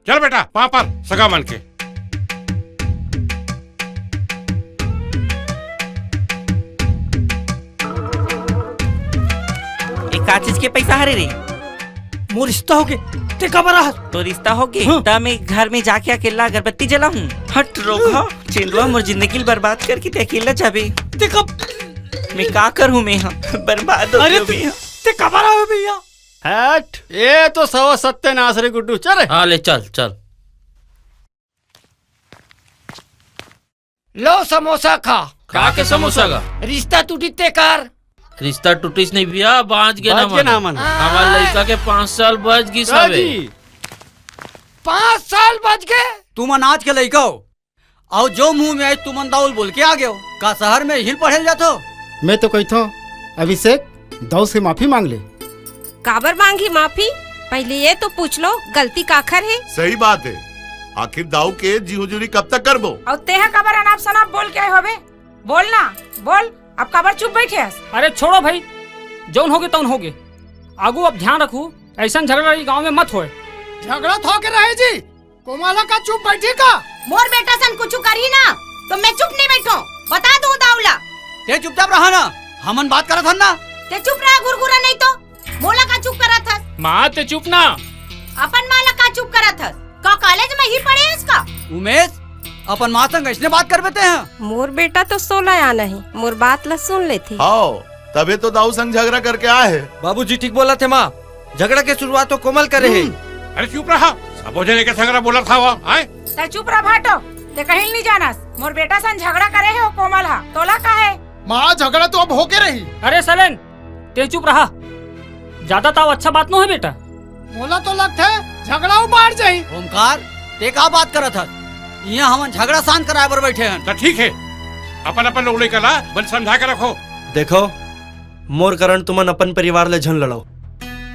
चल बेटा वहाँ पर सगा मन के। का चीज के पैसा हरे रे? मोर रिश्ता हो गए ते कब रहा? तो रिश्ता हो गए ता मैं घर में जाके अकेला अगरबत्ती जलाऊं। हट रोका चिंदुआ मोर जिंदगी बर्बाद करके ते अकेला जाबे। ते कब मैं का करूं मैं बर्बाद हो अरे गया मैं ते कब आ रहे भैया? हट, ये तो सवा सत्यानाश रे गुड्डू, चल हाँ ले चल चल। लो समोसा खा। का के समोसा का रिश्ता टूटी ते कर। रिश्ता टूटिस नहीं भैया, बाँच गे बाँच गे ना मन। हमार लड़का के 5 साल बच गई सावे। 5 साल बच गए। तुम अनाज के लइका हो और जो मुंह में आए तुम अंदाउल बोल के आ गए हो। का शहर में हिल पढ़े जाते हो? मैं तो कहता हूँ अभिषेक दाऊ से माफी मांग ले। काबर मांगी माफी? पहले ये तो पूछ लो गलती काखर है। सही बात है, आखिर दाऊ के जी हुजूरी कब तक करबो? और तेहा काबर अनाप शनाप बोल के आए होबे? बोल ना बोल, अब काबर चुप बैठे हस? अरे छोड़ो भाई, जौन होगे तौन होगे। आगू अब ध्यान रखू, ऐसा झगड़ा गांव में मत होए। झगड़ा थो के रहे जी, कोमला का चुप बैठी का? मोर बेटा सन कुछ करी ना तो मैं चुप नहीं बैठो, बता दूं दाऊला। ते चुपचाप रहा ना, हमन बात करत हन ना। ते चुप रहा गुरगुरा, नहीं तो मोला का चुप करा था। माँ ते चुप ना। अपन माला का चुप करा था? का कॉलेज में ही पढ़े इसका? उमेश अपन माँ संग ऐसने बात कर बेते हैं। मोर बेटा तो 16 आना है, मोर बात ला सुन ले थी। हाँ, तबे तो दाऊ संग झगड़ा करके आए है। बाबूजी ठीक बोला थे माँ, झगड़ा की शुरुआत तो कोमल करे है। अरे चुप रहा, सब जने के संगरा बोला था वो। आए ते चुप रहा भाटो, ते कहीं नहीं जाना। मोर बेटा सन झगड़ा करे है वो कोमल हा, तोला का है? माँ झगड़ा तो अब होके रही। अरे सलेन ते चुप रहा, ज्यादा ताव अच्छा बात न है बेटा। मोला तो लगता है झगड़ा उबार जाई। ओमकार ते का बात करत हन? यहाँ हमन झगड़ा शांत कराए बर बैठे हैं। तो ठीक है, अपन अपन लोग लेकर ला, बल समझा के रखो। देखो मोर कारण तुमन अपन परिवार ले झन लड़ो।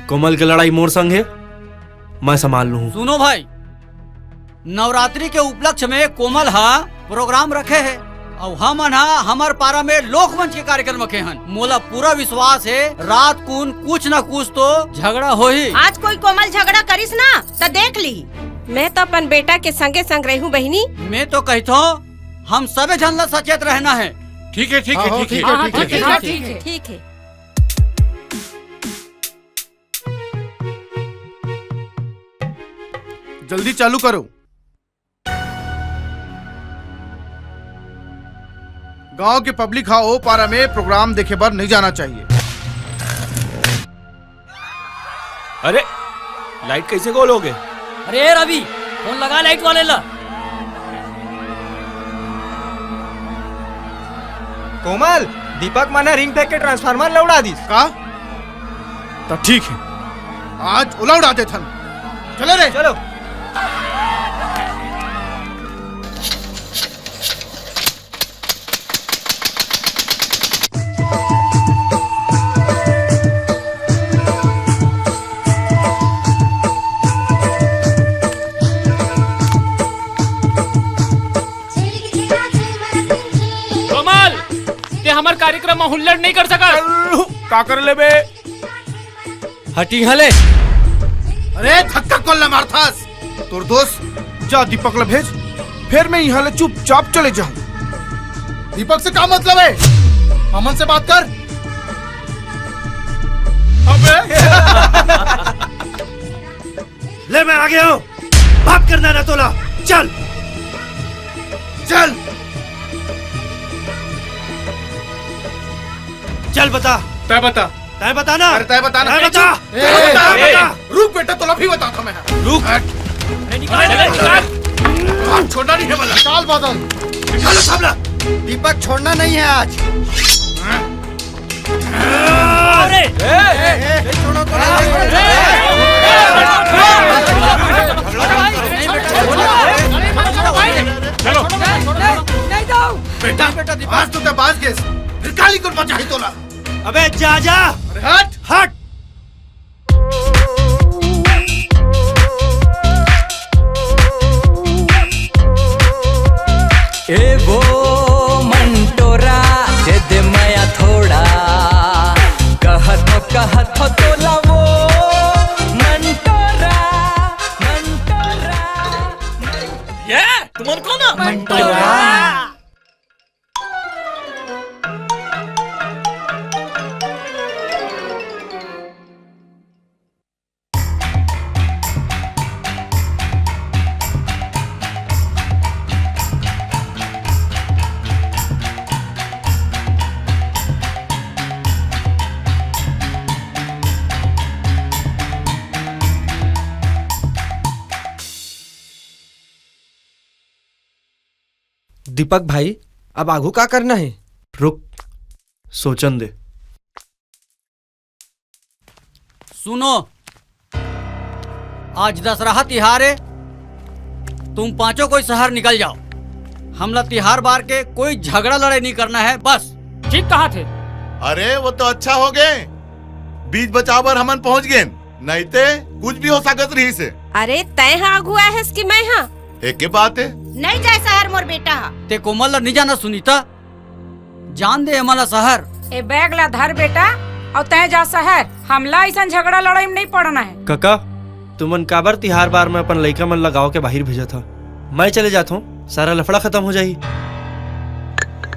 कोमल की लड़ाई मोर संग है, मैं संभाल लूँ। सुनो भाई, नवरात्रि के उपलक्ष्य में कोमल हा प्रोग्राम रखे है और हमन हा हमार पारा में लोकमंच के कार्यक्रम रखे हन। मोला पूरा विश्वास है रात कुन कुछ न कुछ तो झगड़ा हो ही। आज कोई कोमल झगड़ा करिस ना तो देख ली। मैं तो अपन बेटा के संगे संग रही हूँ बहनी। मैं तो कहता हूँ हम सब झनला सचेत रहना है। ठीक है ठीक है ठीक है ठीक है। जल्दी चालू करो। गांव के पब्लिक हा ओ पारा में प्रोग्राम देखे बर नहीं जाना चाहिए। अरे लाइट कैसे गोलोगे? अरे रवि फोन लगा लाइट वाले ला। कोमल दीपक माने रिंग फेंक के ट्रांसफार्मर लौड़ा दिस का? तो ठीक है, आज उला उड़ा दे थन। चले रे चलो। हमार कार्यक्रम में हुल्लड़ नहीं कर सका। का कर ले बे? हटी हले। अरे धक्का कौन ला मारथास? तोर दोस्त जा दीपक ला भेज, फिर मैं यहाँ ले चुपचाप चले जाऊं। दीपक से क्या मतलब है? अमन से बात कर। अबे ले मैं आ गया हूँ, बात करना ना तोला। चल चल चल बता। तय बता। तय बता ना। अरे तय बता ना। तय बता। बता। रुक बेटा, तोला भी बता था मैं। रुक। छोड़ना नहीं है वाला। निकाल बादल। निकालो सामला। दीपक छोड़ना नहीं है आज। अरे छोड़ो तो बेटा आज तो बाज गए, फिर काली कुल बचा ही तोला। अबे जा जा। हट हट। ए वो मंटोरा दे दे माया थोड़ा, कहत हो तोला वो मंटोरा मंटोरा। ये तुमन कौन है? मंटोरा। दीपक भाई अब आगू का करना है? रुक, सोचन दे। सुनो, आज दशहरा तिहार है, तुम पांचों कोई शहर निकल जाओ। हमला तिहार बार के कोई झगड़ा लड़ाई नहीं करना है, बस। ठीक कहा थे। अरे वो तो अच्छा हो गए, बीच बचाव पर हमन पहुंच गए, नहीं ते कुछ भी हो सकत रही से। अरे तय हाँ आगू आए है कि मैं हाँ? एक के बात है, नहीं जाए शहर मोर बेटा। ते कोमल ला नहीं जाना सुनीता, जान दे हमारा शहर। ए बैग ला धर बेटा और तय जा शहर। हमला ऐसा झगड़ा लड़ाई में नहीं पड़ना है। काका तुमन काबर तिहार बार में अपन लइका मन लगाओ के बाहर भेजा था। मैं चले जाता हूँ, सारा लफड़ा खत्म हो जाही।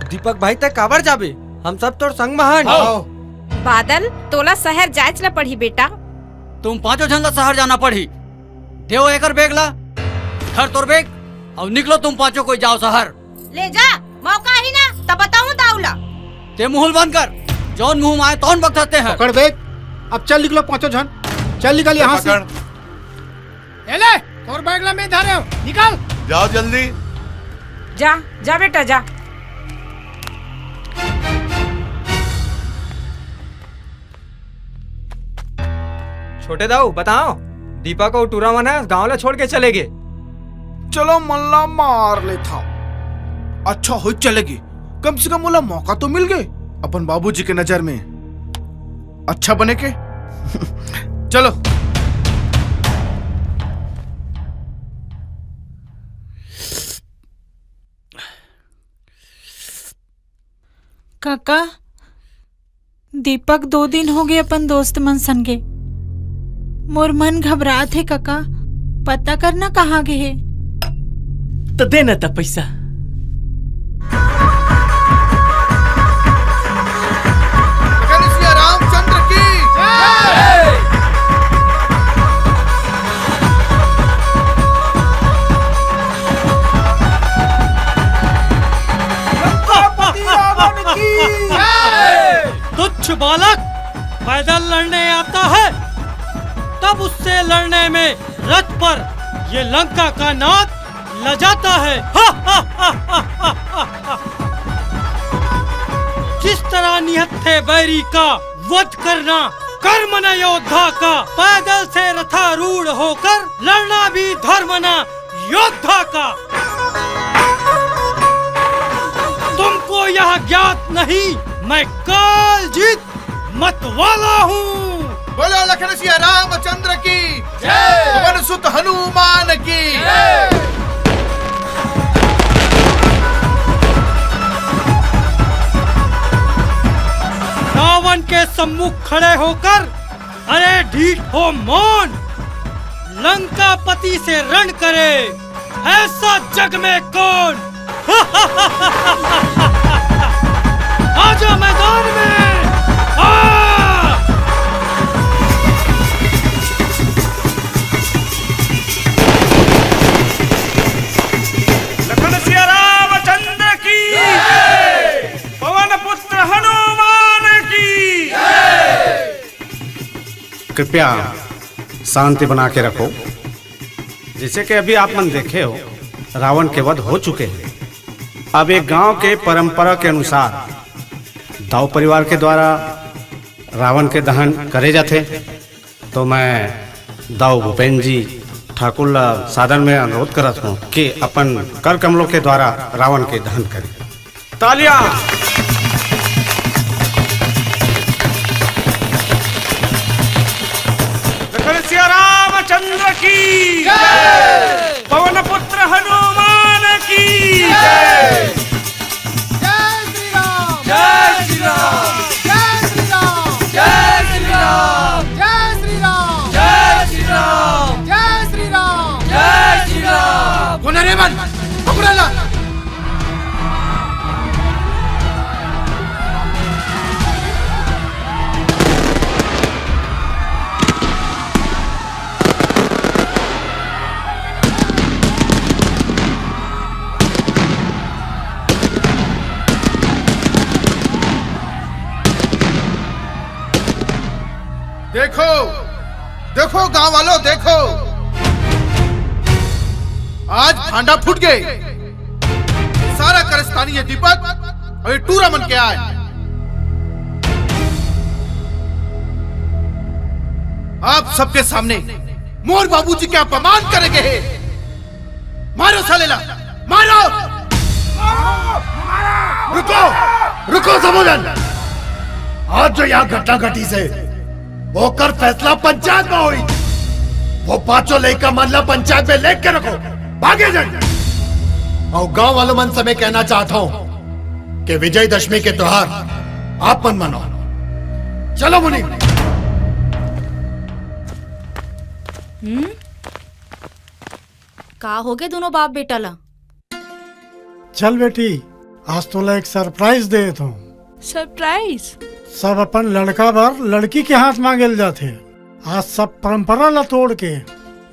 दीपक भाई तक काबर जाबे, हम सब तोर संग महान। बादल तोला शहर जाए न पड़ी बेटा। तुम पांचों जन ला शहर जाना पड़ी। देव एकर बैग ला, धर तोर बैग और निकलो तुम पांचों कोई जाओ शहर। ले जा, मौका ही ना तब बताऊँ दाऊला। ते मुंह बंद कर, जौन मुंह आए तौन बकते हैं। पकड़ बैग, अब चल निकलो पांचों जन, चल निकल यहाँ से। ले और बैग ला मैं धरे हूँ, निकल जाओ जल्दी। जा जा बेटा जा। छोटे दाऊ बताओ, दीपक और टूरा मन है गाँव ला छोड़ के चले गए। चलो मल्ला मार ले था, अच्छा हो चलेगी, कम से कम मोला मौका तो मिल गए अपन बाबूजी के नजर में अच्छा बने के। चलो काका, दीपक 2 दिन हो गए अपन दोस्त मन संगे। मोर मन घबरात है काका, पता करना कहाँ गए है। तो देना था पैसा। रामचंद्र की जय। तुच्छ बालक पैदल लड़ने आता है, तब उससे लड़ने में रथ पर ये लंका का नाथ लजाता है। जिस तरह निहत्थे बैरी का वध करना कर्म न योद्धा का, पैदल से रथारूढ़ होकर लड़ना भी धर्म न योद्धा का। तुमको यह ज्ञात नहीं, मैं काल जीत मत वाला हूँ। बोलो लखन सिया रामचंद्र की जय, पवन सुत हनुमान की जय। रावण के सम्मुख खड़े होकर अरे ढीठ हो मौन, लंकापति से रण करे ऐसा जग में कौन। आजा मैदान में, लखन सिया रामचंद्र की पवन पुत्र हनुमान की। कृपया शांति बना के रखो। जैसे कि अभी आप मन देखे हो, रावण के वध हो चुके हैं। अब एक गांव के परंपरा के अनुसार दाऊ परिवार के द्वारा रावण के दहन करे जाते। तो मैं दाऊ भूपेन्द्र जी ठाकुर साधन में अनुरोध करत हूँ कि अपन कर कमलों के द्वारा रावण के दहन करें। तालियां। लखन सिया रामचंद्र की जय, पवन पुत्र हनुमान की जय। जय श्री राम, जय श्री राम, जय श्री राम, जय श्री राम, जय श्री राम, जय श्री राम, जय श्री राम, जय श्री राम। कौन है रे मन, पकड़ ला। देखो देखो गांव वालों, देखो आज भांडा फूट गए। सारा करस्तानी है दीपक और ये टूरा मन के आए। आप सबके सामने मोर बाबूजी के अपमान करेंगे। मारो सालेला, मारो। रुको रुको समोदन, आज जो यहाँ घटना घटी से वो कर फैसला पंचायत में हुई। वो पांचों लेकर मामला पंचायत में लेख के रखो, भागे जाए। और गांव वालों मन से मैं कहना चाहता हूं कि विजयदशमी के त्योहार आप मन मनाओ। चलो मुनि। का हो गए दोनों बाप बेटा ला? चल बेटी, आज तो ला एक सरप्राइज दे तो। सरप्राइज? सब अपन लड़का बार लड़की के हाथ मांगे जाते। आज सब परंपरा ला तोड़ के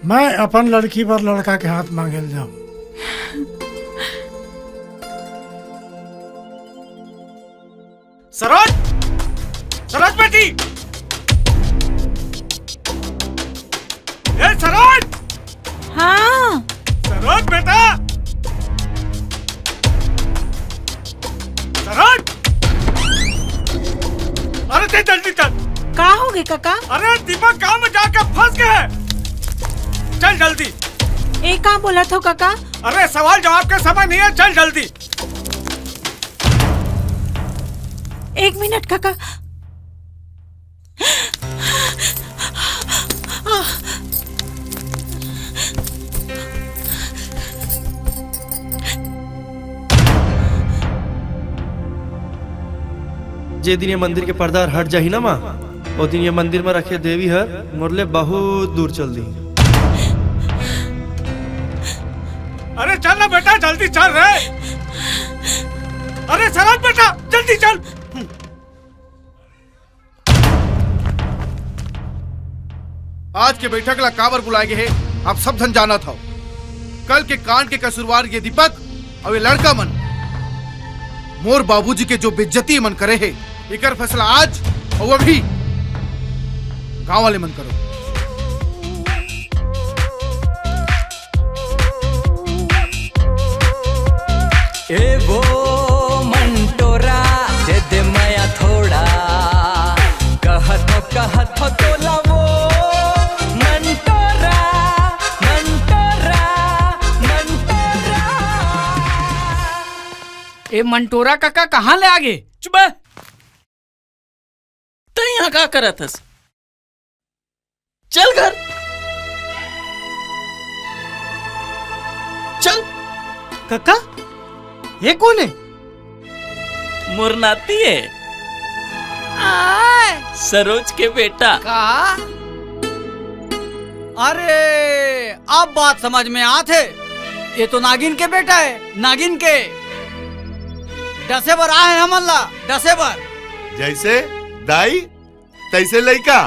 मैं अपन लड़की पर लड़का के हाथ मांगे जाऊं। सरोज, सरोज बेटी, ए सरोज। हाँ सरोज बेटा, सरोज। अरे ते जल्दी चल। का हो गए काका? अरे दीपक गांव में जाकर फंस गए। चल जल्दी। एक कहाँ बोला था काका? अरे सवाल जवाब का समय नहीं है, चल जल्दी। एक मिनट काका। जे दिन ये मंदिर के पर्दा हट जाही ना माँ, वो दिन ये मंदिर में रखे देवी हर मुरले बहुत दूर चल दी। अरे चल ना बेटा, जल्दी चल रे। अरे सरोज बेटा, जल्दी चल। आज के बैठक ला काबर बुलाए गए है, आप सब धन जाना था। कल के कांड के कसूरवार ये दीपक और ये लड़का मन मोर बाबूजी के जो बेइज्जती मन करे है, इकर फैसला आज और अभी गांव वाले मन करो। ए वो मंटोरा दे दे माया थोड़ा, कहत हो तोला वो मंटोरा मंटोरा मंटोरा। ए मंटोरा काका कहाँ ले आगे? चुप तो यहाँ का करत हस? चल घर चल। काका ये कौन है? मुरनाती है, सरोज के बेटा। का? अरे अब बात समझ में आते। ये तो नागिन के बेटा है, नागिन के। डसे बर आए हमला, डसे बर। जैसे दाई तैसे लइका।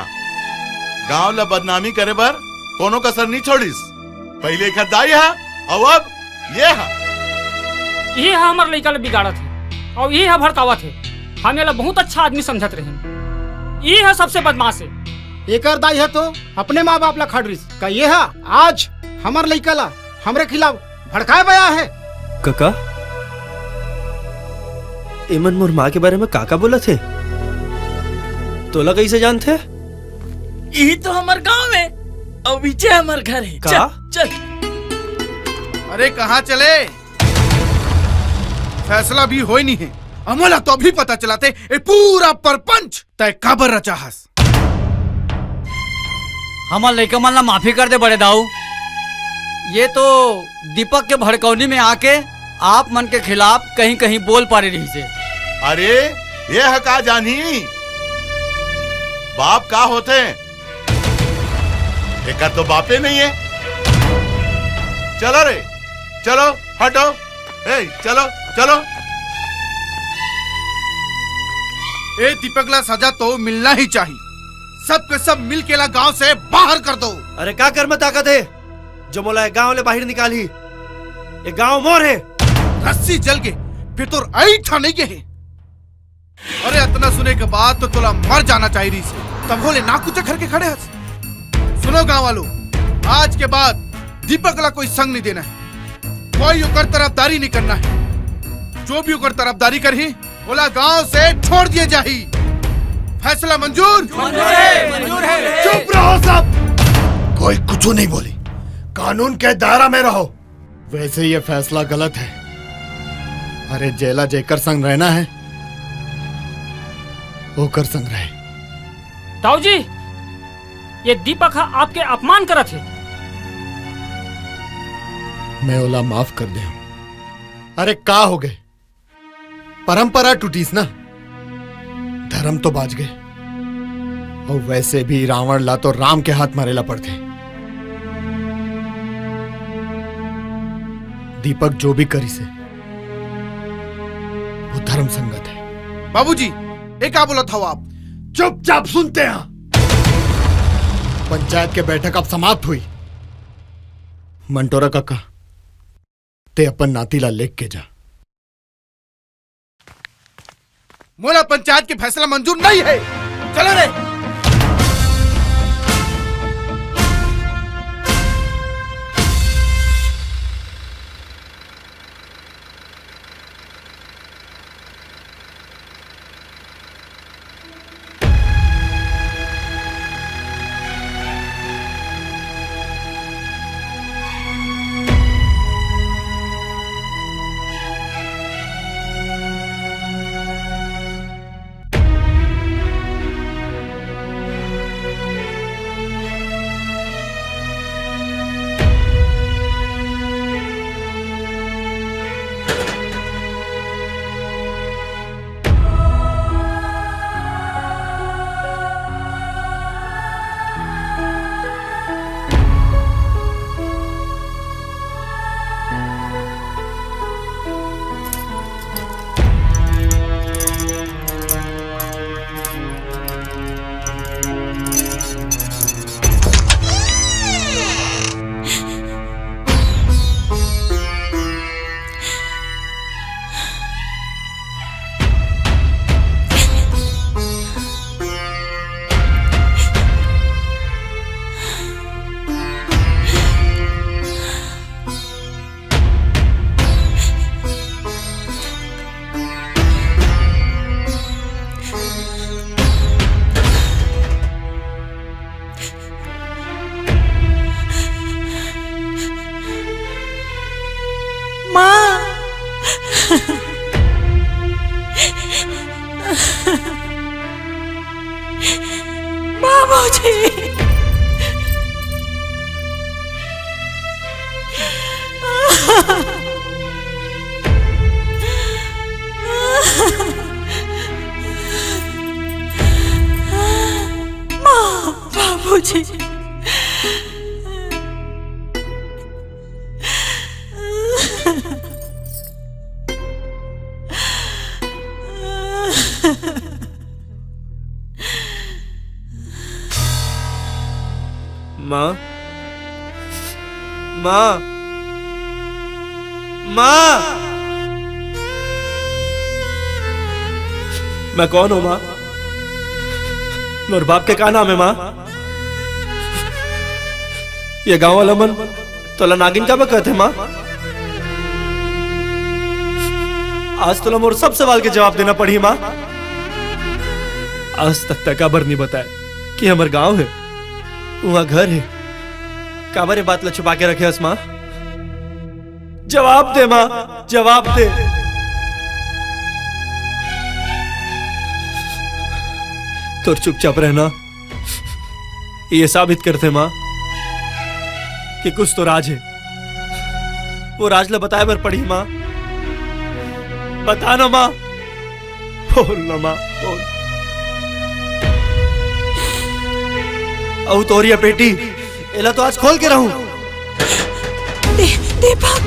गांव ला बदनामी करे बर कोनो कसर नहीं छोड़िस। पहले एक दाई है और अब ये है। ये हमार लड़का बिगाड़त है और ये है भड़कावत है। हमें ला बहुत अच्छा आदमी समझत रहे। ये है सबसे बदमाश है। एक दाई है तो अपने माँ बाप ला खड़रिस का ये है। आज हमार लड़का ला हमरे खिलाफ भड़काए बया है। काका एमन मोर माँ के बारे में काका बोला थे, तोला कैसे जानते? यही तो हमार गांव में और पीछे हमार घर है। का? चल। अरे कहाँ चले? फैसला भी हो ही नहीं है। अमला तो अभी पता चलाते ये पूरा परपंच तय काबर रचा हस। हमार लड़का मन ला माफी कर दे बड़े दाऊ। ये तो दीपक के भड़कौनी में आके आप मन के खिलाफ कहीं कहीं बोल पा रही से। अरे ये है का जानी बाप का होते? एक तो बापे नहीं है। चलो रे चलो, हटो। ए चलो चलो। ए दीपक ला सजा तो मिलना ही चाहिए। सब के सब मिल के ला गांव से बाहर कर दो। अरे क्या कर में ताकत है जो मोला गांव ले बाहर निकाली? ये गांव मोर है। रस्सी जल के फिर तो आई था नहीं के है। अरे इतना सुने के बाद तो तोला मर जाना चाहिए से। तब बोले ना कुछ करके खड़े हस। सुनो गांव वालों, आज के बाद दीपक ला कोई संग नहीं देना है, कोई उकर तरफदारी नहीं करना है। जो भी होकर तरफदारी करही बोला गांव से छोड़ दिए जाही। फैसला मंजूर? मंजूर है। चुप रहो सब, कोई कुछ नहीं बोली, कानून के दायरा में रहो। वैसे ये फैसला गलत है। अरे जेला जेकर संग रहना है होकर संग रहे। ताऊ जी, ये दीपक आपके अपमान करत है। मैं ओला माफ कर दे। अरे का हो गए, परंपरा टूटीस ना, धर्म तो बाज गए। और वैसे भी रावण ला तो राम के हाथ मारेला पड़ते। दीपक जो भी करी से वो धर्म संगत है। बाबूजी एक क्या बोला था आप? चुपचाप सुनते हैं। पंचायत के बैठक अब समाप्त हुई। मंटोरा काका, ते अपन नातीला लेख के जा। मोला पंचायत के फैसला मंजूर नहीं है। चलो रे। बाबूजी, माँ, माँ, माँ, मैं कौन हूँ माँ? मेरे बाप के क्या नाम है माँ? ये गांव वाला मन तोला नागिन का कहते माँ? आज तोला मोर सब सवाल के जवाब देना पड़ी माँ। आज तक तकाबर नहीं बताया कि हमारे गांव है, वहां घर है। काबरे बात ला छुपा के रखे हस माँ? जवाब दे माँ, जवाब दे। तो चुपचाप रहना ये साबित करते माँ कि कुछ तो राज है। वो राज ला बताए बर पड़ी माँ। बता ना माँ, बोल ना माँ, बोल। औ तोरिया बेटी एला तो आज खोल के रहूं। दीपक,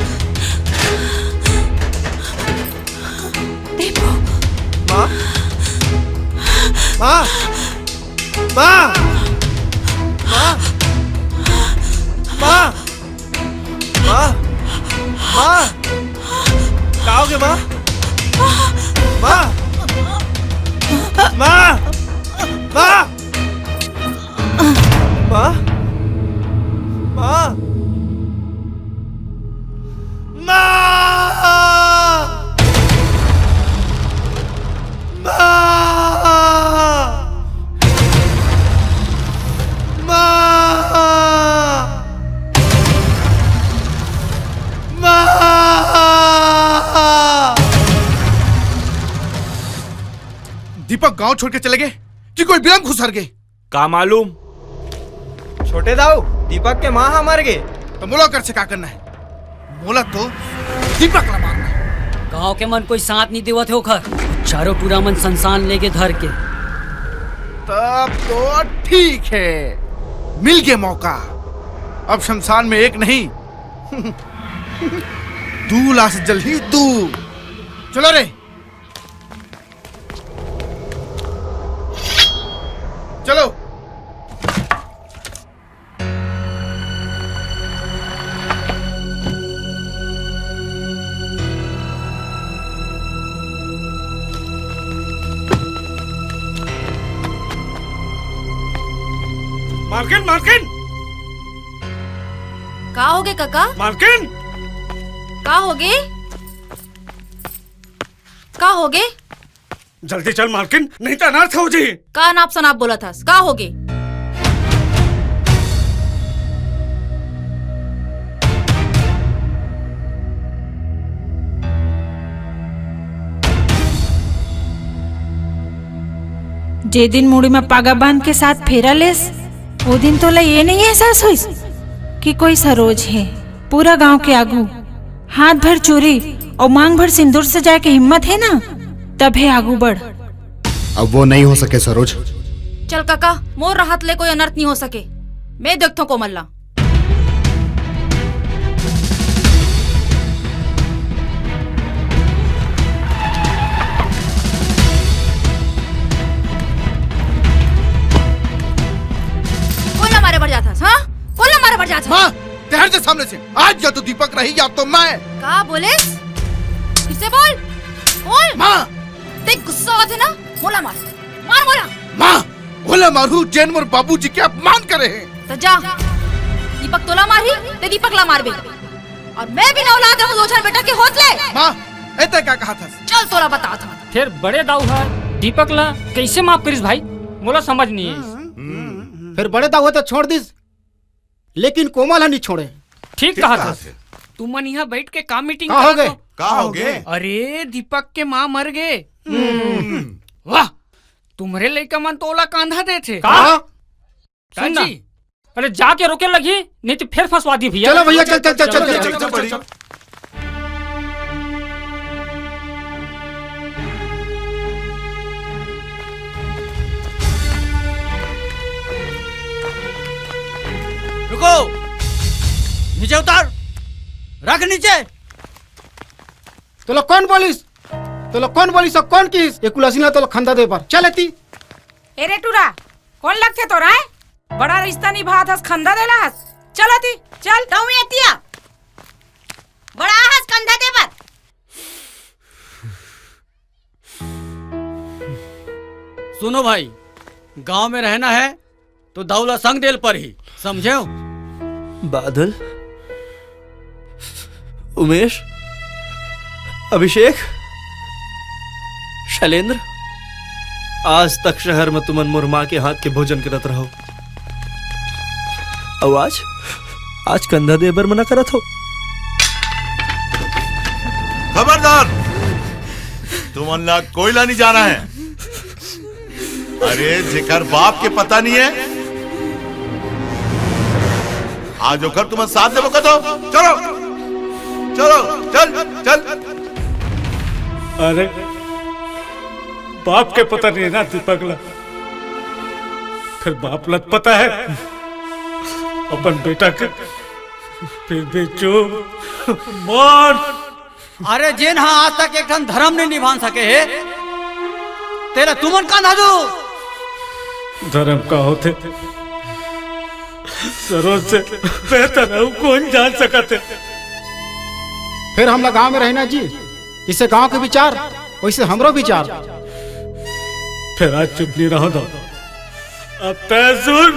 दीपक, माँ, माँ, माँ, माँ, माँ, माँ, माँ, क्या हो गया माँ? माँ, माँ, माँ, माँ, माँ, माँ, दीपक गांव छोड़ के चले गए कि कोई बिलम घुसर गए? का मालूम? छोटे दाऊ दीपक के माँ मर गए तो मोला कर से क्या करना है? मोला तो दीपक ला मारना है। गांव के मन कोई साथ नहीं देवत हो खर, चारों पूरा मन संसान लेके धर के। तब तो ठीक है, मिल गया मौका। अब शमशान में एक नहीं 2 लाश जल ही 2। चलो रे, चलो। मालकिन मालकिन का होगे काका? मालकिन का होगे? का होगे? जल्दी चल मालकिन, नहीं तो अनर्थ हो जाए। का नाप सनाप बोला था, का होगे? जे दिन मुड़ी में पागा बांध के साथ फेरा लेस, वो दिन तो ये नहीं एहसास हुई कि कोई सरोज है। पूरा गांव के आगू हाथ भर चूरी और मांग भर सिंदूर से जाए के हिम्मत है ना, तब है आगू बढ़। अब वो नहीं हो सके सरोज। चल काका, मोर राहत ले कोई अनर्थ नहीं हो सके। मैं देखता हूँ कोमल्ला। मारे बढ़ जाता, हाँ? कोला मारे बढ़ जाता। माँ, ठहर जा सामने से। आज या तो दीपक रही या तो मैं। का बोले? फिर से बोल, बोल। माँ, देख गुस्सा आते ना, मोला मार, मार मोला। माँ, बोला मारू जैन और बाबूजी के अपमान करे हैं। तो जा, दीपक तोला मारी, ते दीपक ला मार बे। और मैं भी ना औलाद रहूं दो बेटा के होत ले। माँ, ऐसा क्या कहा था? चल तोला बता था। फिर बड़े दाऊ है दीपक ला कैसे माफ करिस भाई? मोला समझ नहीं है। फिर बड़े दाऊ तो छोड़ दिस, लेकिन कोमल नहीं छोड़े। ठीक कहा था। तुमन यहाँ बैठ के काम मीटिंग कहाँ हो गए? कहाँ हो गए? अरे दीपक के माँ मर गए। वाह, तुम्हारे लड़का मन तोला कांधा दे थे। सुन ना, अरे जाके रोके लगी, नहीं तो फिर फंसवा दी भैया। चलो भैया, चल चल चल चल चल चल चल। रुको, नीचे उतार, रख नीचे। तो लोग कौन बोलिस? तो लोग कौन बोलिस और कौन किस? एक उलासीना तो लोग खंदा दे पर चलती। एरे टूरा, कौन लगते तो राय? बड़ा रिश्ता निभात हस, खंदा देला हस। चलती, चल। तो मैं एतिया बड़ा हस कंधा दे पर। सुनो भाई, गांव में रहना है तो दौला संग देल पर ही, समझे? बादल, उमेश, अभिषेक, शैलेंद्र, आज तक शहर में तुमन मोर माँ के हाथ के भोजन करत रहो, और आज कंधा दे बर मना करत हो। खबरदार, तुमन ला कोयला नहीं जाना है। अरे जेकर बाप के पता नहीं है, आज ओकर तुम्हें साथ देवो का तो चलो चलो चल चल। अरे बाप के पता नहीं है ना दीपक ला, फिर बाप लत पता है अपन बेटा के, फिर भी चुप मान। अरे जेन हाँ आज तक एक ठन धर्म नहीं निभान सके है, तेरा तुमन का ना दो। धर्म का होते सरोज से बेहतर है कौन जान सकते। फिर हम गांव में रहना जी, जिससे गांव के विचार वैसे हमरो विचार। फिर आज चुप नहीं रहो दो। अब तय सुन,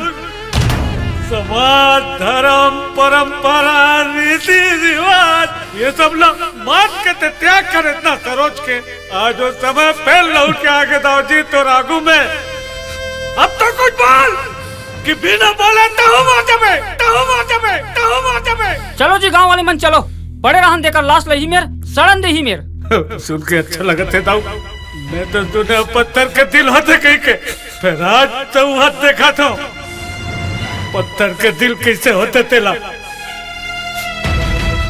समाज, धर्म, परंपरा, रीति रिवाज ये सब लोग मान के ते त्याग कर इतना सरोज के। आज वो समय पहल लौट के आगे दाओ जी तो रागू में। अब तो कुछ बोल कि बिना बोले चलो जी गांव वाले मन चलो, बड़े रहन देकर लाश लही मेर, सड़न दे ही मेर। सुन के अच्छा लगा थे दाऊ, मैं तो तूने पत्थर के दिल होते कहीं के, फिर आज तो हाथ देखा था पत्थर के दिल कैसे होते तेला।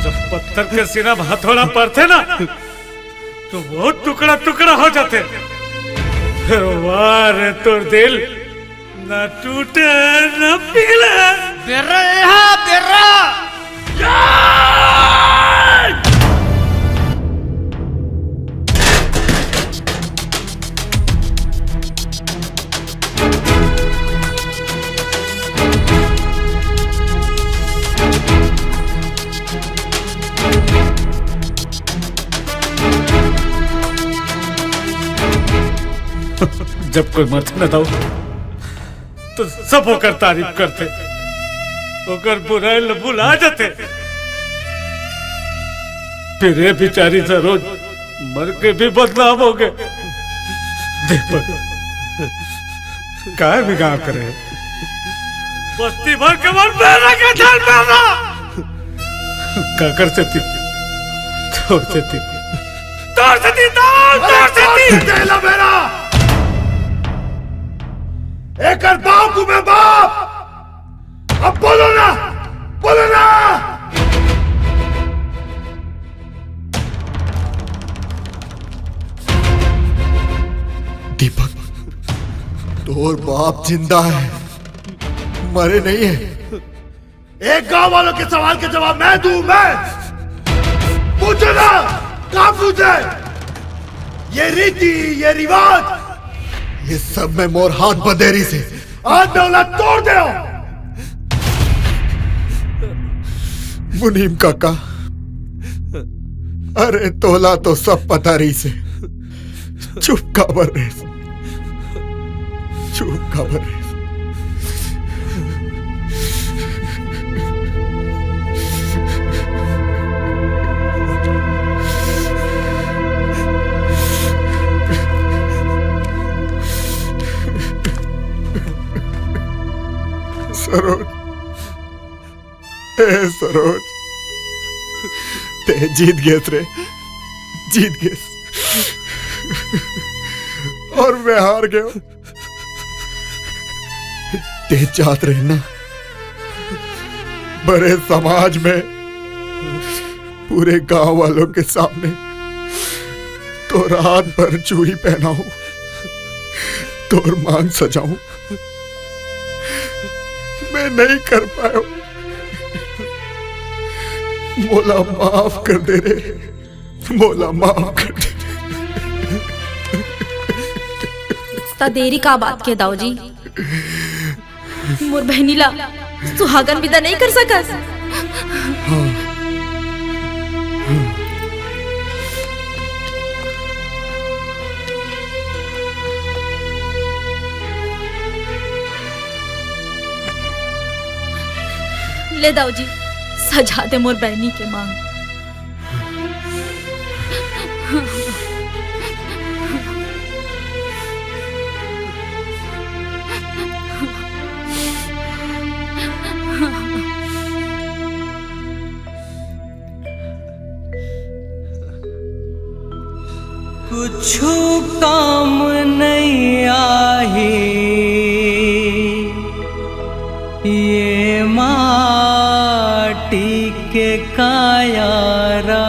जब पत्थर के सिरा हथौड़ा पड़ते ना तो वो टुकड़ा टुकड़ा हो जाते। फिर वाह रे तोर दिल न टूटे न पिघले। बेर्रा यहाँ बेर्रा जब कोई मरते न था तो सब होकर तारीफ करते, होकर बुराई भुला जाते। फिर ये बेचारी सरोज मर के भी बदनाम हो गए। दीपक काय बिगाड़ करे, बस्ती भर के मर बेरा के ढाल बेरा क्या करते थी, तोड़ते थी तोड़ते थी तोड़ते थी तेला बेरा एक बाप हूं मैं बाप। अब बोलो ना बोलो ना। दीपक तोर बाप जिंदा है, मरे नहीं है। एक गांव वालों के सवाल के जवाब मैं दूं। मैं पूछो ना कहां पूछे। ये रीति ये रिवाज ये सब में मोर हाथ बंदेरी से आज दौलत तोड़ दे। मुनीम काका अरे तोला तो सब पता रही से चुप काबर रहे, चुप काबर रहे। सरोज ए सरोज ते जीत गए रे, जीत गए और मैं हार गया। ते चाहत रहे ना बड़े समाज में पूरे गांव वालों के सामने तो रात भर चूड़ी पहनाऊं, तोर मांग सजाऊं, मैं नहीं कर पाया। मोला माफ कर दे रे, मोला माफ कर दे। ता देरी का बात के दाऊ जी, मोर बहनीला सुहागन विदा नहीं कर सकस। ले दाऊ जी सजा दे मोर बहनी के मांग। कुछ काम नहीं आही ये माटी के कायारा।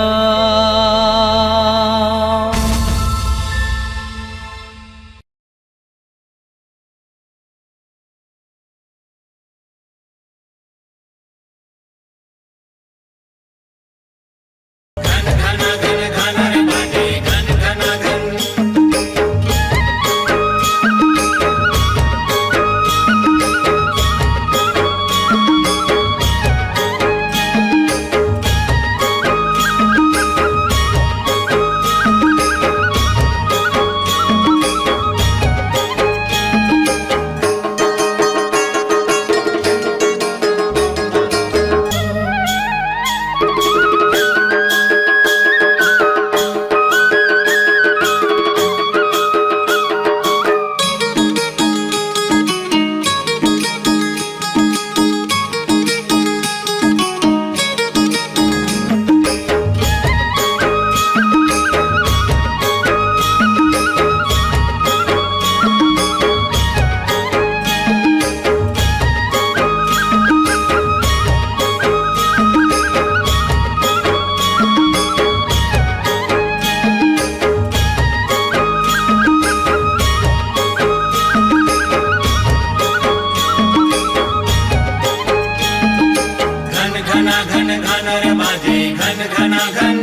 घना घन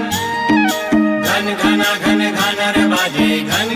घन घना घन घन रे बाजे घन